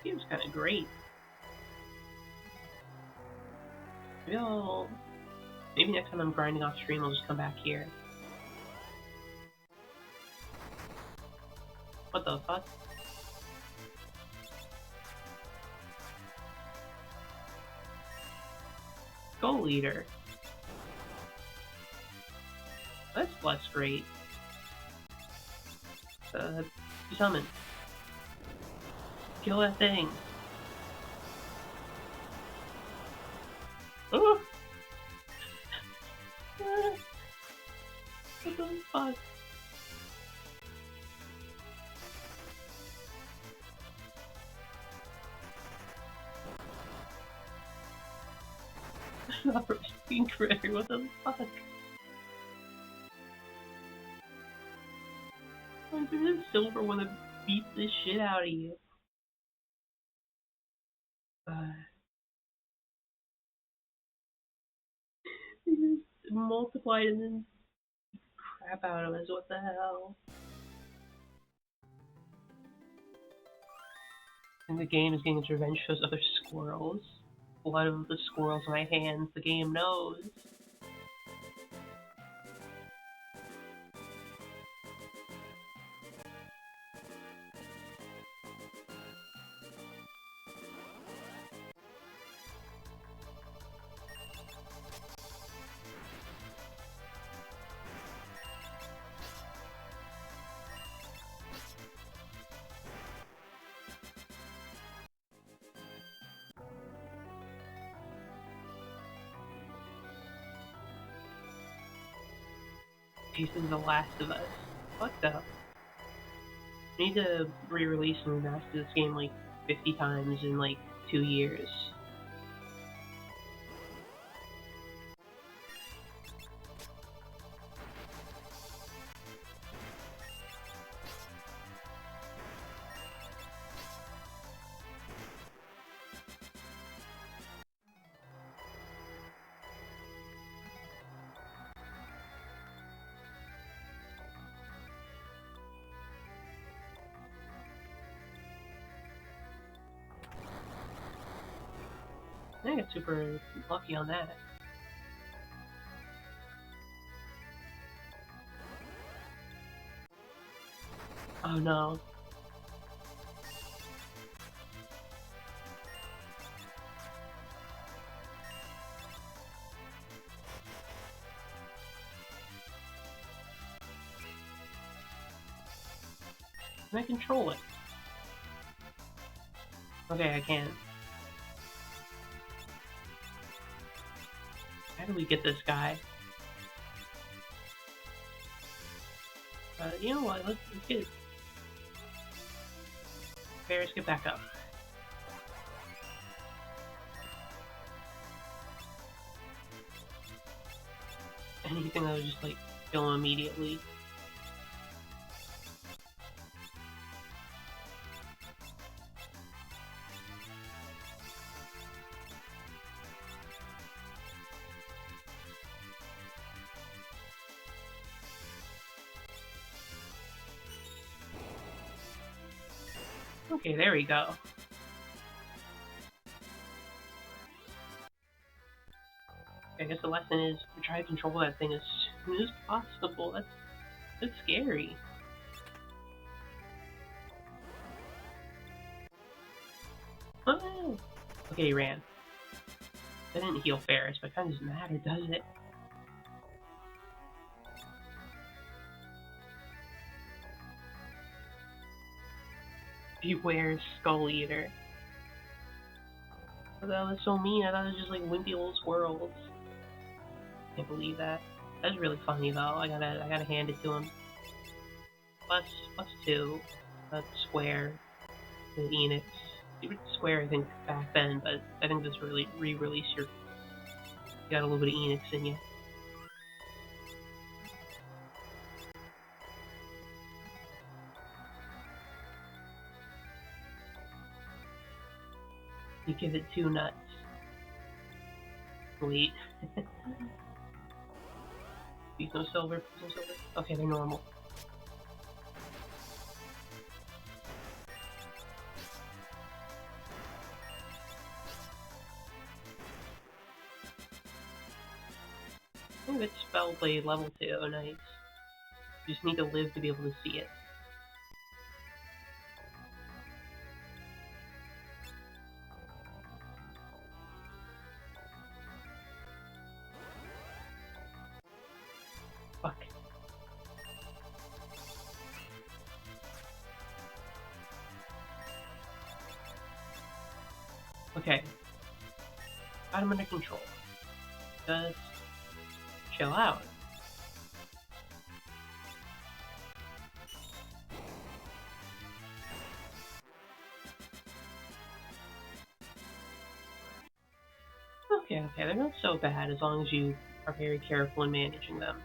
Game's kind of great. Maybe next time I'm grinding off stream, I'll just come back here. What the fuck? Go leader. That's less great. Summon. Kill that thing. Oh! What the fuck? Operating critter, what the fuck? Why is there a silver one that beats this shit out of you? They just multiplied and then crap out of us, what the hell? And the game is getting its revenge for those other squirrels. Blood of the squirrels in my hands, the game knows. This is The Last of Us. Fucked up. I need to re-release and remaster this game like 50 times in like 2 years. I got super lucky on that. Oh no. Can I control it? Okay, I can. How do we get this guy? You know what? Let's get it. Paris, get back up. Anything that would just like kill him immediately. Okay, there we go. I guess the lesson is we try to control that thing as soon as possible. That's scary. Oh. Okay, he ran. That didn't heal Ferris, but it kind of doesn't matter, does it? Beware Skull Eater. Oh, that was so mean. I thought it was just like wimpy little squirrels. Can't believe that. That's really funny though. I gotta hand it to him. Plus two. That's Square. The Enix. Square, I think, back then, but I think this really re-released you got a little bit of Enix in you. You give it 2 nuts. Sweet. These no silver, no silver. Okay, they're normal. Ooh, it's Spellblade level 2, nice. You just need to live to be able to see it. Fuck. Okay. Got him under control. Just chill out. Okay, they're not so bad as long as you are very careful in managing them.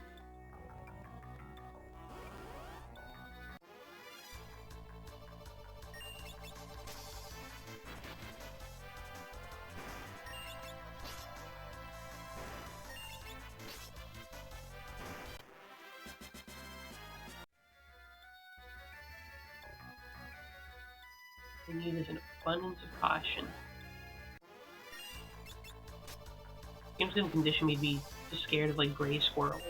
What you need is an abundance of caution. Game's gonna condition me to be just scared of like gray squirrels.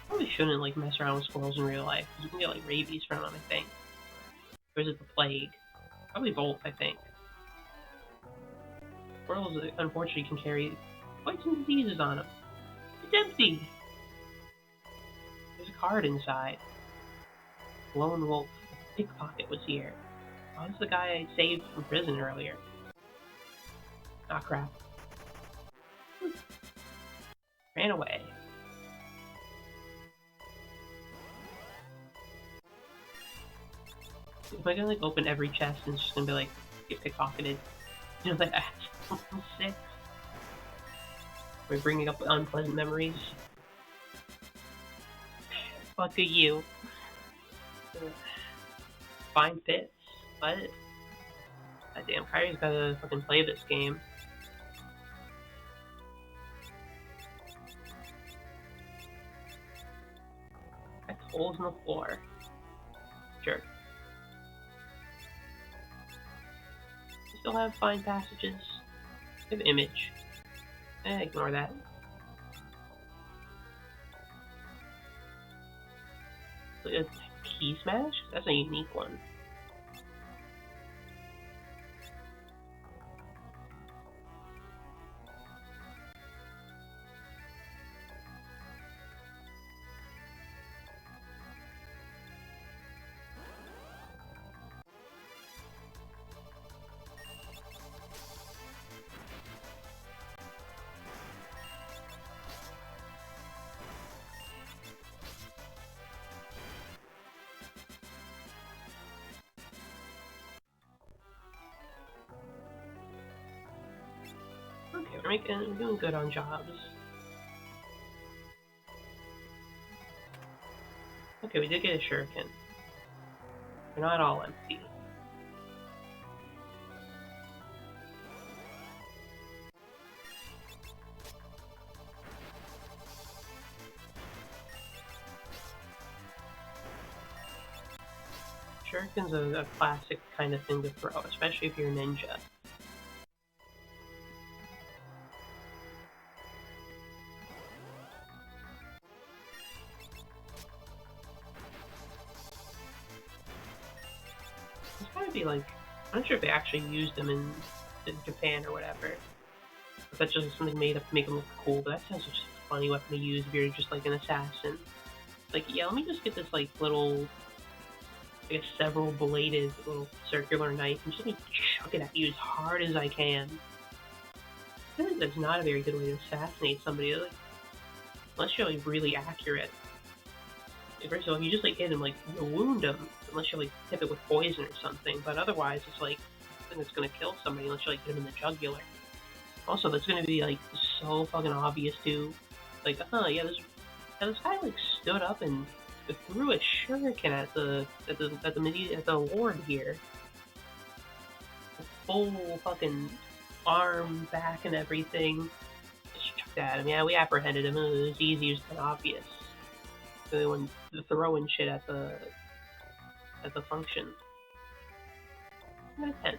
Probably shouldn't like mess around with squirrels in real life because you can get like rabies from them, I think. Or is it the plague? Probably both, I think. Squirrels, unfortunately, can carry quite some diseases on them. It's empty! There's a card inside. Lone Wolf, pickpocket was here. Oh, this is the guy I saved from prison earlier. Ah, crap. Ran away. Am I gonna like open every chest and it's just gonna be like, get pickpocketed? You know that? 6. We're bringing up unpleasant memories. Fuck you. Fine pits. What? God damn, Kyrie's gotta fucking play this game. That's holes in the floor. Sure. We still have fine passages. We have image. Ignore that. A key smash? That's a unique one. Okay, we're doing good on jobs. Okay, we did get a shuriken. They're not all empty. Shuriken's a classic kind of thing to throw, especially if you're a ninja. be like, I'm not sure if they actually used them in Japan or whatever. If that's just something made up to make them look cool, but that sounds like just a funny weapon to use if you're just like an assassin. Like, yeah, let me just get this like little, I guess, several bladed little circular knife and just let me chuck it at you as hard as I can. I think that's not a very good way to assassinate somebody, like, unless you're like really accurate. First of all, if you just like hit him, like you'll wound him, unless you like tip it with poison or something. But otherwise, it's like something that's gonna kill somebody unless you like hit him in the jugular. Also, that's gonna be like so fucking obvious too. Like, yeah, this guy like stood up and threw a shuriken at the lord here. A full fucking arm, back, and everything. Just chucked at him. Yeah, we apprehended him. It was easy. It was kind of obvious. When throwing shit at the function. I'm 10.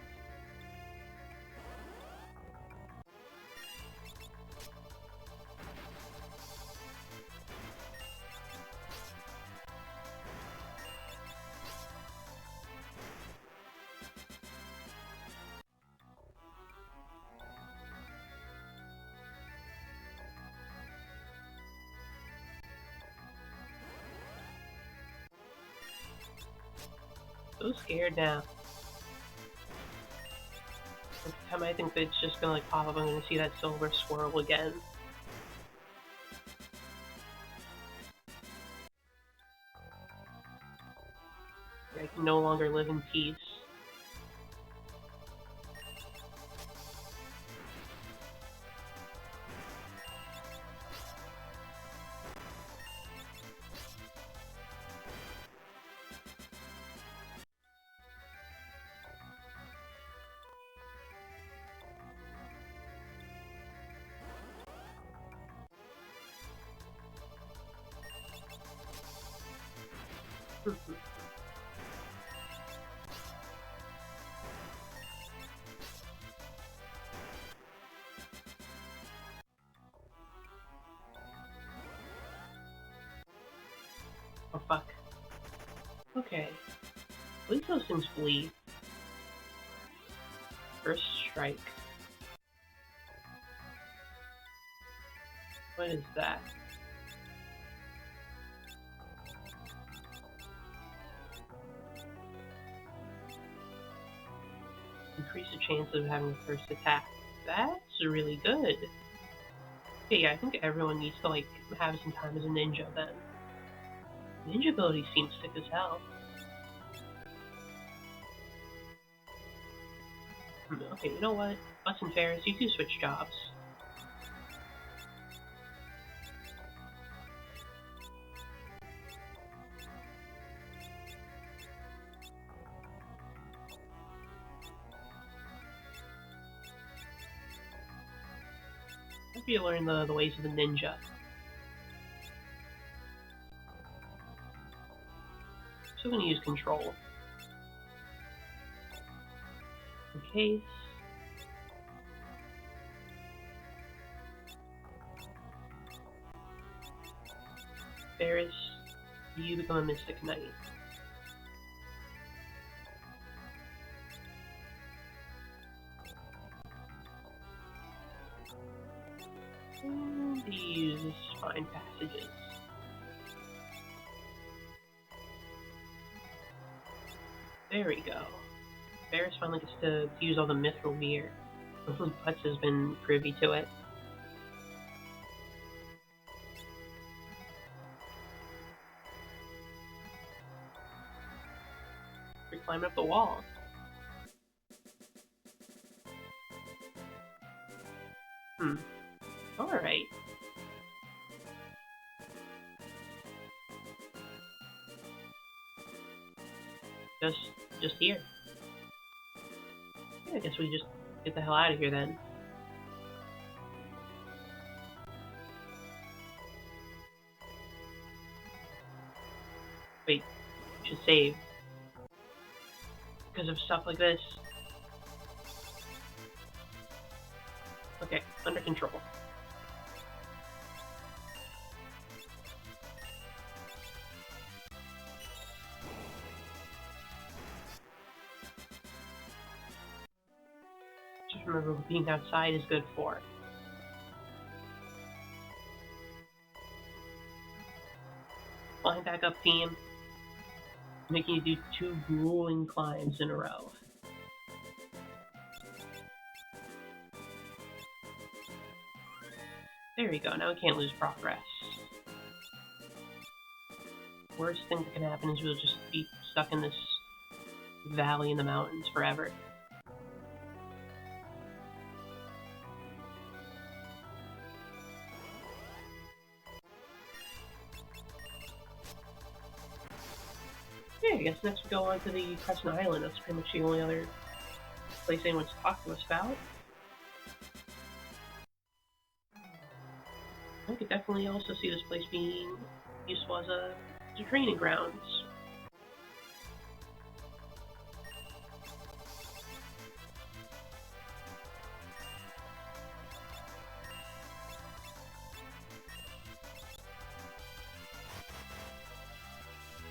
So scared now. Every time I think that it's just gonna like pop up, I'm gonna see that silver swirl again. I can no longer live in peace. Oh fuck. Okay. At least those things flee. First strike. What is that? Increase the chances of having the first attack. That's really good. Okay, yeah, I think everyone needs to like have some time as a ninja then. Ninja ability seems sick as hell. Okay, you know what? Butts and Ferris, you two switch jobs. Hope you learn the ways of the ninja. So I'm gonna use control. In case. Ferris, you become a Mystic Knight. And these find passages. There we go. Ferris finally gets to use all the mithril gear. Butts has been privy to it. We're climbing up the wall. Alright. Just here. Yeah, I guess we just get the hell out of here then. Wait, we should save. Because of stuff like this. Okay, under control. being outside is good for. Flying back up, team. Making you do 2 grueling climbs in a row. There you go, now we can't lose progress. Worst thing that can happen is we'll just be stuck in this valley in the mountains forever. Yeah, I guess next we go on to the Crescent Island. That's pretty much the only other place anyone's talked to us about. I could definitely also see this place being useful as a training grounds.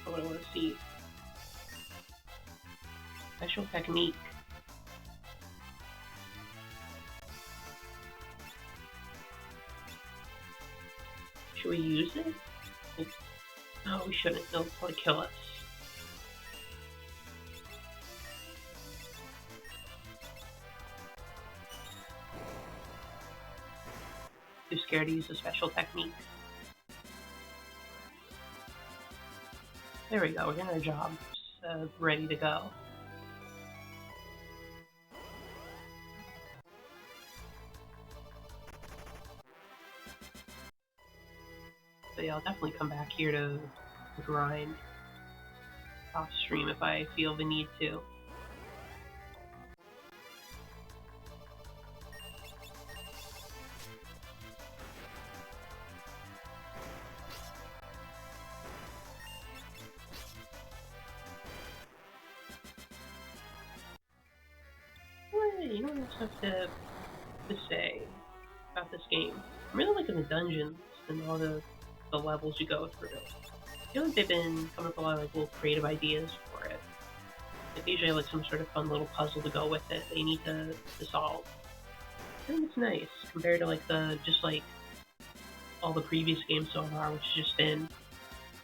What I want to see. Special technique. Should we use it? Like, no, we shouldn't. They'll probably kill us. Too scared to use a special technique. There we go, we're getting our jobs ready to go. So yeah, I'll definitely come back here to grind off stream if I feel the need to. You know what else I have to say about this game? I'm really liking the dungeons and all the levels you go through. I feel like they've been coming up with a lot of like little creative ideas for it. Like they usually have like some sort of fun little puzzle to go with it they need to solve. I think it's nice compared to like just like all the previous games so far, which has just been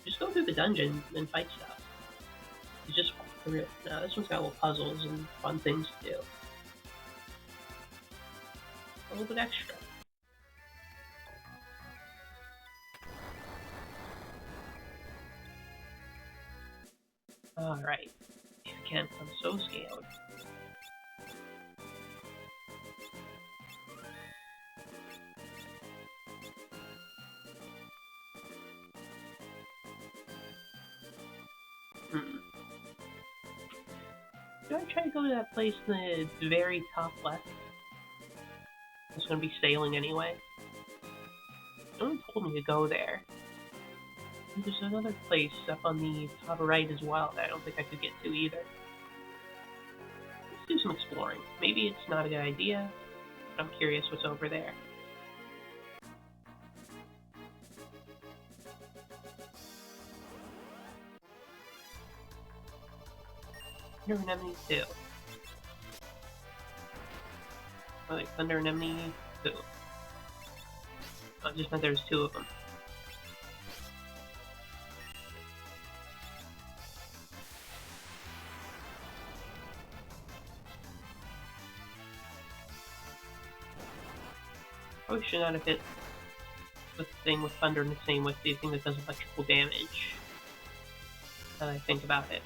just go through the dungeon and fight stuff. It's just walk through it. Now this one's got little puzzles and fun things to do. A little bit extra. Alright. Again, I'm so scared. Do I try to go to that place in the very top left? It's gonna be sailing anyway. No one told me to go there. There's another place up on the top right as well that I don't think I could get to either. Let's do some exploring. Maybe it's not a good idea, but I'm curious what's over there. Thunder Anemone 2. Oh, like Thunder Anemone 2. Oh, it just meant there's 2 of them. Probably should not have hit the thing with thunder in the same with the thing that does electrical damage. Now that I think about it.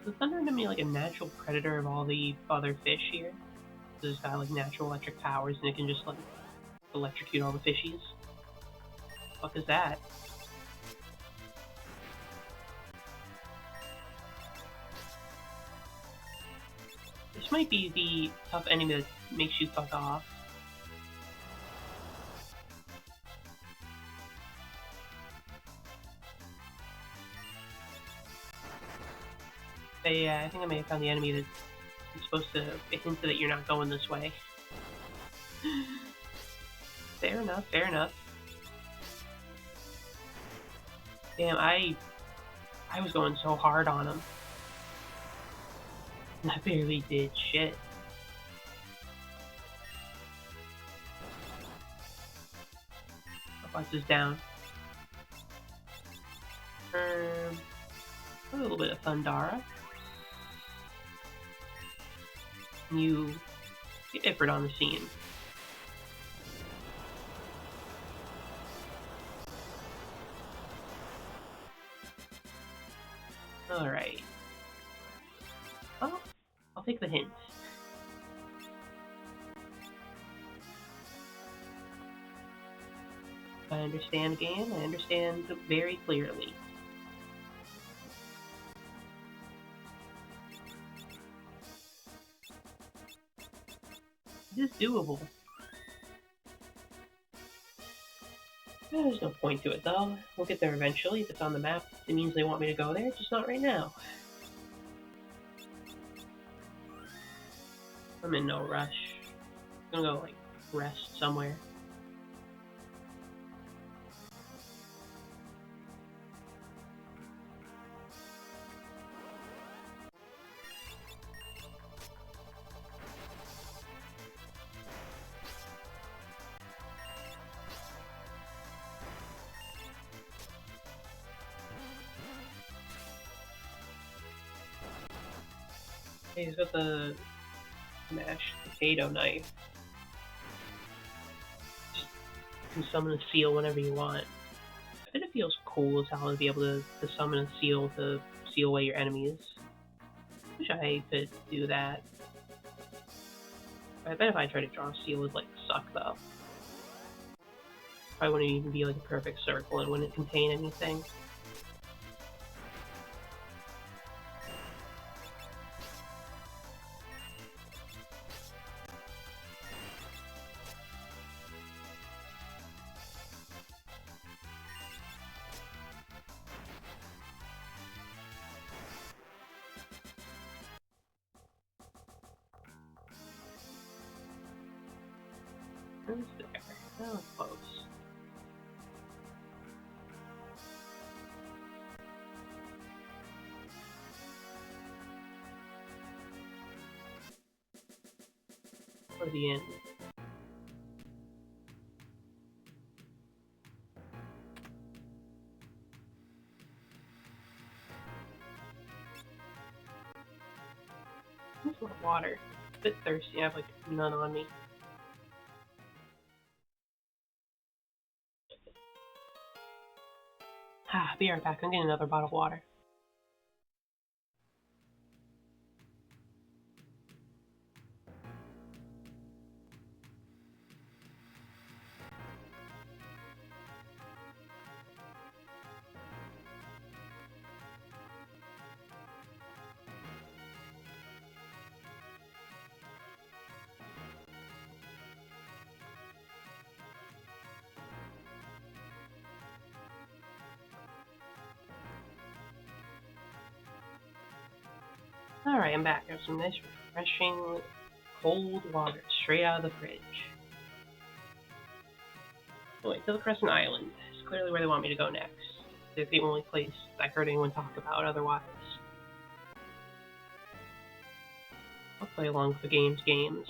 Is the thunder anemone like a natural predator of all the other fish here? It's got like natural electric powers and it can just like electrocute all the fishies. What the fuck is that? This might be the tough enemy that makes you fuck off. But yeah, I think I may have found the enemy that's supposed to hint that you're not going this way. Fair enough, fair enough. Damn, I was going so hard on him. And I barely did shit. Bus is down. A little bit of Thundara. You get Ifrit on the scene. Alright. Oh, I'll take the hint. I understand, game. I understand very clearly. It is doable. There's no point to it, though. We'll get there eventually. If it's on the map, it means they want me to go there, just not right now. I'm in no rush. I'm gonna go, like, rest somewhere. Hey, he's got the mashed potato knife. You can summon a seal whenever you want. I bet it feels cool as hell to be able to summon a seal to seal away your enemies. Wish I could do that. I bet if I tried to draw a seal, it would like suck though. Probably wouldn't even be like a perfect circle and wouldn't contain anything. Who's there? That was close. For the end. Just want water. A bit thirsty. I have like none on me. Be right back. I'm getting another bottle of water. Alright, I'm back. I have some nice, refreshing, cold water straight out of the fridge. Anyway, to the Crescent Island. It's clearly where they want me to go next. It's the only place I heard anyone talk about otherwise. I'll play along with the game's games.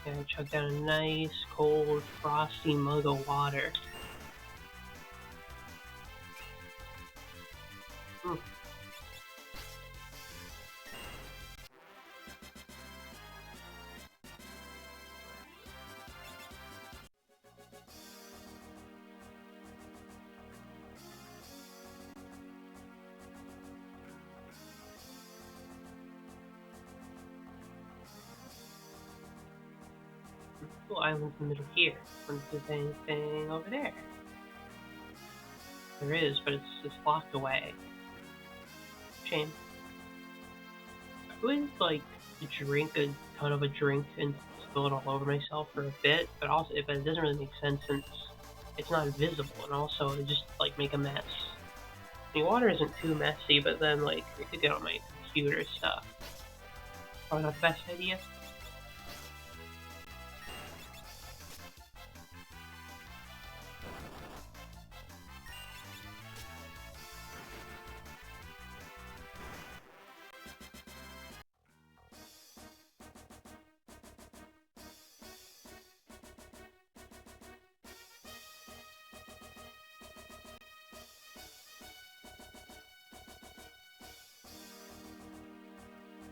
And chug down a nice, cold, frosty mug of water. Little island in the middle here. Wonder if there's anything over there. There is, but it's just blocked away. Shame. Who is, like, to drink a ton of a drink and spill it all over myself for a bit, but also it doesn't really make sense since it's not visible, and also it just like make a mess. I mean, water isn't too messy, but then like it could get on my computer stuff. Probably not the best idea.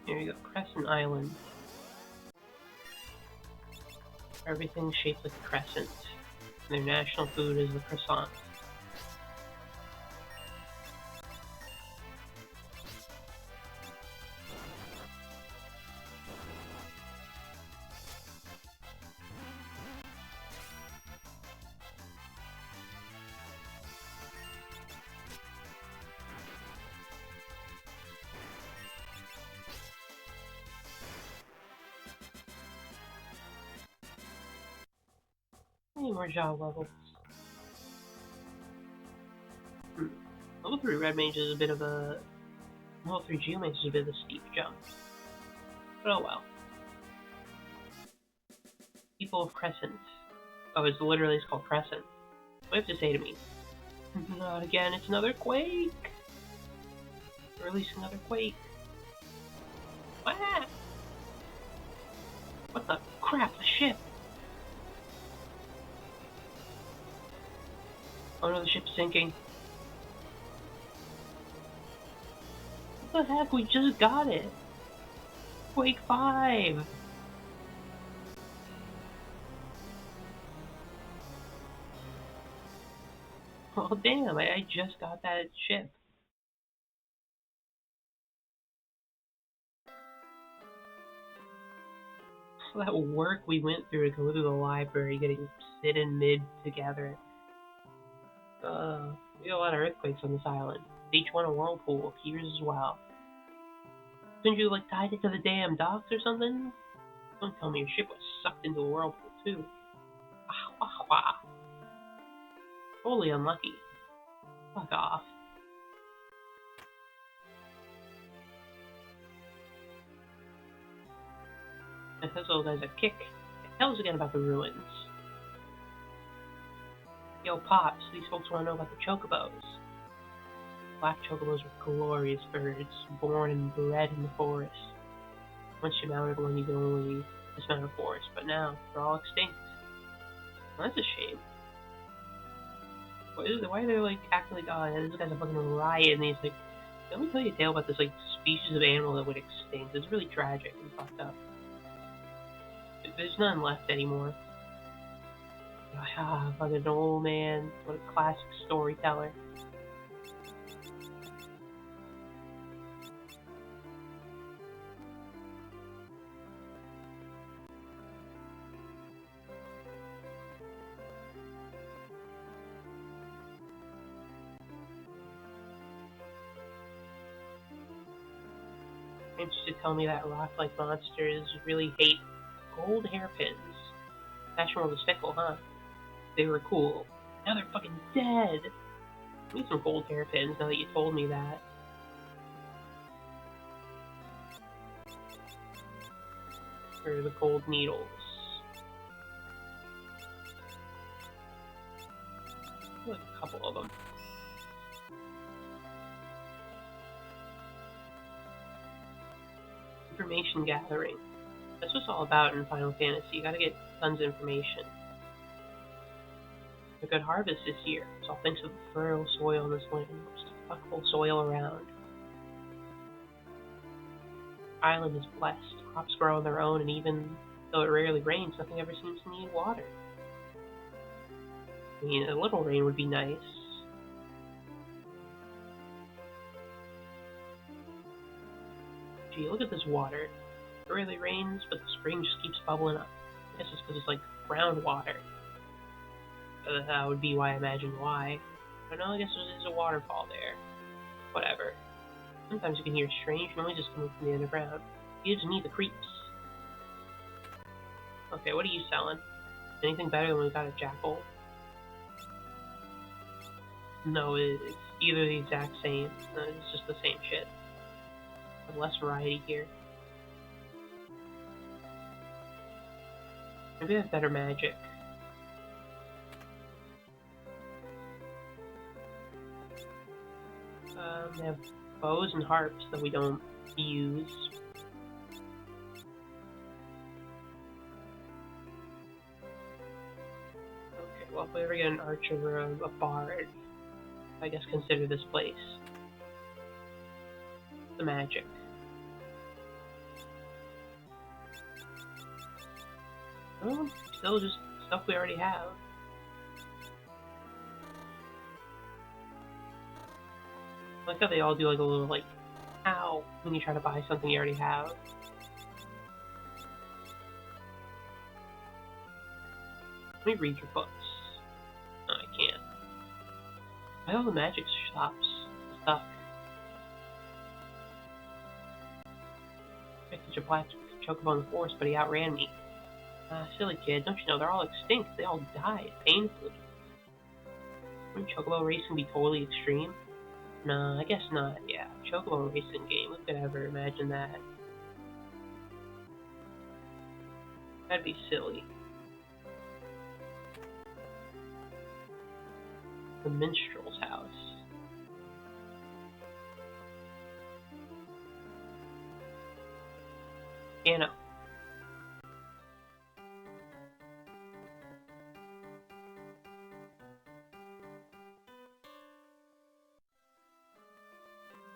Here we go, Crescent Island. Everything's shaped like a crescent. Their national food is the croissant. Any more job levels? Level 3 Red Mage is a bit of a... Level 3 Geomage is a bit of a steep jump. But oh well. People of Crescent. Oh, it's called Crescent. What do you have to say to me? Not again, it's another Quake! Release another Quake. Ah! What the crap, the ship! Oh no, the ship's sinking. What the heck, we just got it! Quake 5! Oh damn, I just got that ship. All that work we went through to go through the library, getting Sid and Mid together. We got a lot of earthquakes on this island. Each one a whirlpool appears as well. Couldn't you like tied it to the damn docks or something? Don't tell me your ship was sucked into a whirlpool too. Ah, wah, wah. Totally unlucky. Fuck off. If those old guys a kick, tell us again about the ruins. Yo, Pops, these folks want to know about the chocobos. Black chocobos were glorious birds, born and bred in the forest. Once you mounted one, you could only dismount a forest, but now they're all extinct. Well, that's a shame. Why are they like acting like, oh, this guy's a fucking riot, and he's like, let me tell you a tale about this like species of animal that would extinct. It's really tragic and fucked up. There's none left anymore. Ah, fucking old man. What a classic storyteller. Interested to tell me that rock-like monsters really hate gold hairpins. Fashion world is fickle, huh? They were cool. Now they're fucking dead. I need some gold hairpins now that you told me that. Or the gold needles. Like a couple of them. Information gathering. That's what it's all about in Final Fantasy. You gotta get tons of information. A good harvest this year. It's all thanks to the fertile soil in this land. Most fuckable soil around. The island is blessed. Crops grow on their own, and even though it rarely rains, nothing ever seems to need water. I mean, a little rain would be nice. Gee, look at this water. It rarely rains, but the spring just keeps bubbling up. I guess it's because it's like groundwater. That would be why I imagine why. But no, I guess there's a waterfall there. Whatever. Sometimes you can hear strange noises coming from the underground. Gives me the creeps. Okay, what are you selling? Anything better than we got a jackal? No, it's either the exact same. It's just the same shit. Less variety here. Maybe they have better magic. They have bows and harps that we don't use. Okay, well, if we ever get an archer or a bard, I guess consider this place. The magic. Well, still just stuff we already have. I like how they all do like a little like, ow, when you try to buy something you already have. Let me read your books. No, I can't. I have all the magic shops stuck. I picked a black chocobo in the forest, but he outran me. Silly kid, don't you know they're all extinct? They all died painfully. Wouldn't chocobo racing be totally extreme? Nah, I guess not. Yeah, chocobo racing game. Who could ever imagine that? That'd be silly. The minstrel's house. Piano.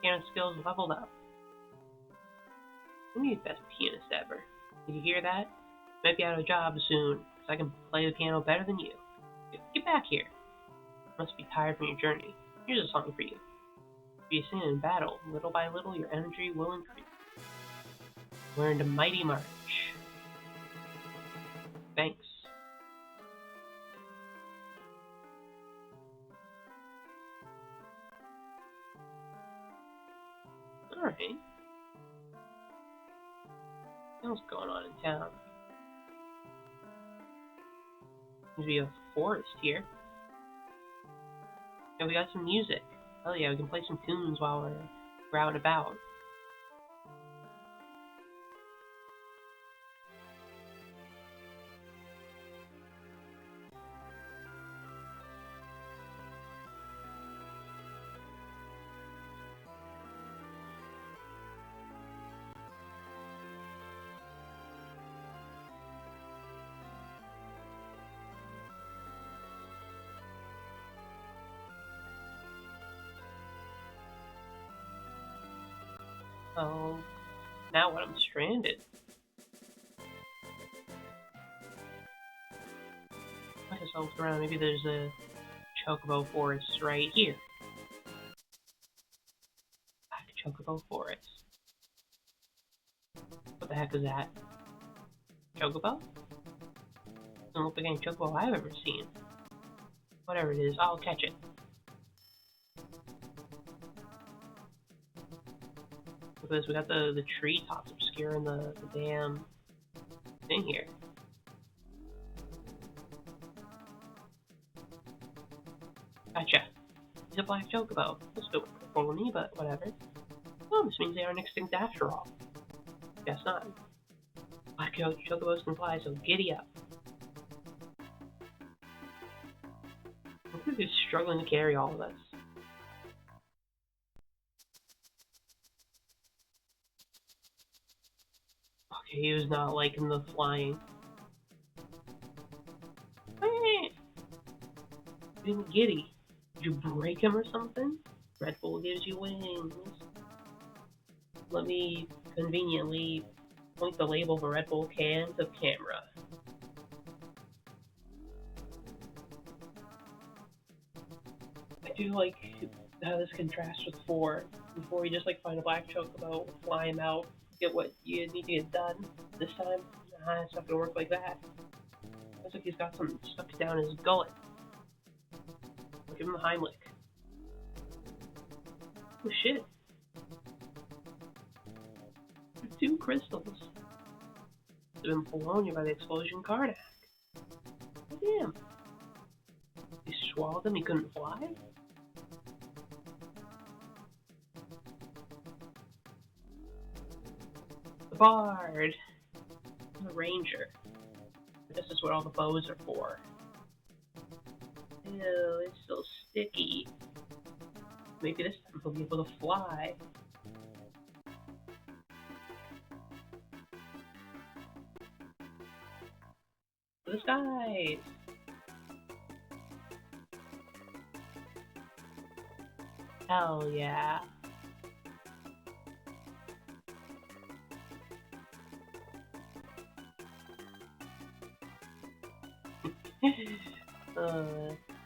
Piano skills leveled up. I'm the best pianist ever. Did you hear that? Might be out of a job soon, because I can play the piano better than you. Get back here. Must be tired from your journey. Here's a song for you. If you sing in battle, little by little your energy will increase. Learned a mighty march. Thanks. Alright. What's going on in town? Seems to be a forest here. And we got some music. Hell yeah, we can play some tunes while we're out and about. Oh, now what? I'm stranded. I just looked around. Maybe there's a chocobo forest right here. Black chocobo forest. What the heck is that? Chocobo? Doesn't look like any chocobo I've ever seen. Whatever it is, I'll catch it. Look at this, we got the tree tops obscuring the damn thing here. Gotcha. He's a black chocobo. This bit for me, but whatever. Oh, this means they aren't extinct after all. Guess not. Black chocobos can fly, so giddy up. Look at he's struggling to carry all of this. Okay, he was not liking the flying. Being giddy. Did you break him or something? Red Bull gives you wings. Let me conveniently point the label for Red Bull cans of camera. I do like how this contrasts with 4. Before you just like find a black chocobo, fly him out, get what you need to get done. This time, it's not gonna work like that. Looks like he's got something stuck down his gullet. I'll give him the Heimlich. Oh shit. Two crystals. They've been blown by the explosion Karnak. Damn. You swallowed them, you couldn't fly? The Bard. The Ranger. This is what all the bows are for. Ew, it's so sticky. Maybe this time he'll be able to fly. The skies! Hell yeah.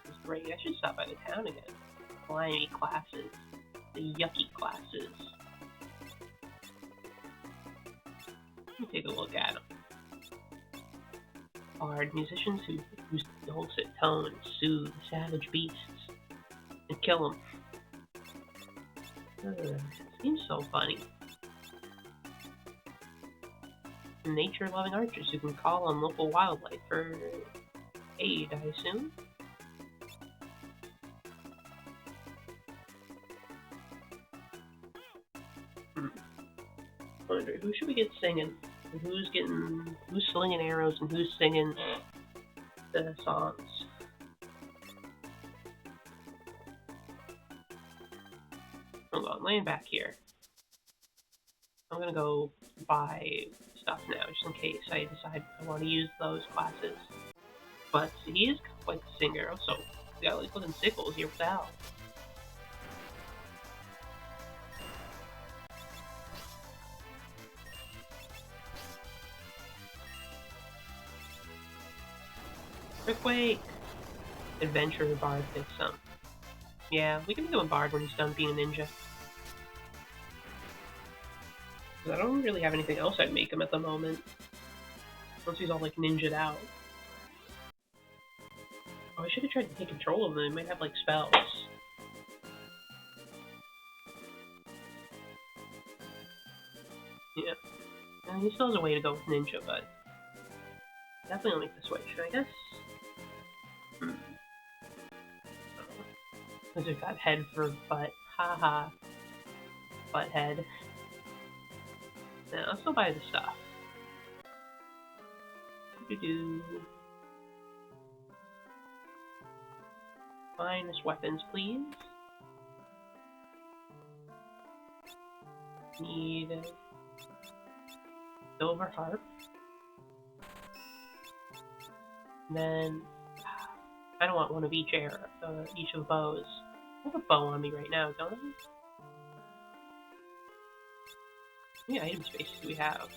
It's great. I should stop by the town again. Slimy classes. The yucky classes. Let me take a look at them. Bard musicians whose dulcet tones soothe savage beasts and kill them. Seems so funny. Nature-loving archers who can call on local wildlife for aid, I assume? I wonder, who should we get singing? Who's slinging arrows and who's singing the songs? Hold on, laying back here. I'm gonna go buy stuff now, just in case I decide I want to use those classes. But he is quite the singer, also. We got like looking sickles here, what the hell? Earthquake! Adventurer Bard picks some. Yeah, we can become a Bard when he's done being a ninja. I don't really have anything else I'd make him at the moment. Once he's all like ninja'd out. Oh, I should have tried to take control of him. He might have like spells. Yeah. He still has a way to go with ninja, but definitely don't make the switch, I guess. Because we've got head for butt. Haha. Butt head. Now, let's go buy the stuff. Do-do. Minus weapons, please. Need a silver harp. And then I don't want one of each of the bows. I have a bow on me right now, don't I? How many item spaces do we have?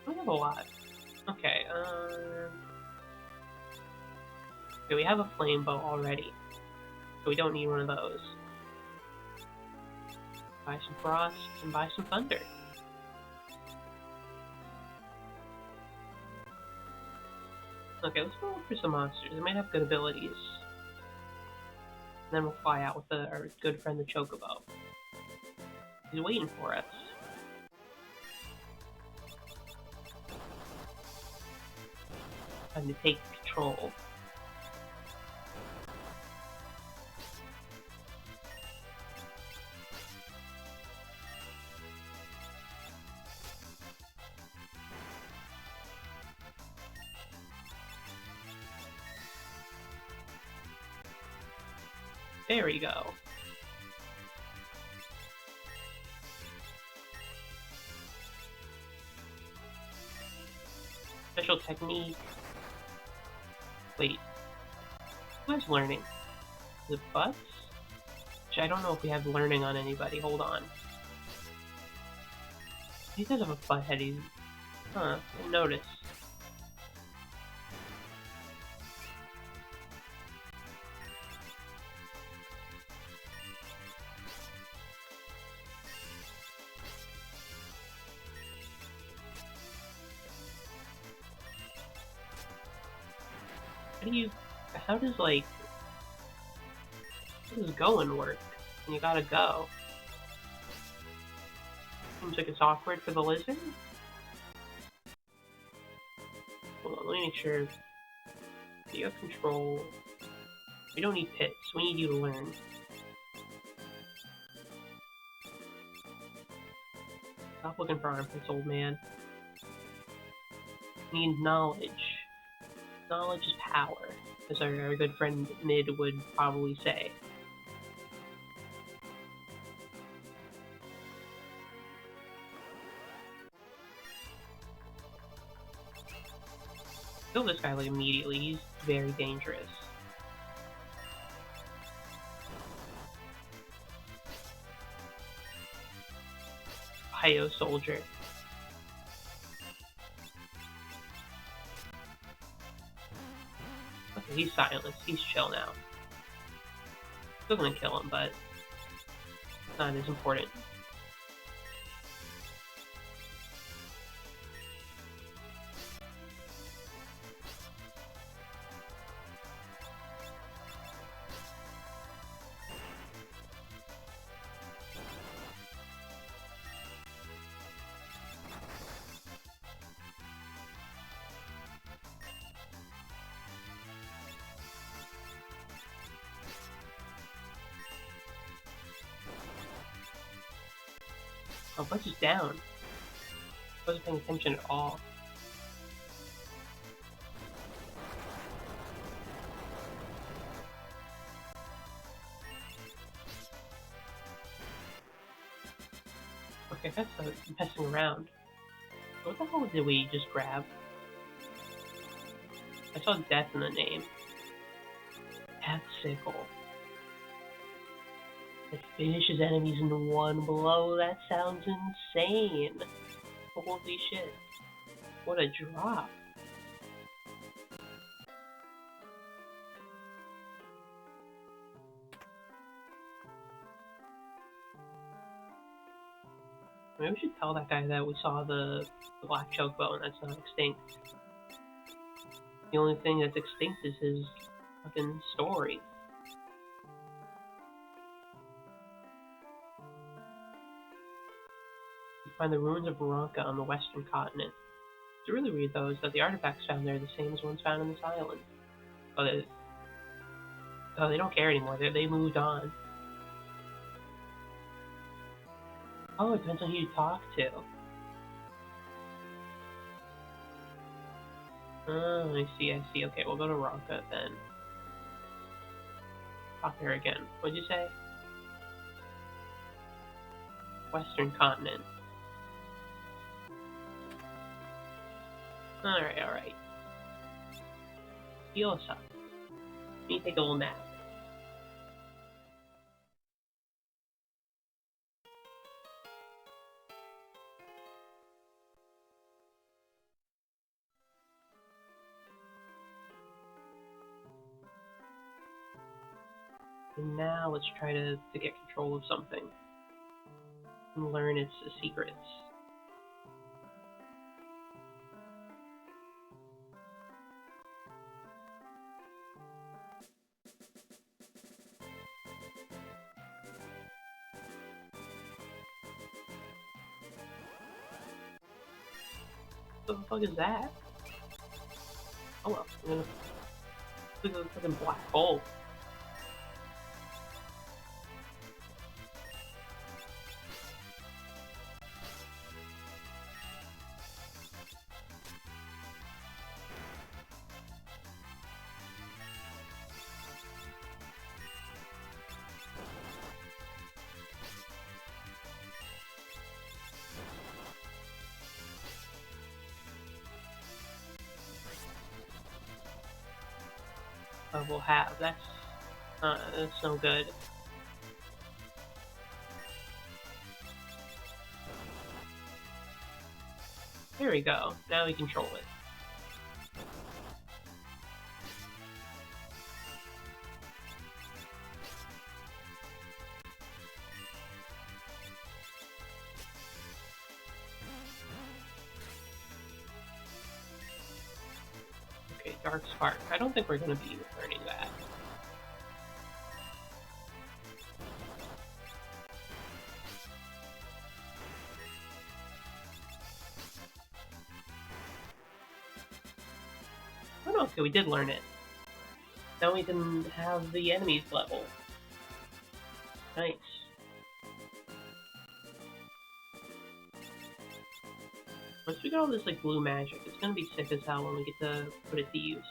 We have a lot. Okay, okay, we have a flame bow already, so we don't need one of those. Buy some frost and buy some thunder. Okay, let's go look for some monsters. They might have good abilities. And then we'll fly out with our good friend the Chocobo. He's waiting for us. Time to take control. There we go. Special technique. Wait. Who has learning? Is it Butts? Which I don't know if we have learning on anybody. Hold on. He does have a butt head. Huh, didn't notice. How does going work? And you gotta go. Seems like it's awkward for the lizard. Hold on, let me make sure. You have control. We don't need pits. We need you to learn. Stop looking for armpits, old man. We need knowledge. Knowledge is power, as our good friend Mid would probably say. Kill this guy like immediately. He's very dangerous. Hyo soldier. Okay, he's silenced. He's chill now. Still gonna kill him, but it's not as important. Oh, Butch is down. Wasn't paying attention at all. Okay, that's messing around. What the hell did we just grab? I saw death in the name. Death Sickle. It finishes enemies in one blow. That sounds insane. Holy shit. What a drop. Maybe we should tell that guy that we saw the black chocobo and that's not extinct. The only thing that's extinct is his fucking story. You find the ruins of Barranca on the western continent. What's really weird though is that the artifacts found there are the same as ones found on this island. Oh, they don't care anymore. They moved on. Oh, it depends on who you talk to. Oh, I see. Okay, we'll go to Ronka then. Talk to her again. What'd you say? Western continent. Alright. Heal us up. Let me take a little nap. And now let's try to get control of something. And learn its secrets. What the fuck is that? Oh well, I'm gonna look at the fucking black hole. We'll have. That's no good. There we go. Now we control it. Okay, Dark Spark. I don't think we're going to be learning that. Okay, we did learn it. Now we can have the enemies level. Nice. Once we get all this like blue magic, it's gonna be sick as hell when we get to put it to use.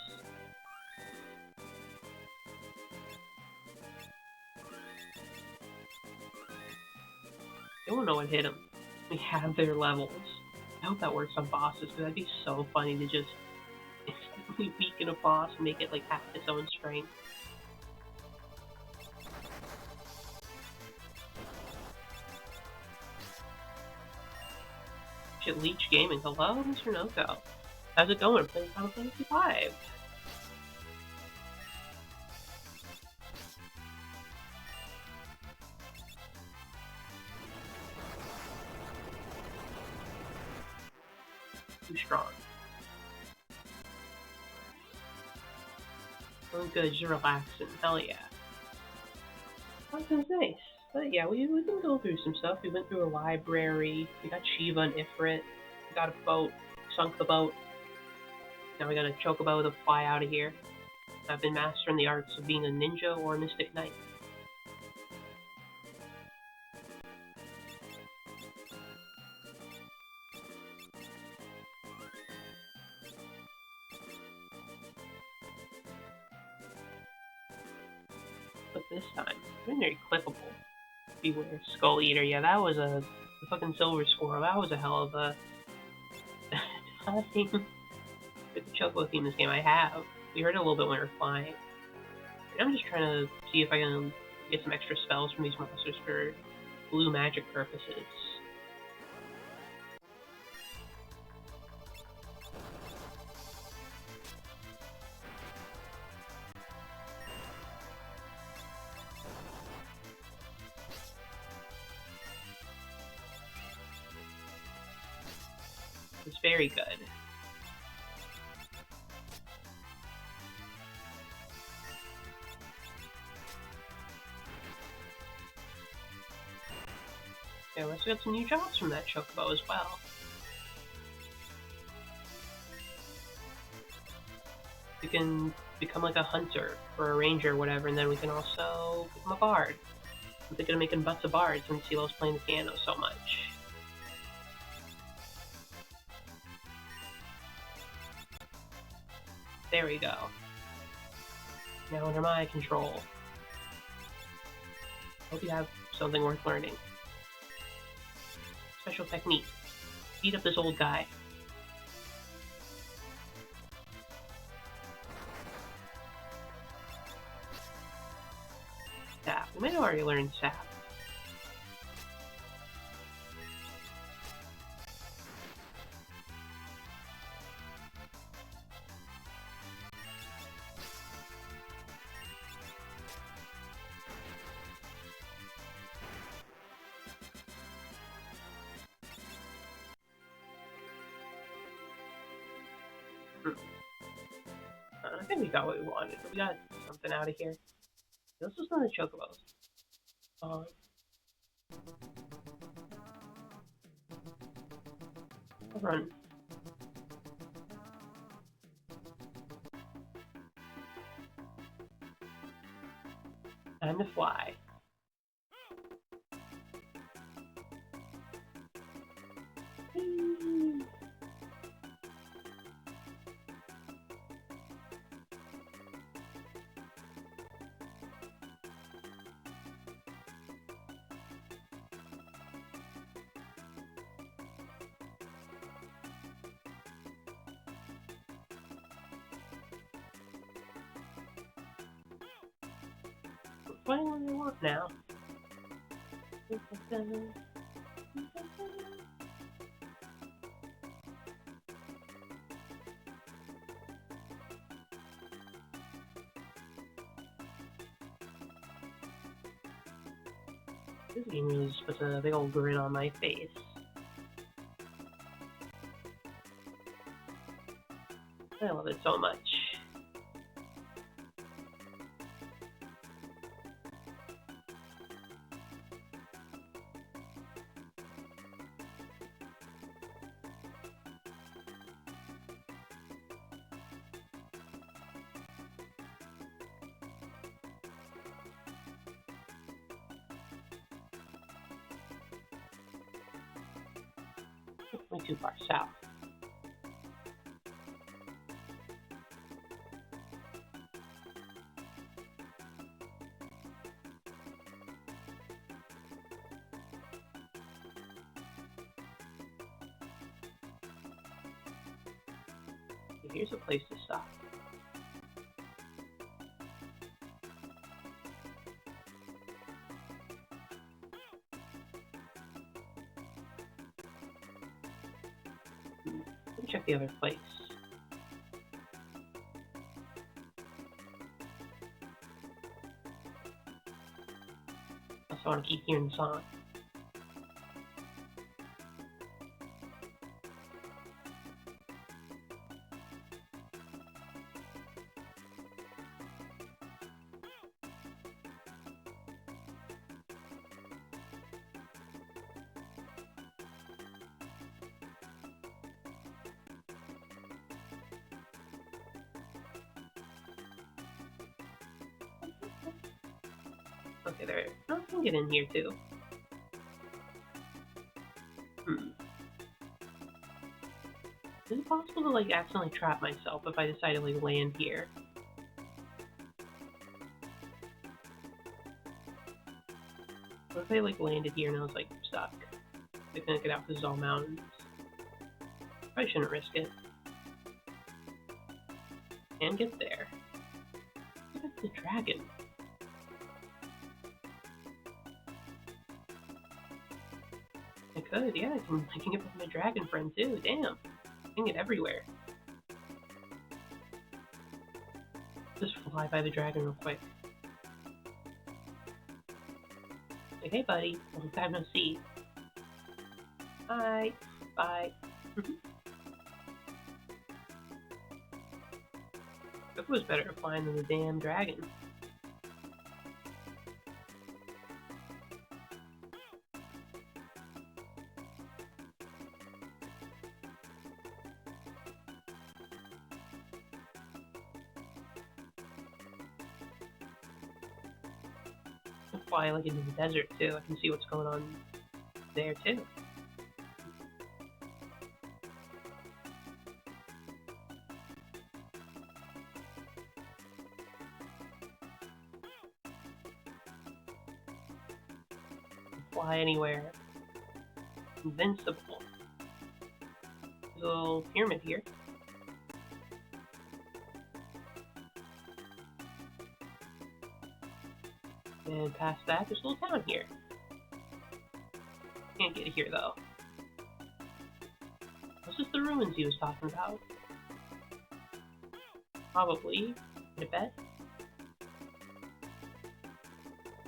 They won't know what hit them. We have their levels. I hope that works on bosses, because that'd be so funny to just instantly weaken a boss and make it like half its own strength. Shit, Leech Gaming. Hello, Mr. Noko. How's it going? Playing Final Fantasy V. Too strong. Feeling good, just relaxing. Hell yeah. That was nice. But yeah, we've been going through some stuff. We went through a library. We got Shiva and Ifrit. We got a boat. Sunk the boat. Now we got a chocobo to fly out of here. I've been mastering the arts of being a ninja or a mystic knight. But this time, they're very clippable. Beware, Skull Eater. Yeah, that was the fucking Silver Squirrel. That was a hell of a time. With the chocobo theme in this game, I have. We heard it a little bit when we were flying. And I'm just trying to see if I can get some extra spells from these monsters for blue magic purposes. It's very good. Okay, let's get some new jobs from that chocobo as well. We can become like a hunter or a ranger or whatever, and then we can also become a bard. I'm thinking of making butts of bards since he loves playing the piano so much. There we go. Now under my control. Hope you have something worth learning. Special technique. Beat up this old guy. Sap. We might have already learned Sap. I think we got what we wanted. We got something out of here. This is not a chocobo. Run. Time to fly. Flying when you want now. This game really just puts a big old grin on my face. I love it so much. Not too far south. Here's a place to stop. Let me check the other place. I also want to keep hearing the song. Okay, there. Oh, I can get in here too. Is it possible to like accidentally trap myself if I decide to like land here? What if I like landed here and I was like stuck? I couldn't get out because it's all mountains. Probably shouldn't risk it. And get there. Look at the dragon. I could, yeah, I can get with my dragon friend too, damn. I can get everywhere. Just fly by the dragon real quick. Like, hey buddy, long time no see. Bye. Bye. It was better at flying than the damn dragon. Fly like into the desert too. I can see what's going on there too. Fly anywhere. Invincible. There's a little pyramid here. And past that, there's a little town here. Can't get here though. Was this the ruins he was talking about? Probably. I bet.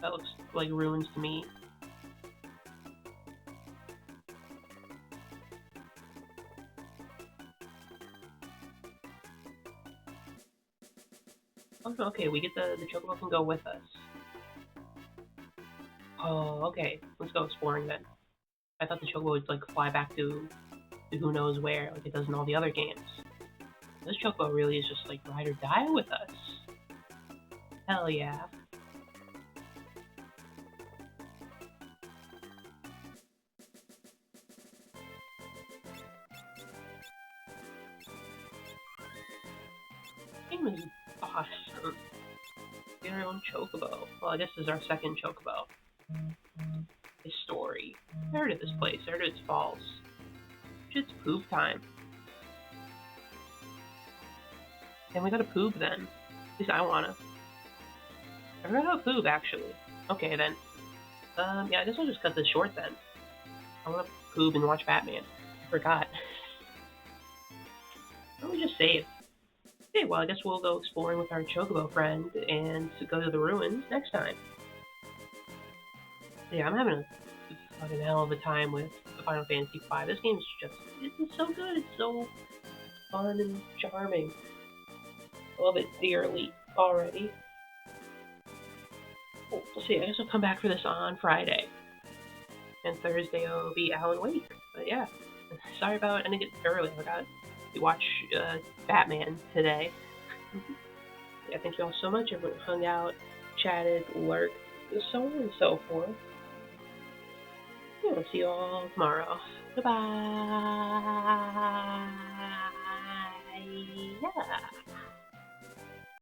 That looks like ruins to me. Oh, okay, we get the chocobo can go with us. Oh, okay. Let's go exploring then. I thought the chocobo would like fly back to who knows where, like it does in all the other games. This chocobo really is just like ride or die with us. Hell yeah. This game is awesome. Get our own chocobo. Well, I guess this is our second chocobo. His story. I heard of this place. I heard it's false. It's poop time. And we gotta poop then. At least I wanna. I forgot how to poop actually. Okay then. Yeah, I guess I'll just cut this short then. I wanna poop and watch Batman. I forgot. Why don't we just save? Okay, well I guess we'll go exploring with our chocobo friend and go to the ruins next time. Yeah, I'm having a fucking hell of a time with Final Fantasy V. This game's just, it's so good, it's so fun and charming. I love it dearly already. Oh, let's see, I guess I'll come back for this on Friday. And Thursday will be Alan Wake. But yeah, sorry about ending it early. I forgot to watch Batman today. Yeah, thank you all so much. Everyone hung out, chatted, lurked, so on and so forth. Yeah, will see you all tomorrow. Goodbye.